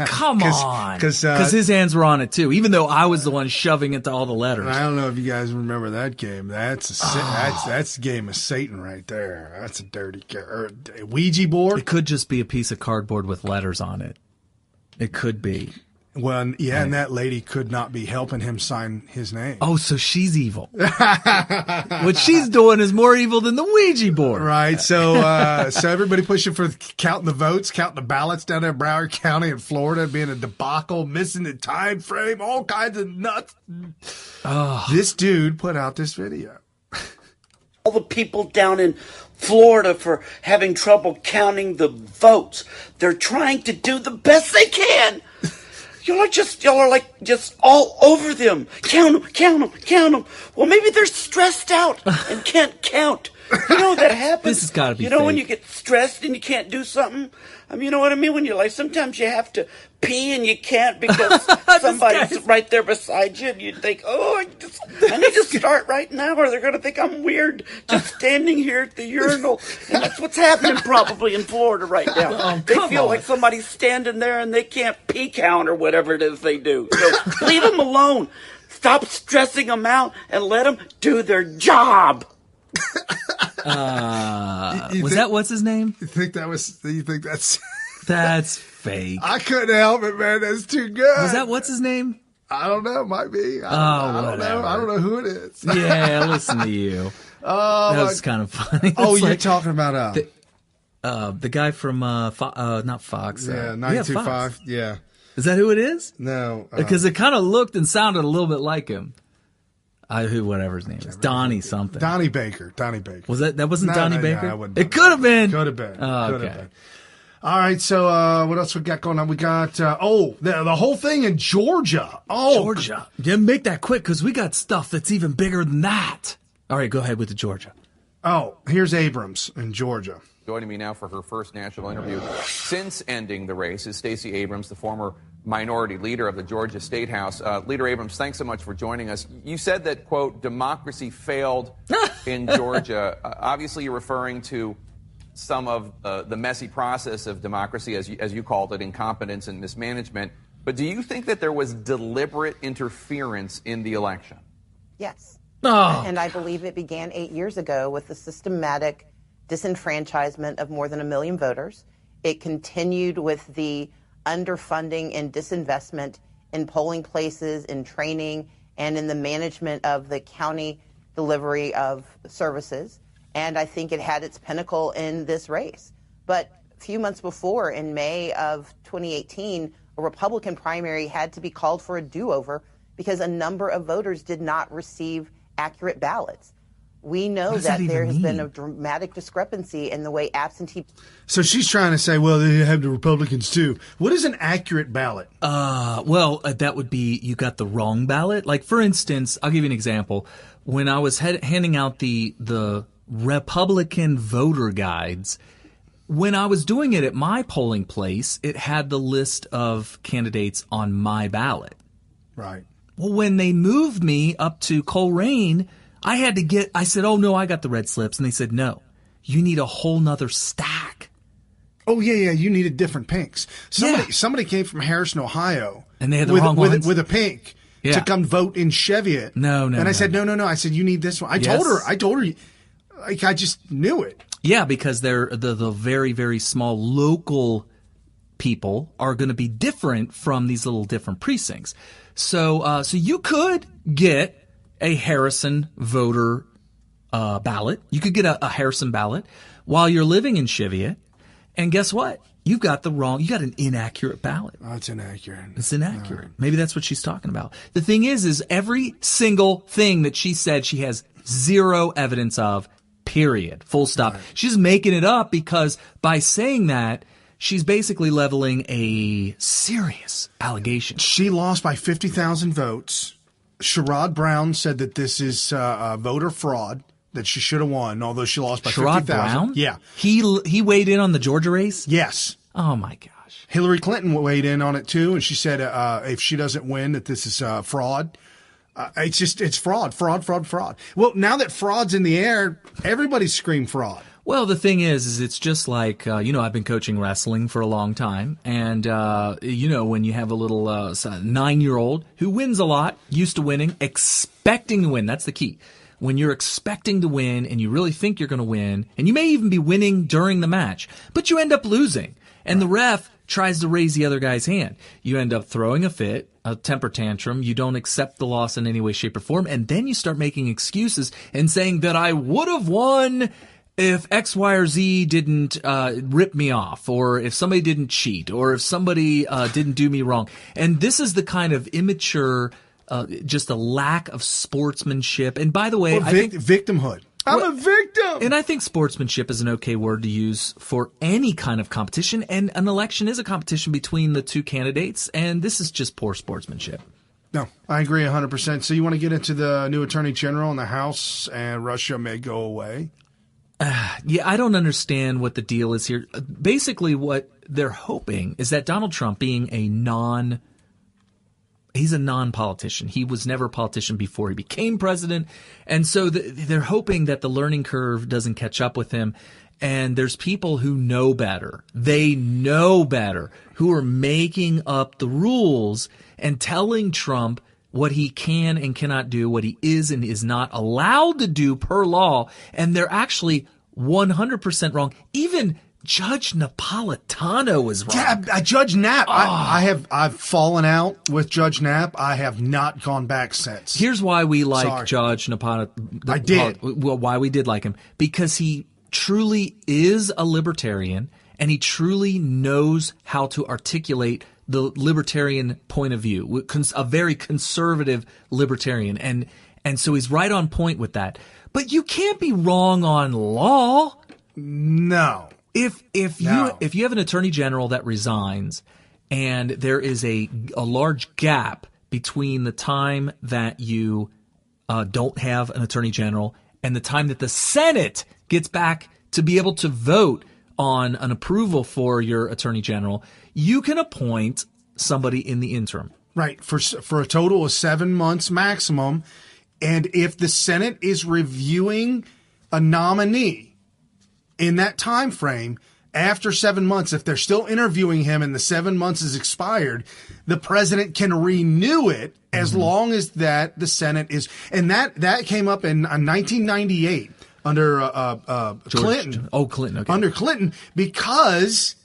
Come on. Because his hands were on it too, even though I was the one shoving it to all the letters. I don't know if you guys remember that game. That's a game of Satan right there. That's a dirty Ouija board. It could just be a piece of cardboard with letters on it. It could be. Well, yeah, and that lady could not be helping him sign his name. Oh, so she's evil. What she's doing is more evil than the Ouija board. Right. So everybody pushing for counting the votes, counting the ballots down there in Broward County in Florida, being a debacle, missing the time frame, all kinds of nuts. Oh. This dude put out this video. All the people down in Florida for having trouble counting the votes. They're trying to do the best they can. Y'all are like just all over them. Count them. Well, maybe they're stressed out and can't count. You know that happens. This has got to be You know fake. when you get stressed and you can't do something? I mean, you know what I mean? When you're like, sometimes you have to pee and you can't because somebody's right there beside you and you think, oh, I need to start right now or they're going to think I'm weird just standing here at the urinal. And that's what's happening probably in Florida right now. They feel like somebody's standing there and they can't pee count or whatever it is they do. So leave them alone. Stop stressing them out and let them do their job. What's his name? You think that's That's fake. I couldn't help it, man. That's too good. What's his name? I don't know. Might be. I don't know. I don't know who it is. Yeah, listen to you. That was kind of funny. Oh, It's you're like talking about the guy from not Fox. 92.5. Yeah. Is that who it is? No, because it kind of looked and sounded a little bit like him. Whatever his name is, Donnie something. Donnie Baker. Was that wasn't Donnie Baker? No, it could have been. Could have been. Oh, Could have okay. been. All right, so what else we got going on? We got the whole thing in Georgia. Oh, Georgia. Yeah, make that quick because we got stuff that's even bigger than that. All right, go ahead with the Georgia. Oh, here's Abrams in Georgia. Joining me now for her first national interview since ending the race is Stacey Abrams, the former minority leader of the Georgia State House. Leader Abrams, thanks so much for joining us. You said that, quote, democracy failed in Georgia. Obviously, you're referring to some of the messy process of democracy, as you called it, incompetence and mismanagement. But do you think that there was deliberate interference in the election? Yes. Oh. And I believe it began 8 years ago with the systematic disenfranchisement of more than 1 million voters. It continued with the underfunding and disinvestment in polling places, in training, and in the management of the county delivery of services. And I think it had its pinnacle in this race. But a few months before, in May of 2018, a Republican primary had to be called for a do-over because a number of voters did not receive accurate ballots. We know that there has been a dramatic discrepancy in the way absentee. So she's trying to say, well, they have the Republicans too. What is an accurate ballot? That would be you got the wrong ballot. Like, for instance, I'll give you an example. When I was handing out the Republican voter guides, when I was doing it at my polling place, it had the list of candidates on my ballot. Right. Well, when they moved me up to Coleraine, I said, oh, no, I got the red slips. And they said, no, you need a whole nother stack. Oh, yeah, you needed different pinks. Somebody came from Harrison, Ohio. And they had the wrong ones? With a pink to come vote in Cheviot. No. And I said, no. I said, you need this one. I told her, like, I just knew it. Yeah, because they're the very, very small local people are going to be different from these little different precincts. So you could get a Harrison voter ballot. You could get a Harrison ballot while you're living in Cheviot. And guess what? You got an inaccurate ballot. Oh, it's inaccurate. It's inaccurate. Maybe that's what she's talking about. The thing is every single thing that she said she has zero evidence of, period. Full stop. Right. She's making it up because by saying that, she's basically leveling a serious allegation. She lost by 50,000 votes. Sherrod Brown said that this is voter fraud, that she should have won, although she lost by 50,000. Brown? Yeah. He weighed in on the Georgia race? Yes. Oh, my gosh. Hillary Clinton weighed in on it, too, and she said if she doesn't win, that this is fraud. It's fraud. Well, now that fraud's in the air, everybody's screaming fraud. Well, the thing is it's just like, I've been coaching wrestling for a long time. And, when you have a little 9-year-old who wins a lot, used to winning, expecting to win. That's the key. When you're expecting to win and you really think you're going to win, and you may even be winning during the match, but you end up losing. And the ref tries to raise the other guy's hand. You end up throwing a fit, a temper tantrum. You don't accept the loss in any way, shape, or form. And then you start making excuses and saying that I would have won if X, Y, or Z didn't rip me off, or if somebody didn't cheat, or if somebody didn't do me wrong. And this is the kind of immature, just a lack of sportsmanship. And by the way, I think victimhood. I'm a victim. And I think sportsmanship is an okay word to use for any kind of competition. And an election is a competition between the two candidates. And this is just poor sportsmanship. No, I agree 100%. So you want to get into the new attorney general in the House, and Russia may go away? Yeah, I don't understand what the deal is here. Basically, what they're hoping is that Donald Trump, being he's a non-politician. He was never a politician before he became president. And so they're hoping that the learning curve doesn't catch up with him. And there's people who know better. They know better, who are making up the rules and telling Trump what he can and cannot do, what he is and is not allowed to do per law. And they're actually 100% wrong. Even Judge Napolitano was wrong. Yeah, Judge Knapp. I've fallen out with Judge Knapp. I have not gone back since. Here's why we like Sorry. Judge Napolitano. I did. Well, why we did like him. Because he truly is a libertarian, and he truly knows how to articulate the libertarian point of view, a very conservative libertarian. And so he's right on point with that. But you can't be wrong on law. No. If you have an attorney general that resigns and there is a large gap between the time that you don't have an attorney general and the time that the Senate gets back to be able to vote on an approval for your attorney general, you can appoint somebody in the interim. Right, for a total of 7 months maximum. And if the Senate is reviewing a nominee in that time frame, after 7 months, if they're still interviewing him and the 7 months is expired, the president can renew it as long as that the Senate is. And that came up in 1998 under Clinton. Oh, Clinton. Okay. Under Clinton, because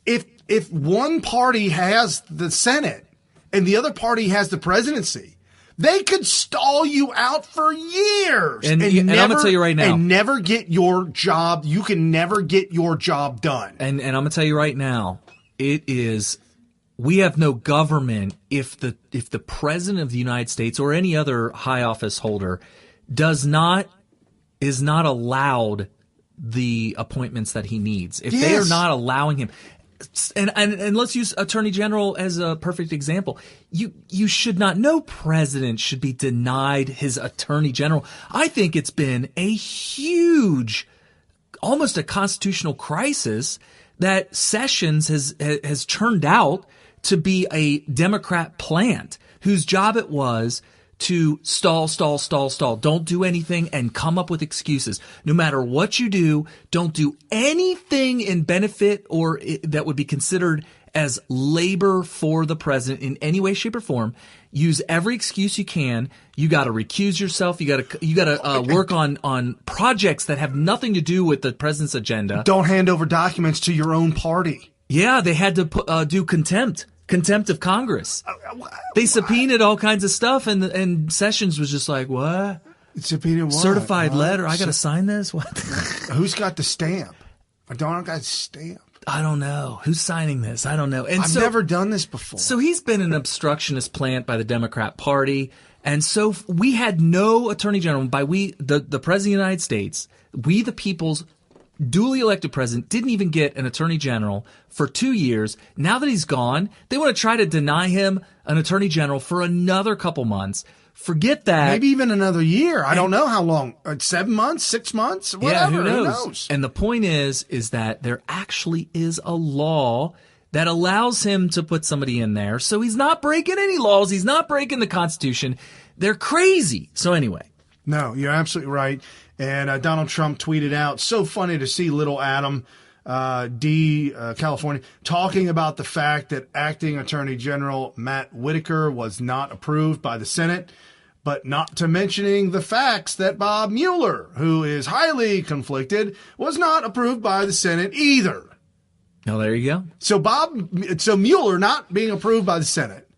if one party has the Senate and the other party has the presidency, they could stall you out for years and I'm going to tell you right now, and never get your job. You can never get your job done. And I'm going to tell you right now, we have no government if the president of the United States or any other high office holder is not allowed the appointments that he needs. If they are not allowing him. And let's use Attorney General as a perfect example. You should not. No president should be denied his Attorney General. I think it's been a huge, almost a constitutional crisis that Sessions has turned out to be a Democrat plant whose job it was to stall. Don't do anything and come up with excuses. No matter what you do, don't do anything in benefit or that would be considered as labor for the president in any way, shape, or form. Use every excuse you can. You got to recuse yourself. You got to work on projects that have nothing to do with the president's agenda. Don't hand over documents to your own party. Yeah, they had to do contempt of Congress. They subpoenaed all kinds of stuff, and Sessions was just like, what? Subpoenaed what? Certified letter. I got to sign this? What? Who's got the stamp? I don't got the stamp. I don't know. Who's signing this? I don't know. And I've never done this before. So he's been an obstructionist plant by the Democrat Party. And so we had no attorney general. By the president of the United States, we the people's duly elected president didn't even get an attorney general for 2 years. Now that he's gone, they want to try to deny him an attorney general for another couple months. Forget that. Maybe even another year. I don't know how long. 7 months, 6 months, whatever. Yeah, who knows? And the point is that there actually is a law that allows him to put somebody in there. So he's not breaking any laws. He's not breaking the Constitution. They're crazy. So anyway. No, you're absolutely right. And Donald Trump tweeted out, so funny to see little Adam California, talking about the fact that acting Attorney General Matt Whitaker was not approved by the Senate, but not to mentioning the facts that Bob Mueller, who is highly conflicted, was not approved by the Senate either. Oh, there you go. So Mueller not being approved by the Senate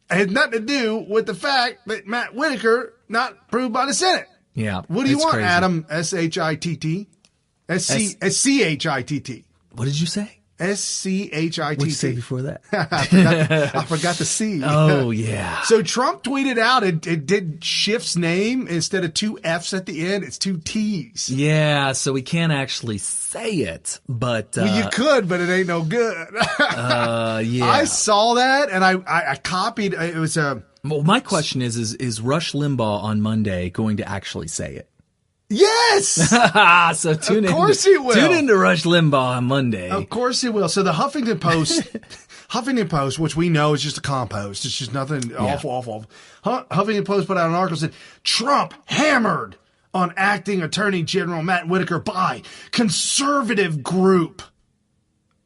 had nothing to do with the fact that Matt Whitaker not approved by the Senate. Yeah. What do you want, crazy. Adam? S-H-I-T-T? S-C-H-I-T-T. What did you say? S-C-H-I-T-T. What did you say before that? I forgot the C. Oh, yeah. So Trump tweeted out it did Schiff's name. Instead of 2 F's at the end, it's 2 T's. Yeah, so we can't actually say it, but... well, you could, but it ain't no good. Yeah. I saw that, and I copied. It was a... Well, my question is Rush Limbaugh on Monday going to actually say it? Yes! So tune in. Of course he will. Tune in to Rush Limbaugh on Monday. Of course he will. So the Huffington Post, which we know is just a compost. It's just nothing awful. Huffington Post put out an article that said, Trump hammered on acting Attorney General Matt Whitaker by conservative group.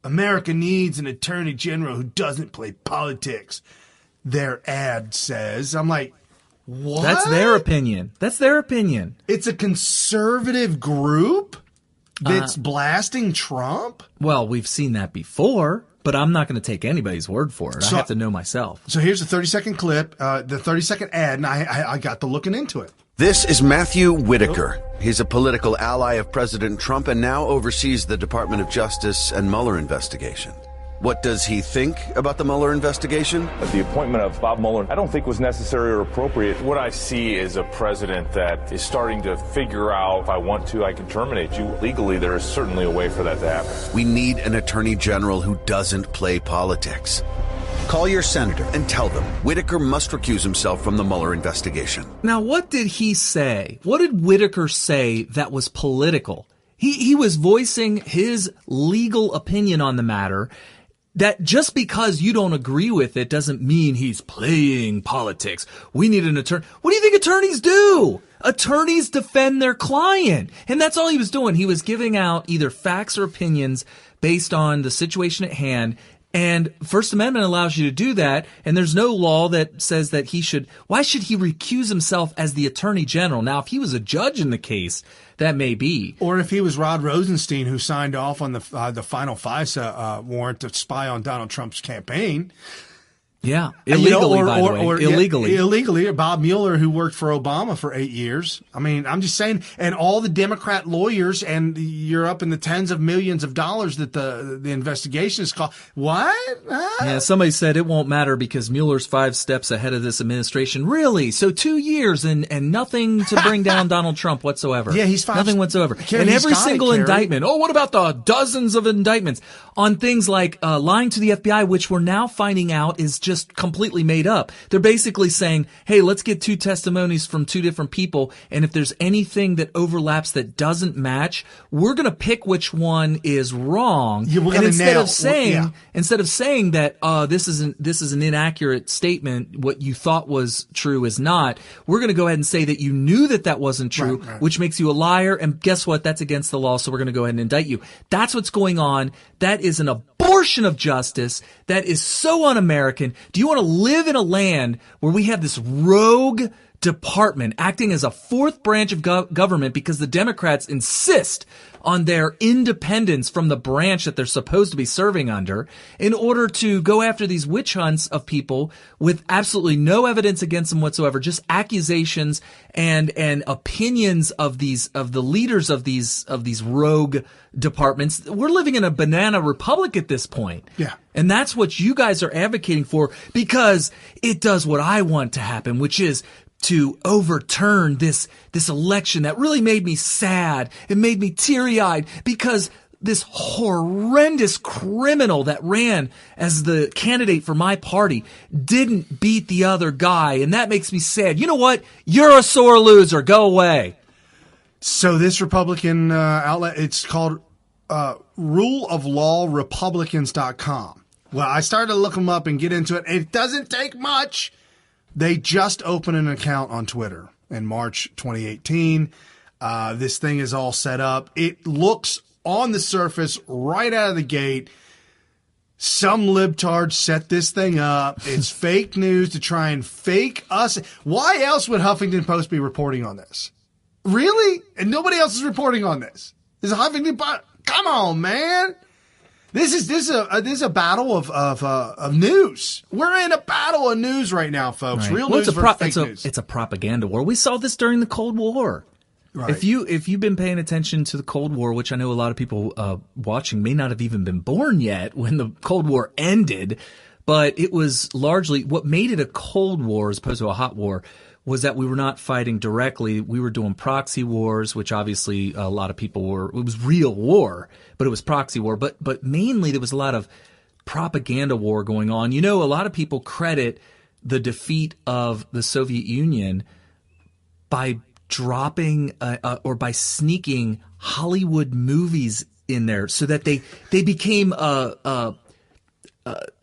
America needs an Attorney General who doesn't play politics. Their ad says. I'm like, what? That's their opinion. It's a conservative group? that's blasting Trump? Well, we've seen that before, but I'm not going to take anybody's word for it. So, I have to know myself. So here's the 30-second clip, the 30-second ad, and I got to looking into it. This is Matthew Whitaker. He's a political ally of President Trump and now oversees the Department of Justice and Mueller investigation. What does he think about the Mueller investigation? The appointment of Bob Mueller I don't think was necessary or appropriate. What I see is a president that is starting to figure out, if I want to, I can terminate you. Legally, there is certainly a way for that to happen. We need an attorney general who doesn't play politics. Call your senator and tell them Whitaker must recuse himself from the Mueller investigation. Now, what did he say? What did Whitaker say that was political? He was voicing his legal opinion on the matter, that just because you don't agree with it doesn't mean he's playing politics. We need an attorney. What do you think attorneys do? Attorneys defend their client. And that's all he was doing. He was giving out either facts or opinions based on the situation at hand. And First Amendment allows you to do that. And there's no law that says that why should he recuse himself as the attorney general? Now, if he was a judge in the case, that may be. Or if he was Rod Rosenstein, who signed off on the final FISA warrant to spy on Donald Trump's campaign. Yeah, illegally, by the way. Illegally. Yeah, illegally. Or Bob Mueller, who worked for Obama for 8 years. I mean, I'm just saying, and all the Democrat lawyers, and you're up in the tens of millions of dollars that the investigation is called. What? Yeah, somebody said it won't matter because Mueller's 5 steps ahead of this administration. Really? So 2 years and nothing to bring down Donald Trump whatsoever. Yeah, he's 5. Nothing whatsoever. Kerry, and every single indictment. Oh, what about the dozens of indictments on things like lying to the FBI, which we're now finding out is just completely made up. They're basically saying, hey, let's get 2 testimonies from 2 different people, and if there's anything that overlaps that doesn't match, we're going to pick which one is wrong. Yeah, and instead of saying that this is an inaccurate statement, what you thought was true is not, we're going to go ahead and say that you knew that wasn't true, right. Which makes you a liar, and guess what? That's against the law, so we're going to go ahead and indict you. That's what's going on. That is an abortion of justice. That is so un-American. Do you want to live in a land where we have this rogue department acting as a 4th branch of government because the Democrats insist on their independence from the branch that they're supposed to be serving under in order to go after these witch hunts of people with absolutely no evidence against them whatsoever, just accusations and opinions of the leaders of these rogue departments. We're living in a banana republic at this point. Yeah. And that's what you guys are advocating for because it does what I want to happen, which is to overturn this election that really made me sad. It made me teary-eyed because this horrendous criminal that ran as the candidate for my party didn't beat the other guy. And that makes me sad. You know what? You're a sore loser. Go away. So this Republican outlet, it's called ruleoflawrepublicans.com. Well, I started to look them up and get into it. It doesn't take much. They just opened an account on Twitter in March 2018. This thing is all set up. It looks on the surface right out of the gate. Some libtard set this thing up. It's fake news to try and fake us. Why else would Huffington Post be reporting on this? Really? And nobody else is reporting on this. Is Huffington Post? Come on, man. This is a battle of news. We're in a battle of news right now, folks. Right. Real news versus fake news. It's a propaganda war. We saw this during the Cold War. Right. If you've been paying attention to the Cold War, which I know a lot of people watching may not have even been born yet when the Cold War ended, but it was largely what made it a Cold War as opposed to a hot war was that we were not fighting directly. We were doing proxy wars, which obviously a lot of people were. It was real war, but it was proxy war. But mainly there was a lot of propaganda war going on. You know, a lot of people credit the defeat of the Soviet Union by dropping or by sneaking Hollywood movies in there so that they became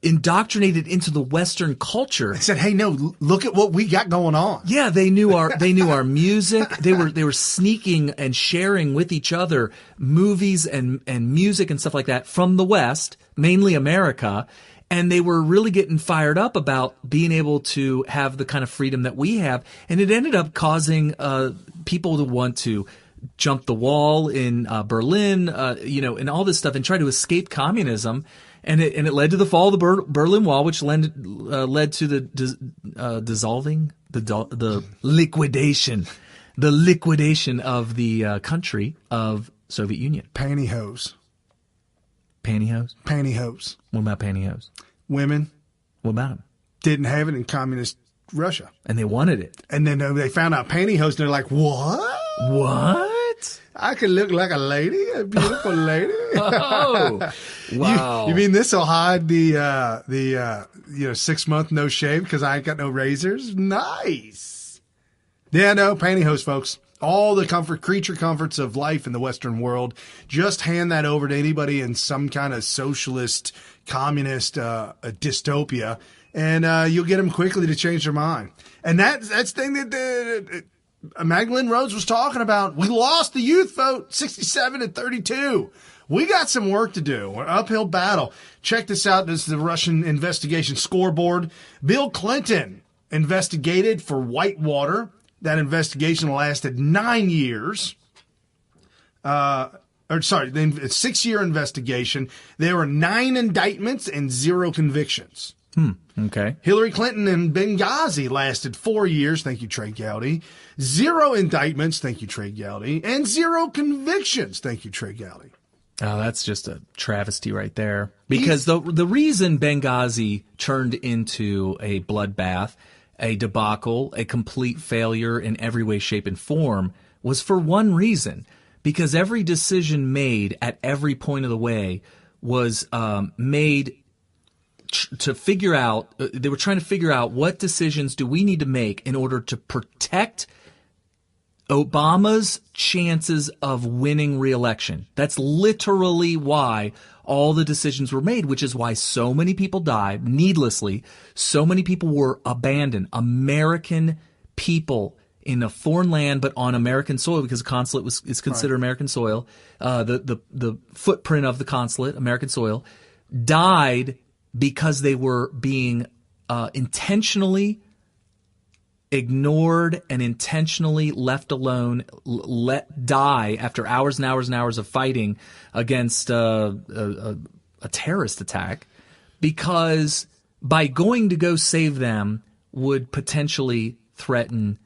indoctrinated into the Western culture. They said, "Hey, no, look at what we got going on." Yeah, they knew our music. They were sneaking and sharing with each other movies and music and stuff like that from the West, mainly America, and they were really getting fired up about being able to have the kind of freedom that we have, and it ended up causing people to want to jump the wall in Berlin, and all this stuff, and try to escape communism. And it led to the fall of the Berlin Wall, which led to the dissolving, the liquidation of the country of Soviet Union. Pantyhose. Pantyhose? Pantyhose. What about pantyhose? Women. What about them? Didn't have it in communist Russia. And they wanted it. And then they found out pantyhose, and they're like, what? What? I can look like a lady, a beautiful lady. Oh, wow. You mean this will hide the 6 month no shave because I ain't got no razors? Nice. Yeah, no, pantyhose, folks. All the creature comforts of life in the Western world. Just hand that over to anybody in some kind of socialist, communist dystopia, and you'll get them quickly to change their mind. And that's the thing that Magdalene Rhodes was talking about. We lost the youth vote, 67-32. We got some work to do. An uphill battle. Check this out. This is the Russian investigation scoreboard. Bill Clinton investigated for Whitewater. That investigation lasted 9 years. A 6-year investigation. There were 9 indictments and 0 convictions. Okay. Hillary Clinton in Benghazi lasted 4 years. Thank you, Trey Gowdy. 0 indictments. Thank you, Trey Gowdy. And 0 convictions. Thank you, Trey Gowdy. Oh, that's just a travesty right there. Because the reason Benghazi turned into a bloodbath, a debacle, a complete failure in every way, shape, and form was for one reason. Because every decision made at every point of the way was made to figure out, they were trying to figure out what decisions do we need to make in order to protect Obama's chances of winning re-election. That's literally why all the decisions were made, which is why so many people died needlessly. So many people were abandoned. American people in a foreign land, but on American soil, because the consulate is considered American soil. The footprint of the consulate, American soil, died because they were being intentionally ignored and intentionally left alone, let die after hours and hours and hours of fighting against a terrorist attack, because by going to go save them would potentially threaten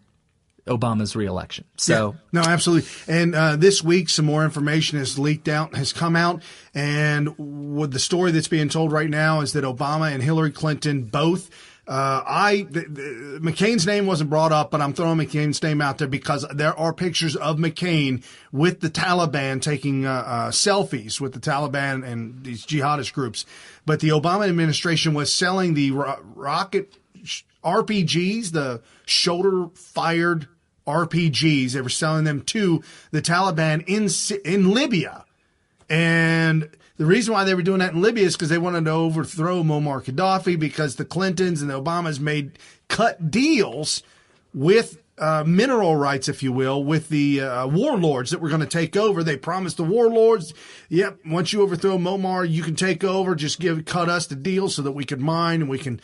Obama's reelection. So yeah, no, absolutely. And this week, some more information has come out. And what the story that's being told right now is that Obama and Hillary Clinton both. McCain's name wasn't brought up, but I'm throwing McCain's name out there because there are pictures of McCain with the Taliban taking selfies with the Taliban and these jihadist groups. But the Obama administration was selling the rocket RPGs, the shoulder-fired RPGs. They were selling them to the Taliban in Libya. And the reason why they were doing that in Libya is because they wanted to overthrow Muammar Gaddafi, because the Clintons and the Obamas cut deals with mineral rights, if you will, with the warlords that were going to take over. They promised the warlords, yep, once you overthrow Muammar, you can take over. Just cut us the deal so that we could mine and we can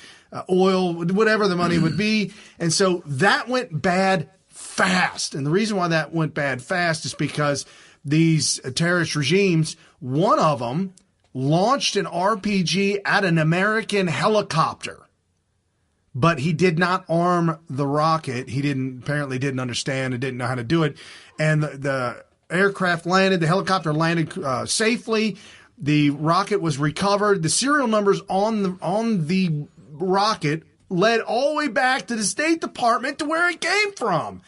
oil, whatever the money would be. And so that went bad fast. And the reason why that went bad fast is because these terrorist regimes, one of them launched an RPG at an American helicopter, but he did not arm the rocket. He apparently didn't understand and didn't know how to do it. And the aircraft landed, the helicopter landed safely. The rocket was recovered. The serial numbers on the rocket led all the way back to the State Department to where it came from.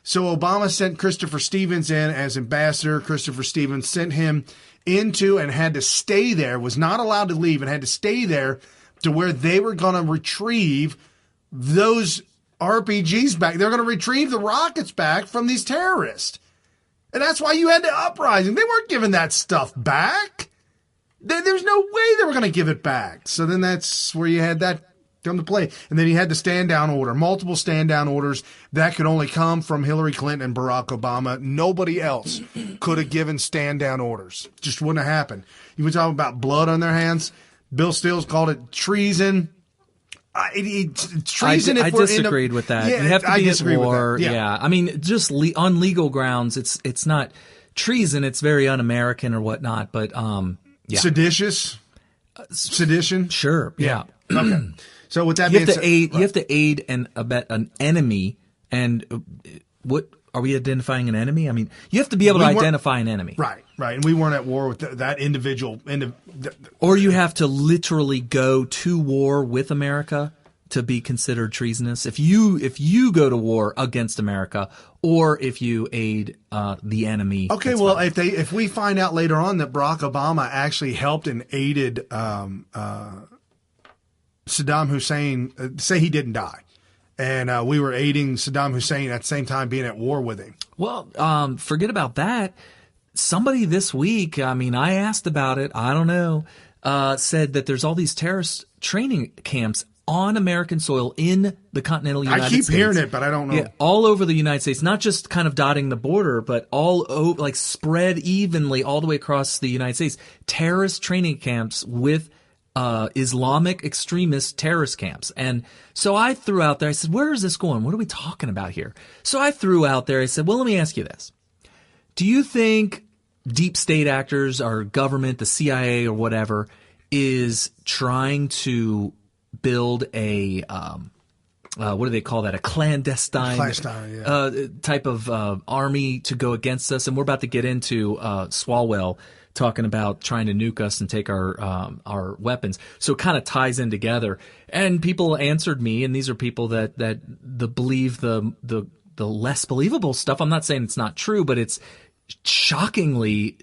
So Obama sent Christopher Stevens in as ambassador. Christopher Stevens sent him into and had to stay there, was not allowed to leave, and had to stay there to where they were going to retrieve those RPGs back. They're going to retrieve the rockets back from these terrorists. And that's why you had the uprising. They weren't giving that stuff back. There's no way they were going to give it back. So then that's where you had that come to play. And then you had the stand-down order, multiple stand-down orders that could only come from Hillary Clinton and Barack Obama. Nobody else could have given stand-down orders. Just wouldn't have happened. You were talking about blood on their hands. Bill Stills called it treason. It's treason. I if we're disagreed with that. Yeah, you have to I be at disagree war. with that. Yeah. I mean, just on legal grounds, it's not treason. It's very un-American or whatnot. But yeah. Sedition. Sure. Yeah. Okay. So with that you being have said, to aid. You have to aid and abet an enemy. And what are we identifying an enemy? I mean, you have to be able to identify an enemy. Right. And we weren't at war with that individual. Or you have to literally go to war with America to be considered treasonous. If you go to war against America, or if you aid the enemy. Okay, well, if we find out later on that Barack Obama actually helped and aided Saddam Hussein, say he didn't die, and we were aiding Saddam Hussein at the same time being at war with him. Well, forget about that. Somebody this week, I mean, I asked about it, I don't know, said that there's all these terrorist training camps on American soil in the continental United States. I keep hearing it, but I don't know. Yeah, all over the United States, not just kind of dotting the border, but all over, like spread evenly all the way across the United States. Terrorist training camps with Islamic extremist terrorist camps. And so I threw out there, I said, where is this going? What are we talking about here? So I threw out there, I said, well, let me ask you this. Do you think deep state actors, our government, the CIA or whatever, is trying to build a what do they call that? A clandestine type of army to go against us? And we're about to get into Swalwell talking about trying to nuke us and take our weapons. So it kind of ties in together. And people answered me, and these are people that believe the less believable stuff. I'm not saying it's not true, but it's shockingly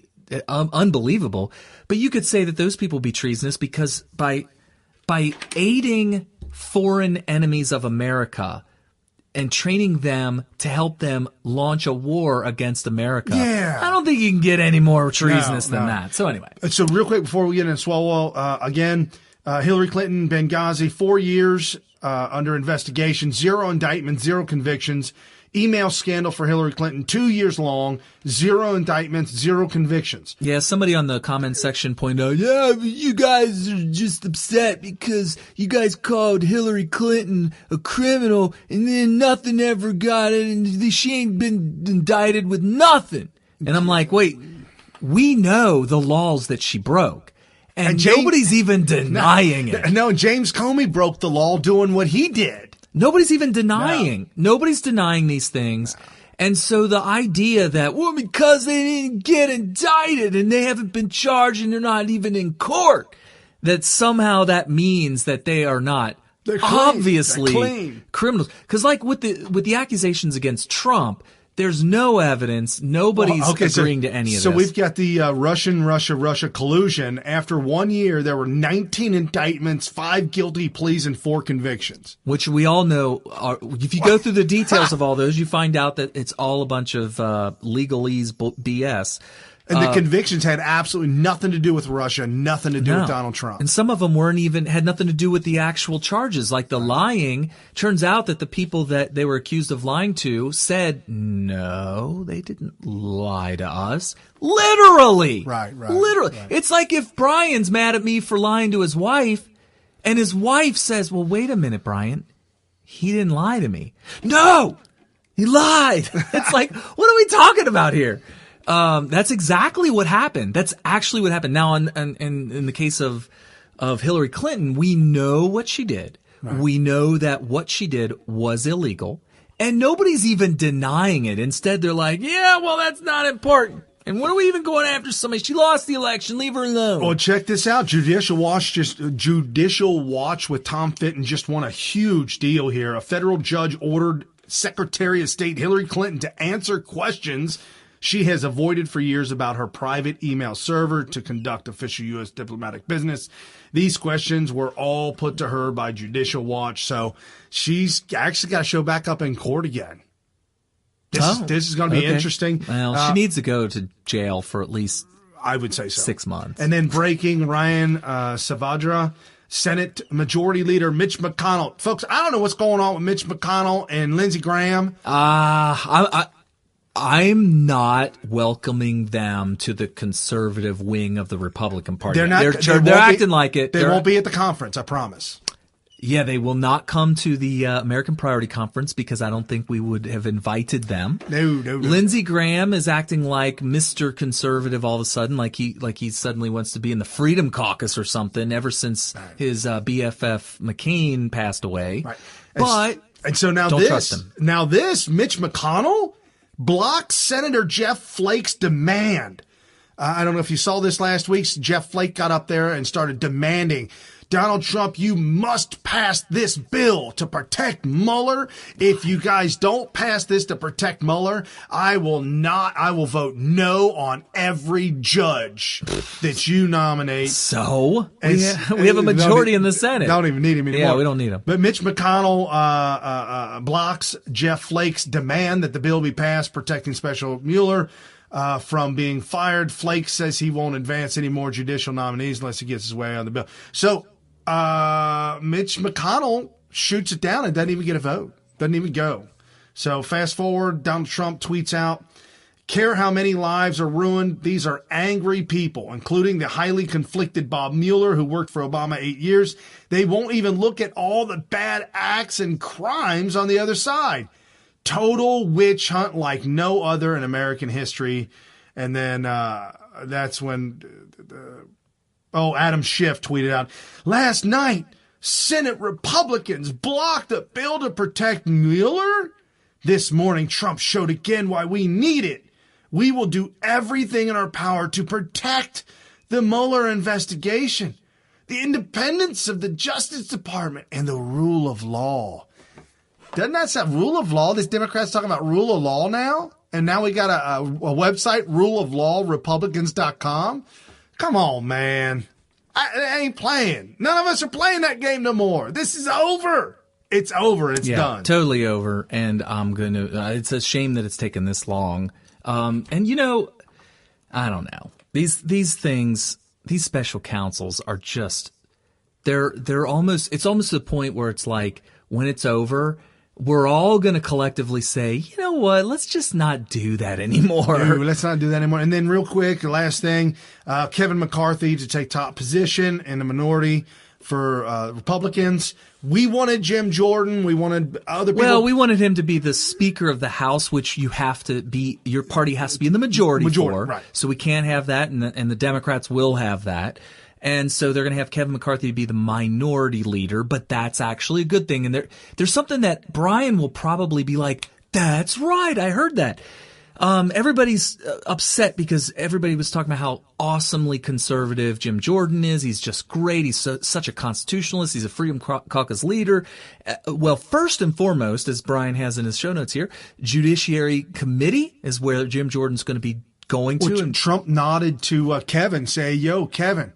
unbelievable. But you could say that those people be treasonous because by aiding foreign enemies of America and training them to help them launch a war against America, I don't think you can get any more treasonous than that. So anyway. So real quick before we get into Swalwell, again, Hillary Clinton, Benghazi, 4 years under investigation, 0 indictments, 0 convictions. Email scandal for Hillary Clinton, 2 years long, 0 indictments, 0 convictions. Yeah, somebody on the comment section pointed out, yeah, you guys are just upset because you guys called Hillary Clinton a criminal and then nothing ever got it and she ain't been indicted with nothing. And I'm like, wait, we know the laws that she broke. And nobody's even denying it. No, James Comey broke the law doing what he did. Nobody's even denying. Nobody's denying these things. And so the idea that, well, because they didn't get indicted and they haven't been charged and they're not even in court, that somehow that means that they are not obviously criminals. Because like with the accusations against Trump, there's no evidence. Nobody's agreeing to any of this. So we've got the Russia collusion. After 1 year, there were 19 indictments, 5 guilty pleas, and 4 convictions. Which we all know. If you go through the details of all those, you find out that it's all a bunch of legalese BS. And the convictions had absolutely nothing to do with Russia, nothing to do with Donald Trump. And some of them had nothing to do with the actual charges, like the lying. Turns out that the people that they were accused of lying to said, no, they didn't lie to us. Literally. Right. Literally. Right. It's like if Brian's mad at me for lying to his wife, and his wife says, well, wait a minute, Brian. He didn't lie to me. No! He lied. It's like, what are we talking about here? That's exactly what happened. That's actually what happened. Now, in the case of Hillary Clinton, we know what she did. Right. We know that what she did was illegal, and nobody's even denying it. Instead, they're like, yeah, well, that's not important. And what are we even going after somebody? She lost the election. Leave her alone. Well, check this out. Judicial Watch with Tom Fitton just won a huge deal here. A federal judge ordered Secretary of State Hillary Clinton to answer questions she has avoided for years about her private email server to conduct official U.S. diplomatic business. These questions were all put to her by Judicial Watch, so she's actually got to show back up in court again. This is going to be interesting. Well, she needs to go to jail for at least, I would say so, 6 months. And then breaking, Ryan Savadra, Senate Majority Leader Mitch McConnell. Folks, I don't know what's going on with Mitch McConnell and Lindsey Graham. I'm not welcoming them to the conservative wing of the Republican Party. They're not. They're acting like it. They won't be at the conference, I promise. Yeah, they will not come to the American Priority Conference because I don't think we would have invited them. No. Lindsey Graham is acting like Mr. Conservative all of a sudden, like he suddenly wants to be in the Freedom Caucus or something ever since his BFF McCain passed away. Right. And so now don't trust him. Mitch McConnell blocks Senator Jeff Flake's demand. I don't know if you saw this last week. Jeff Flake got up there and started demanding, Donald Trump, you must pass this bill to protect Mueller. If you guys don't pass this to protect Mueller, I will vote no on every judge that you nominate. So we have a majority in the Senate. Don't even need him anymore. Yeah, we don't need him. But Mitch McConnell blocks Jeff Flake's demand that the bill be passed protecting Special Mueller from being fired. Flake says he won't advance any more judicial nominees unless he gets his way on the bill. So Mitch McConnell shoots it down and doesn't even get a vote. Doesn't even go. So fast forward, Donald Trump tweets out, care how many lives are ruined. These are angry people, including the highly conflicted Bob Mueller, who worked for Obama 8 years. They won't even look at all the bad acts and crimes on the other side. Total witch hunt like no other in American history. And then that's when Adam Schiff tweeted out, last night, Senate Republicans blocked a bill to protect Mueller. This morning, Trump showed again why we need it. We will do everything in our power to protect the Mueller investigation, the independence of the Justice Department, and the rule of law. Doesn't that sound rule of law? These Democrats talking about rule of law now? And now we got a website, ruleoflawrepublicans.com. Come on, man. I ain't playing. None of us are playing that game no more. This is over. It's over. It's done. Totally over. And I'm going to, it's a shame that it's taken this long. And I don't know. These things, these special counsels are just, they're almost, it's almost to the point where it's like, when it's over, we're all going to collectively say, you know what, let's just not do that anymore. Dude, let's not do that anymore. And then real quick, the last thing, Kevin McCarthy to take top position in the minority for Republicans. We wanted Jim Jordan. We wanted other people. Well, we wanted him to be the Speaker of the House, which you have to be, your party has to be in the majority for. Right. So we can't have that, and the Democrats will have that. And so they're going to have Kevin McCarthy be the minority leader, but that's actually a good thing. And there's something that Brian will probably be like, that's right, I heard that. Everybody's upset because everybody was talking about how awesomely conservative Jim Jordan is. He's just great. He's such a constitutionalist. He's a Freedom Caucus leader. Well, first and foremost, as Brian has in his show notes here, Judiciary Committee is where Jim Jordan's going to be going to. And Trump nodded to Kevin, say, yo, Kevin,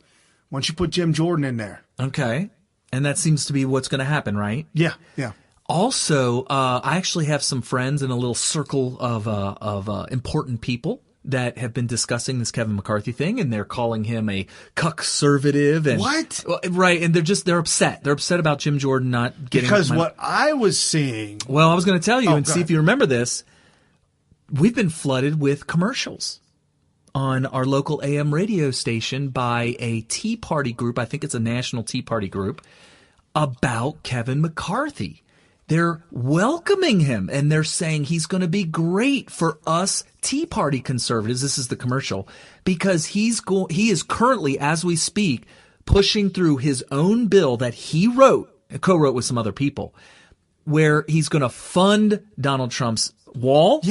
why don't you put Jim Jordan in there? Okay. And that seems to be what's going to happen, right? Yeah. Also, I actually have some friends in a little circle of important people that have been discussing this Kevin McCarthy thing, and they're calling him a cuck-servative. And what? Right, and they're upset. They're upset about Jim Jordan not getting... Because what I was seeing... Well, I was going to tell you, see if you remember this. We've been flooded with commercials on our local AM radio station by a Tea Party group, I think it's a national Tea Party group, about Kevin McCarthy. They're welcoming him, and they're saying he's going to be great for us Tea Party conservatives. This is the commercial, because he is currently, as we speak, pushing through his own bill that he co-wrote with some other people, where he's going to fund Donald Trump's wall,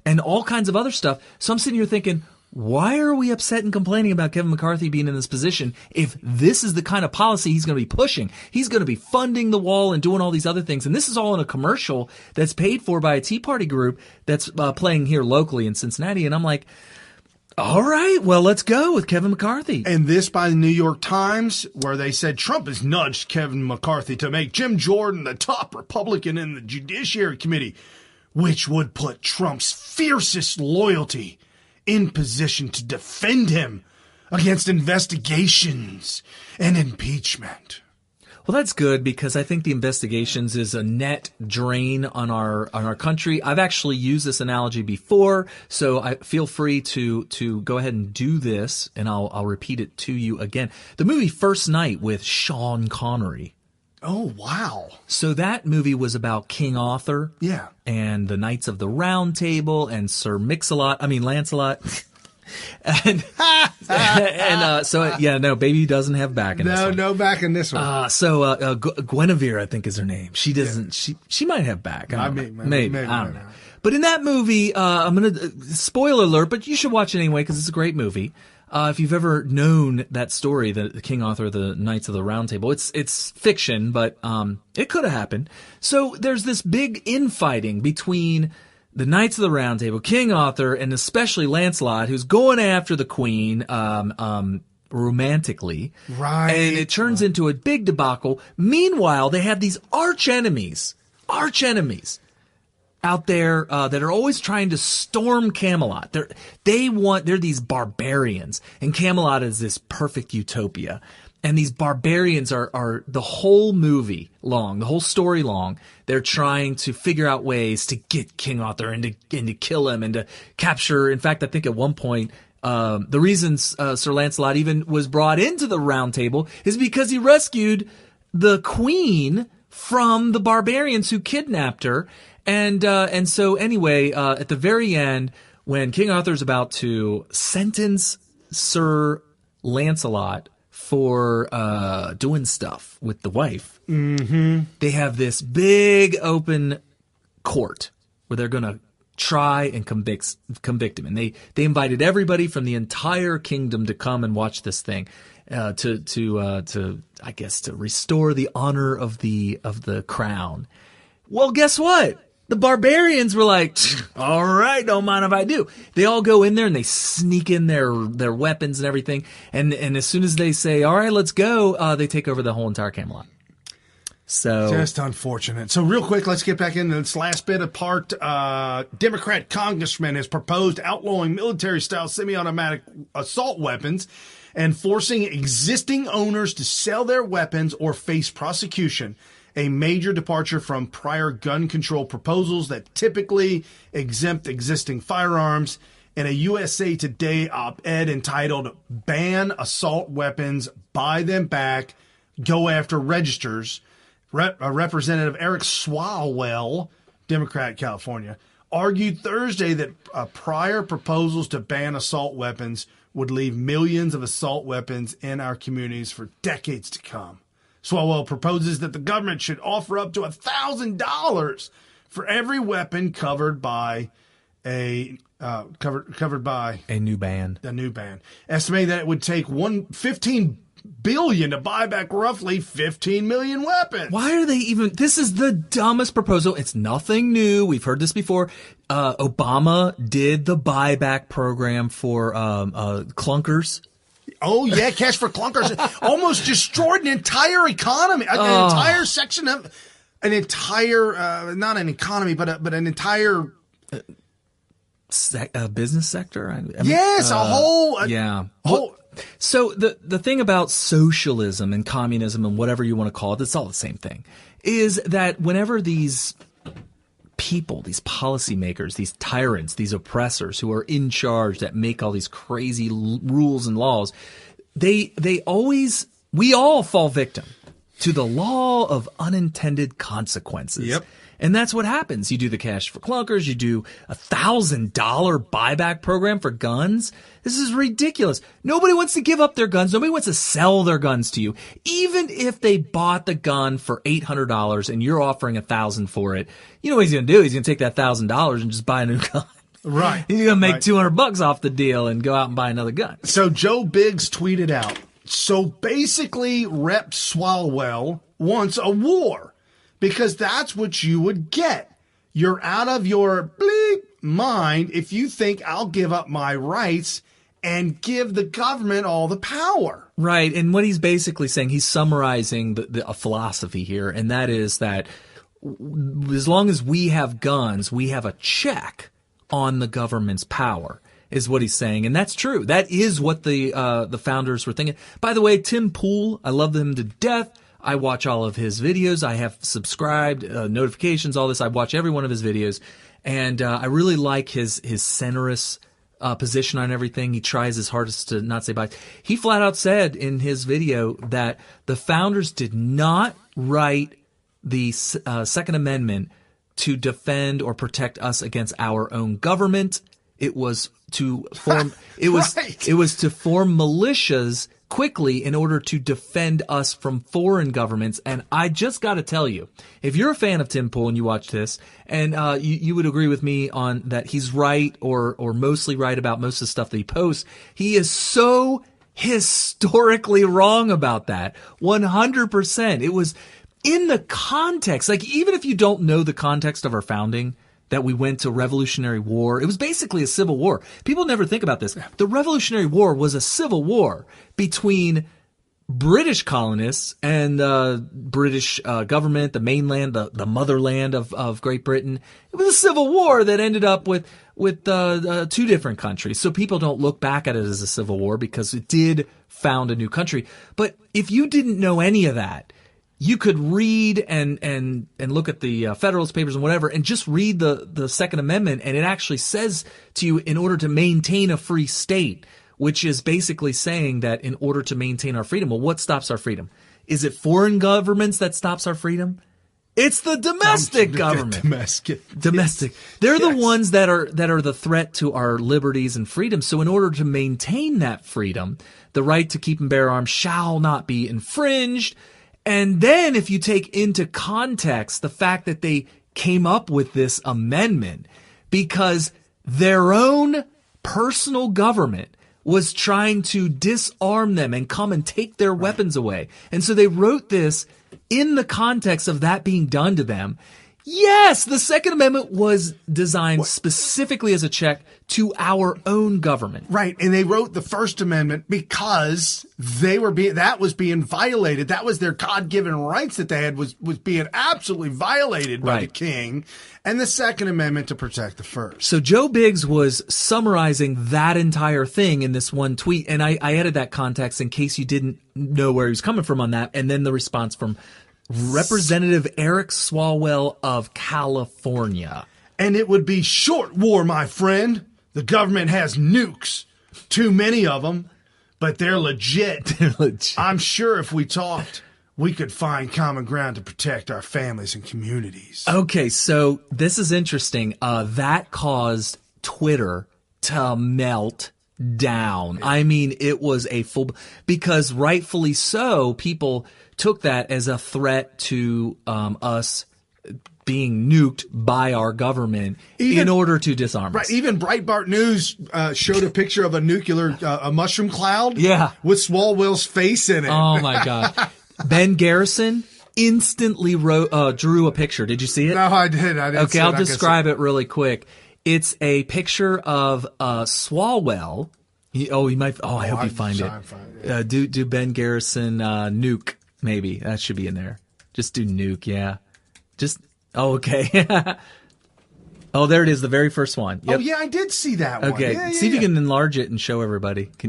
and all kinds of other stuff. So I'm sitting here thinking, why are we upset and complaining about Kevin McCarthy being in this position if this is the kind of policy he's going to be pushing? He's going to be funding the wall and doing all these other things. And this is all in a commercial that's paid for by a Tea Party group that's playing here locally in Cincinnati. And I'm like, all right, well, let's go with Kevin McCarthy. And this by the New York Times, where they said Trump has nudged Kevin McCarthy to make Jim Jordan the top Republican in the Judiciary Committee, which would put Trump's fiercest loyalty in position to defend him against investigations and impeachment. Well, that's good, because I think the investigations is a net drain on our country. I've actually used this analogy before, so I feel free to go ahead and do this, and I'll repeat it to you again. The movie First Night with Sean Connery. Oh, wow. So that movie was about King Arthur. Yeah. And the Knights of the Round Table and Sir Lancelot. Baby doesn't have back in this one. No back in this one. Guinevere, I think is her name. She doesn't, she might have back. Maybe. I don't know. But in that movie, I'm going to, spoiler alert, but you should watch it anyway because it's a great movie. If you've ever known that story, the King Arthur, the Knights of the Round Table, it's fiction, but it could have happened. So there's this big infighting between the Knights of the Round Table, King Arthur, and especially Lancelot, who's going after the Queen romantically. Right. And it turns into a big debacle. Meanwhile, they have these arch enemies out there that are always trying to storm Camelot. They're these barbarians, and Camelot is this perfect utopia. And these barbarians are the whole movie long, the whole story long. They're trying to figure out ways to get King Arthur and to kill him and to capture. In fact, I think at one point, the reason Sir Lancelot even was brought into the Round Table is because he rescued the Queen from the barbarians who kidnapped her. And so anyway, at the very end, when King Arthur's about to sentence Sir Lancelot for doing stuff with the wife, they have this big open court where they're going to try and convict him. And they invited everybody from the entire kingdom to come and watch this thing, to I guess to restore the honor of the crown. Well, guess what? The barbarians were like, all right, don't mind if I do. They all go in there and they sneak in their weapons and everything. And as soon as they say, all right, let's go, they take over the whole entire Camelot. So just unfortunate. So real quick, let's get back into this last bit of part. Democrat congressman has proposed outlawing military-style semi-automatic assault weapons and forcing existing owners to sell their weapons or face prosecution. A major departure from prior gun control proposals that typically exempt existing firearms. In a USA Today op-ed entitled "Ban Assault Weapons, Buy Them Back, Go After Registers," Representative Eric Swalwell, Democrat, California, argued Thursday that prior proposals to ban assault weapons would leave millions of assault weapons in our communities for decades to come. Swalwell proposes that the government should offer up to $1,000 for every weapon covered by a new ban. A new ban. Estimating that it would take $15 billion to buy back roughly 15 million weapons. Why are they even? This is the dumbest proposal. It's nothing new. We've heard this before. Obama did the buyback program for clunkers. Oh, yeah, Cash for Clunkers almost destroyed an entire economy, an entire section of an entire, not an economy, but an entire business sector. Yes, a whole. So the thing about socialism and communism and whatever you want to call it, it's all the same thing, is that whenever these people, these policymakers, these tyrants, these oppressors who are in charge that make all these crazy rules and laws, we all fall victim to the law of unintended consequences. Yep. And that's what happens. You do the Cash for Clunkers. You do $1,000 buyback program for guns. This is ridiculous. Nobody wants to give up their guns. Nobody wants to sell their guns to you. Even if they bought the gun for $800 and you're offering $1,000 for it, you know what he's going to do? He's going to take that $1,000 and just buy a new gun. Right. He's going to make $200 off the deal and go out and buy another gun. So Joe Biggs tweeted out, so basically Rep Swalwell wants a war. Because that's what you would get. You're out of your bleep mind if you think I'll give up my rights and give the government all the power. Right. And what he's basically saying, he's summarizing a philosophy here, and that is that as long as we have guns, we have a check on the government's power, is what he's saying. And that's true. That is what the founders were thinking. By the way, Tim Pool, I love him to death. I watch all of his videos. I have subscribed, notifications, all this. I watch every one of his videos. And I really like his centrist position on everything. He tries his hardest to not say bias. He flat out said in his video that the founders did not write the Second Amendment to defend or protect us against our own government. It was to form it was to form militias quickly in order to defend us from foreign governments. And I just got to tell you, if you're a fan of Tim Pool and you watch this, and you would agree with me on that he's right or mostly right about most of the stuff that he posts, he is so historically wrong about that. 100%. It was in the context, like even if you don't know the context of our founding, that we went to Revolutionary War. It was basically a civil war. People never think about this. The Revolutionary War was a civil war between British colonists and the British government, the mainland, the motherland of Great Britain. It was a civil war that ended up with two different countries. So people don't look back at it as a civil war because it did found a new country. But if you didn't know any of that, you could read and look at the Federalist Papers and whatever, and just read the Second Amendment, and it actually says to you, in order to maintain a free state, which is basically saying that in order to maintain our freedom, well, what stops our freedom? Is it foreign governments that stops our freedom? It's the domestic government. Domestic. They're the ones that are the threat to our liberties and freedom. So in order to maintain that freedom, the right to keep and bear arms shall not be infringed. And then if you take into context the fact that they came up with this amendment because their own personal government was trying to disarm them and come and take their weapons away. And so they wrote this in the context of that being done to them. Yes, the Second Amendment was designed specifically as a check to our own government. Right, and they wrote the First Amendment because that was being violated. That was their God-given rights that they had was being absolutely violated by the king, and the Second Amendment to protect the first. So Joe Biggs was summarizing that entire thing in this one tweet, and I added that context in case you didn't know where he was coming from on that, and then the response from Representative Eric Swalwell of California. And it would be short war, my friend. The government has nukes. Too many of them, but they're legit. I'm sure if we talked, we could find common ground to protect our families and communities. Okay, so this is interesting. That caused Twitter to melt down. I mean, it was a full, because rightfully so, people took that as a threat to us being nuked by our government in order to disarm us. Right. Even Breitbart News showed a picture of a nuclear a mushroom cloud with Swalwell's face in it. Oh, my God. Ben Garrison instantly drew a picture. Did you see it? No, I didn't. Okay, I'll describe it really quick. It's a picture of Swalwell. I hope you find it. Do Ben Garrison nuke. Maybe that should be in there. Just do nuke, yeah. Okay. There it is, the very first one. Yep. Oh yeah, I did see that one. Okay, see if you can enlarge it and show everybody. I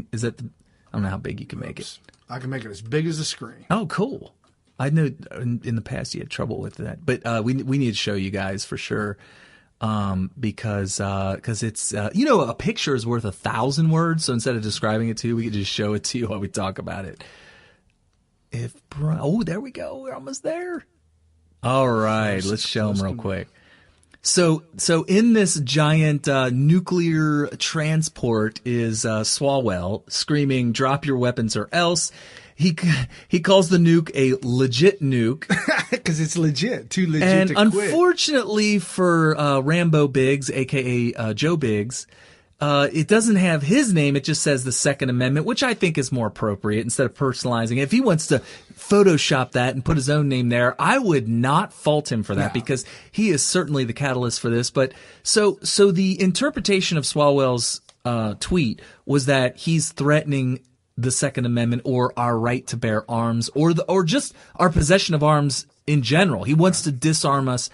don't know how big you can make it. I can make it as big as the screen. Oh, cool. I know in the past you had trouble with that, but we need to show you guys for sure. Because it's a picture is worth 1,000 words. So instead of describing it to you, we could just show it to you while we talk about it. There we go. We're almost there. All right, let's show them real quick. So in this giant nuclear transport is Swalwell screaming, "Drop your weapons or else." He calls the nuke a legit nuke because it's legit, too legit and to quit. Unfortunately for Rambo Biggs, aka Joe Biggs, it doesn't have his name. It just says the Second Amendment, which I think is more appropriate instead of personalizing it. If he wants to Photoshop that and put his own name there, I would not fault him for that because he is certainly the catalyst for this. But so the interpretation of Swalwell's tweet was that he's threatening the Second Amendment or our right to bear arms or just our possession of arms in general. He wants to disarm us,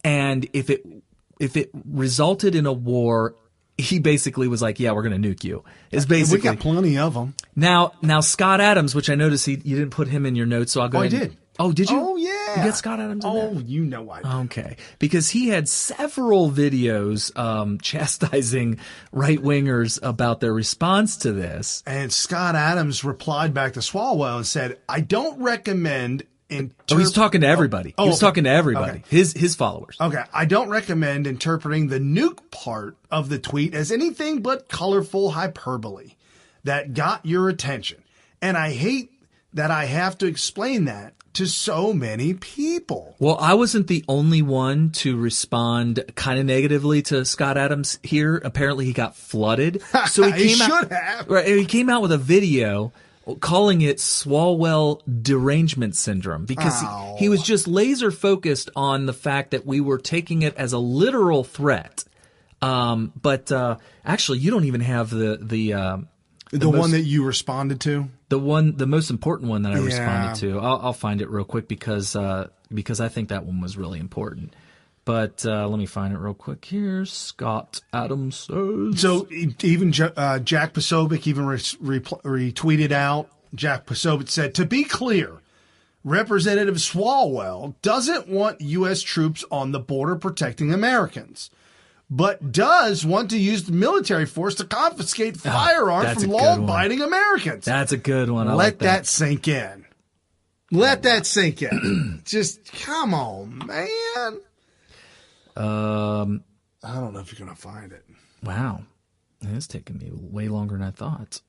and if it resulted in a war, he basically was like, "Yeah, we're going to nuke you." Is basically we got plenty of them. Now Scott Adams, which I noticed you didn't put him in your notes, so I'll go ahead. I did. Oh, did you? Oh, yeah. You got Scott Adams in there? You know I did. Okay. Because he had several videos chastising right-wingers about their response to this. And Scott Adams replied back to Swalwell and said, "I don't recommend he's talking to everybody. He was talking to everybody. Okay. His followers. Okay. I don't recommend interpreting the nuke part of the tweet as anything but colorful hyperbole that got your attention. And I hate that I have to explain that to so many people. Well, I wasn't the only one to respond kind of negatively to Scott Adams here. Apparently he got flooded. So he should have. Right, he came out with a video calling it Swalwell derangement syndrome because he was just laser focused on the fact that we were taking it as a literal threat. But actually, you don't even have the one that you responded to. The most important one that I responded to. I'll find it real quick because I think that one was really important. But let me find it real quick here. Scott Adams says. So even Jack Posobiec even retweeted out. Jack Posobiec said, to be clear, Representative Swalwell doesn't want U.S. troops on the border protecting Americans, but does want to use the military force to confiscate firearms from law-abiding Americans. That's a good one. Let that sink in. Let that sink in. Just come on, man. I don't know if you're going to find it. Wow. It's taking me way longer than I thought.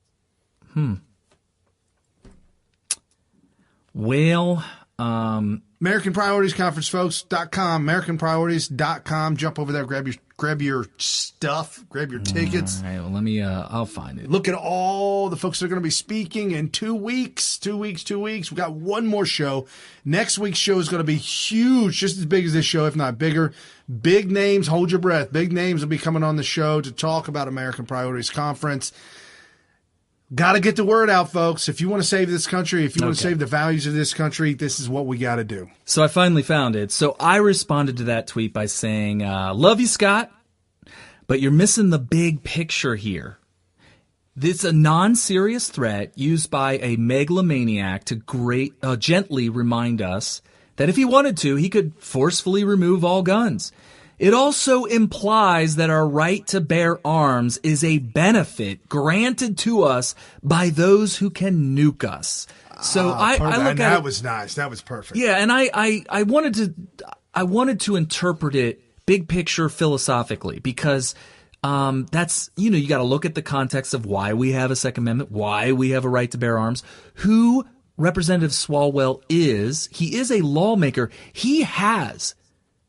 Well, American Priorities Conference, folks.com, AmericanPriorities.com. Jump over there, grab your stuff, grab your tickets. All right, well, let me, I'll find it. Look at all the folks that are going to be speaking in 2 weeks. 2 weeks. We got one more show. Next week's show is going to be huge, just as big as this show, if not bigger. Big names, hold your breath. Big names will be coming on the show to talk about American Priorities Conference. Got to get the word out, folks. If you want to save this country, if you want to save the values of this country, this is what we got to do. So I finally found it. So I responded to that tweet by saying, love you, Scott, but you're missing the big picture here. It's a non-serious threat used by a megalomaniac to gently remind us that if he wanted to, he could forcefully remove all guns. It also implies that our right to bear arms is a benefit granted to us by those who can nuke us. So I look at that was nice. That was perfect. Yeah, and I wanted to interpret it big picture philosophically because that's, you got to look at the context of why we have a Second Amendment, why we have a right to bear arms, who Representative Swalwell is. He is a lawmaker. He has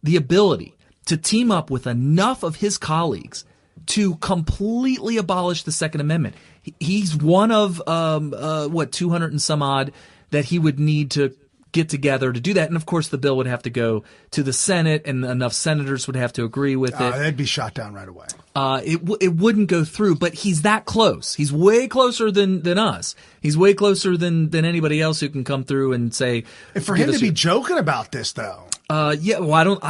the ability to team up with enough of his colleagues to completely abolish the Second Amendment. He's one of 200 and some odd that he would need to get together to do that. And of course, the bill would have to go to the Senate, and enough senators would have to agree with it. That'd be shot down right away. It wouldn't go through, but he's that close. He's way closer than us. He's way closer than anybody else who can come through and say. And for him to be joking about this, though. Yeah. Well,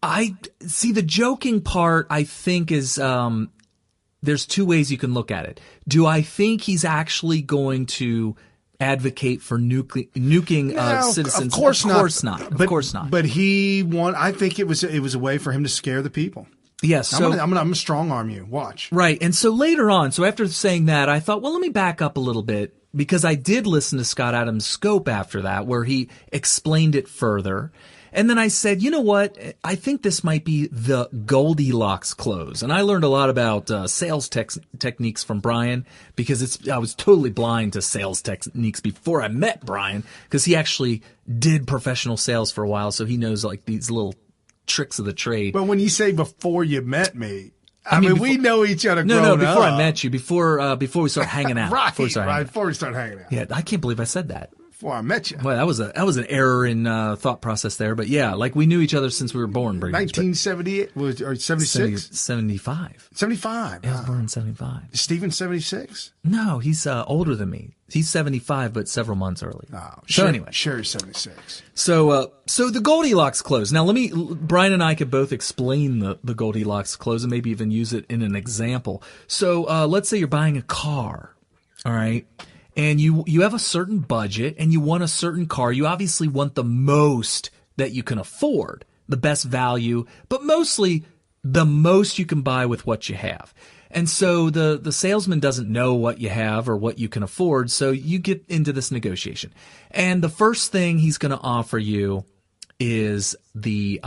I see the joking part. I think is there's two ways you can look at it. Do I think he's actually going to advocate for nuking citizens? Of course not. Of course not. But I think it was a way for him to scare the people. Yes. So I'm gonna strong arm you. Watch. Right. And so later on, so after saying that, I thought, well, let me back up a little bit because I did listen to Scott Adams' scope after that, where he explained it further. And then I said, you know what? I think this might be the Goldilocks clause. And I learned a lot about sales techniques from Brian because I was totally blind to sales techniques before I met Brian because he actually did professional sales for a while. So he knows like these little tricks of the trade. But when you say before you met me, I mean, we know each other. No, before I met you, before we start hanging out. Right, before we start hanging out. Yeah, I can't believe I said that. Before I met you. Well, that was an error in thought process there, but yeah, like we knew each other since we were born. 1978 or 76? 75. 75. Yeah, I was born in 75. Is Steven 76? No, he's older than me. He's 75, but several months early. Oh, so anyway, Sherry's 76. So the Goldilocks clause. Now Brian and I could both explain the Goldilocks clause and maybe even use it in an example. So let's say you're buying a car, all right. And you have a certain budget and you want a certain car. You obviously want the most that you can afford, the best value, but mostly the most you can buy with what you have. And so the salesman doesn't know what you have or what you can afford, so you get into this negotiation. And the first thing he's going to offer you is the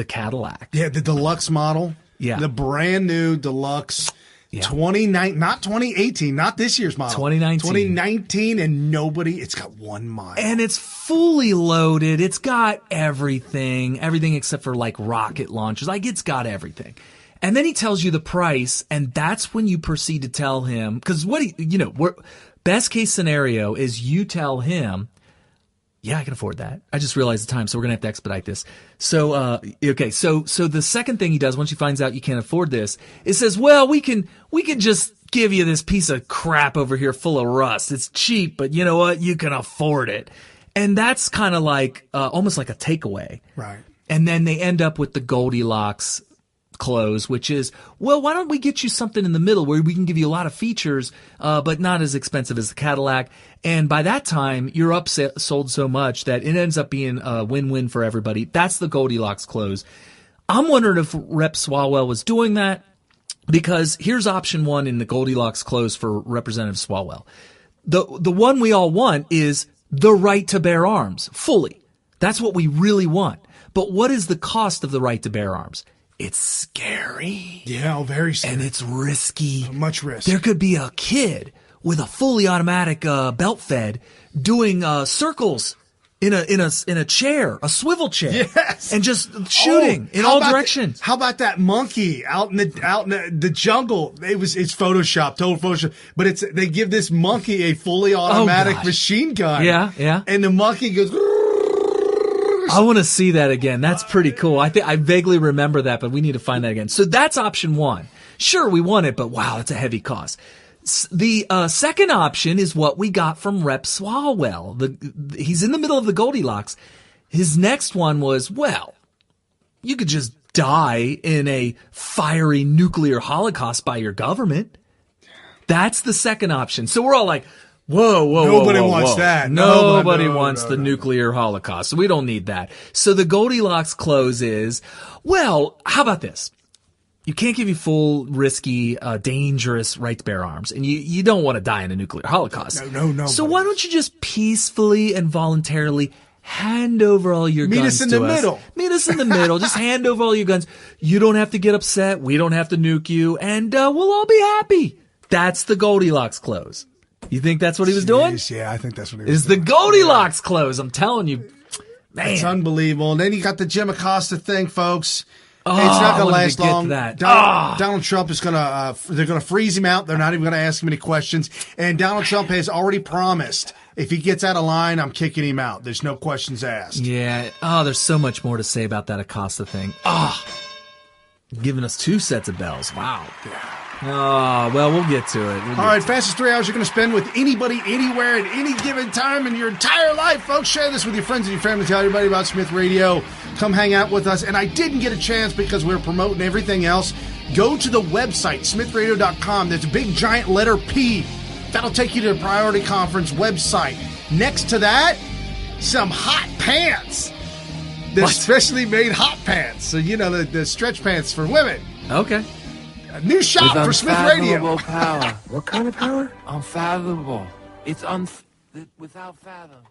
Cadillac. Yeah, the deluxe model. Yeah. The brand new deluxe. Yeah. 2018, not this year's model. 2019, and it's got 1 mile. And it's fully loaded. It's got everything except for like rocket launchers. Like, it's got everything. And then he tells you the price, and that's when you proceed to tell him, because best case scenario is you tell him, yeah, I can afford that. I just realized the time, so we're gonna have to expedite this. So, okay. So the second thing he does once he finds out you can't afford this, it says, well, we can just give you this piece of crap over here full of rust. It's cheap, but you know what? You can afford it. And that's kind of like, almost like a takeaway. Right. And then they end up with the Goldilocks close, which is, well, why don't we get you something in the middle where we can give you a lot of features, but not as expensive as the Cadillac. And by that time, you're upsold so much that it ends up being a win-win for everybody. That's the Goldilocks close. I'm wondering if Rep. Swalwell was doing that, because here's option 1 in the Goldilocks close for Representative Swalwell. The one we all want is the right to bear arms, fully. That's what we really want. But what is the cost of the right to bear arms? It's scary. Yeah, very scary. And it's risky. Much risk. There could be a kid with a fully automatic belt fed doing circles in a chair, a swivel chair. Yes. And just shooting in all directions. How about that monkey out in the jungle? It's Photoshop, total Photoshop. But they give this monkey a fully automatic machine gun. Yeah, yeah. And the monkey goes. I want to see that again. That's pretty cool. I vaguely remember that, but we need to find that again. So that's option 1. Sure, we want it, but wow, that's a heavy cost. The second option is what we got from Rep. Swalwell. He's in the middle of the Goldilocks. His next one was, well, you could just die in a fiery nuclear holocaust by your government. That's the second option. So we're all like, whoa. Nobody wants that. Nobody wants the nuclear holocaust. We don't need that. So the Goldilocks close is, well, how about this? You can't give you full, risky, dangerous right to bear arms. And you don't want to die in a nuclear holocaust. No. So why don't you just peacefully and voluntarily hand over all your guns to us? Meet us in the middle. Meet us in the middle. Just hand over all your guns. You don't have to get upset. We don't have to nuke you. And we'll all be happy. That's the Goldilocks close. You think that's what he was doing? Yeah, I think that's what he was Is the Goldilocks close. I'm telling you. Man. It's unbelievable. And then you got the Jim Acosta thing, folks. Oh, it's not going to I last wanted to get long. to that. Donald Trump is going to, they're going to freeze him out. They're not even going to ask him any questions. And Donald Trump has already promised, if he gets out of line, I'm kicking him out. There's no questions asked. Yeah. Oh, there's so much more to say about that Acosta thing. Giving us 2 sets of bells. Wow. Oh, well, we'll get to it. All right, fastest 3 hours you're going to spend with anybody, anywhere, at any given time in your entire life, folks. Share this with your friends and your family. Tell everybody about Smith Radio. Come hang out with us. And I didn't get a chance because we're promoting everything else. Go to the website, smithradio.com. There's a big giant letter P. That'll take you to the Priority Conference website. Next to that, some hot pants. They're specially made hot pants. So, the stretch pants for women. Okay. A new shop for Smith Radio. Power. What kind of power? Unfathomable. It's without fathom.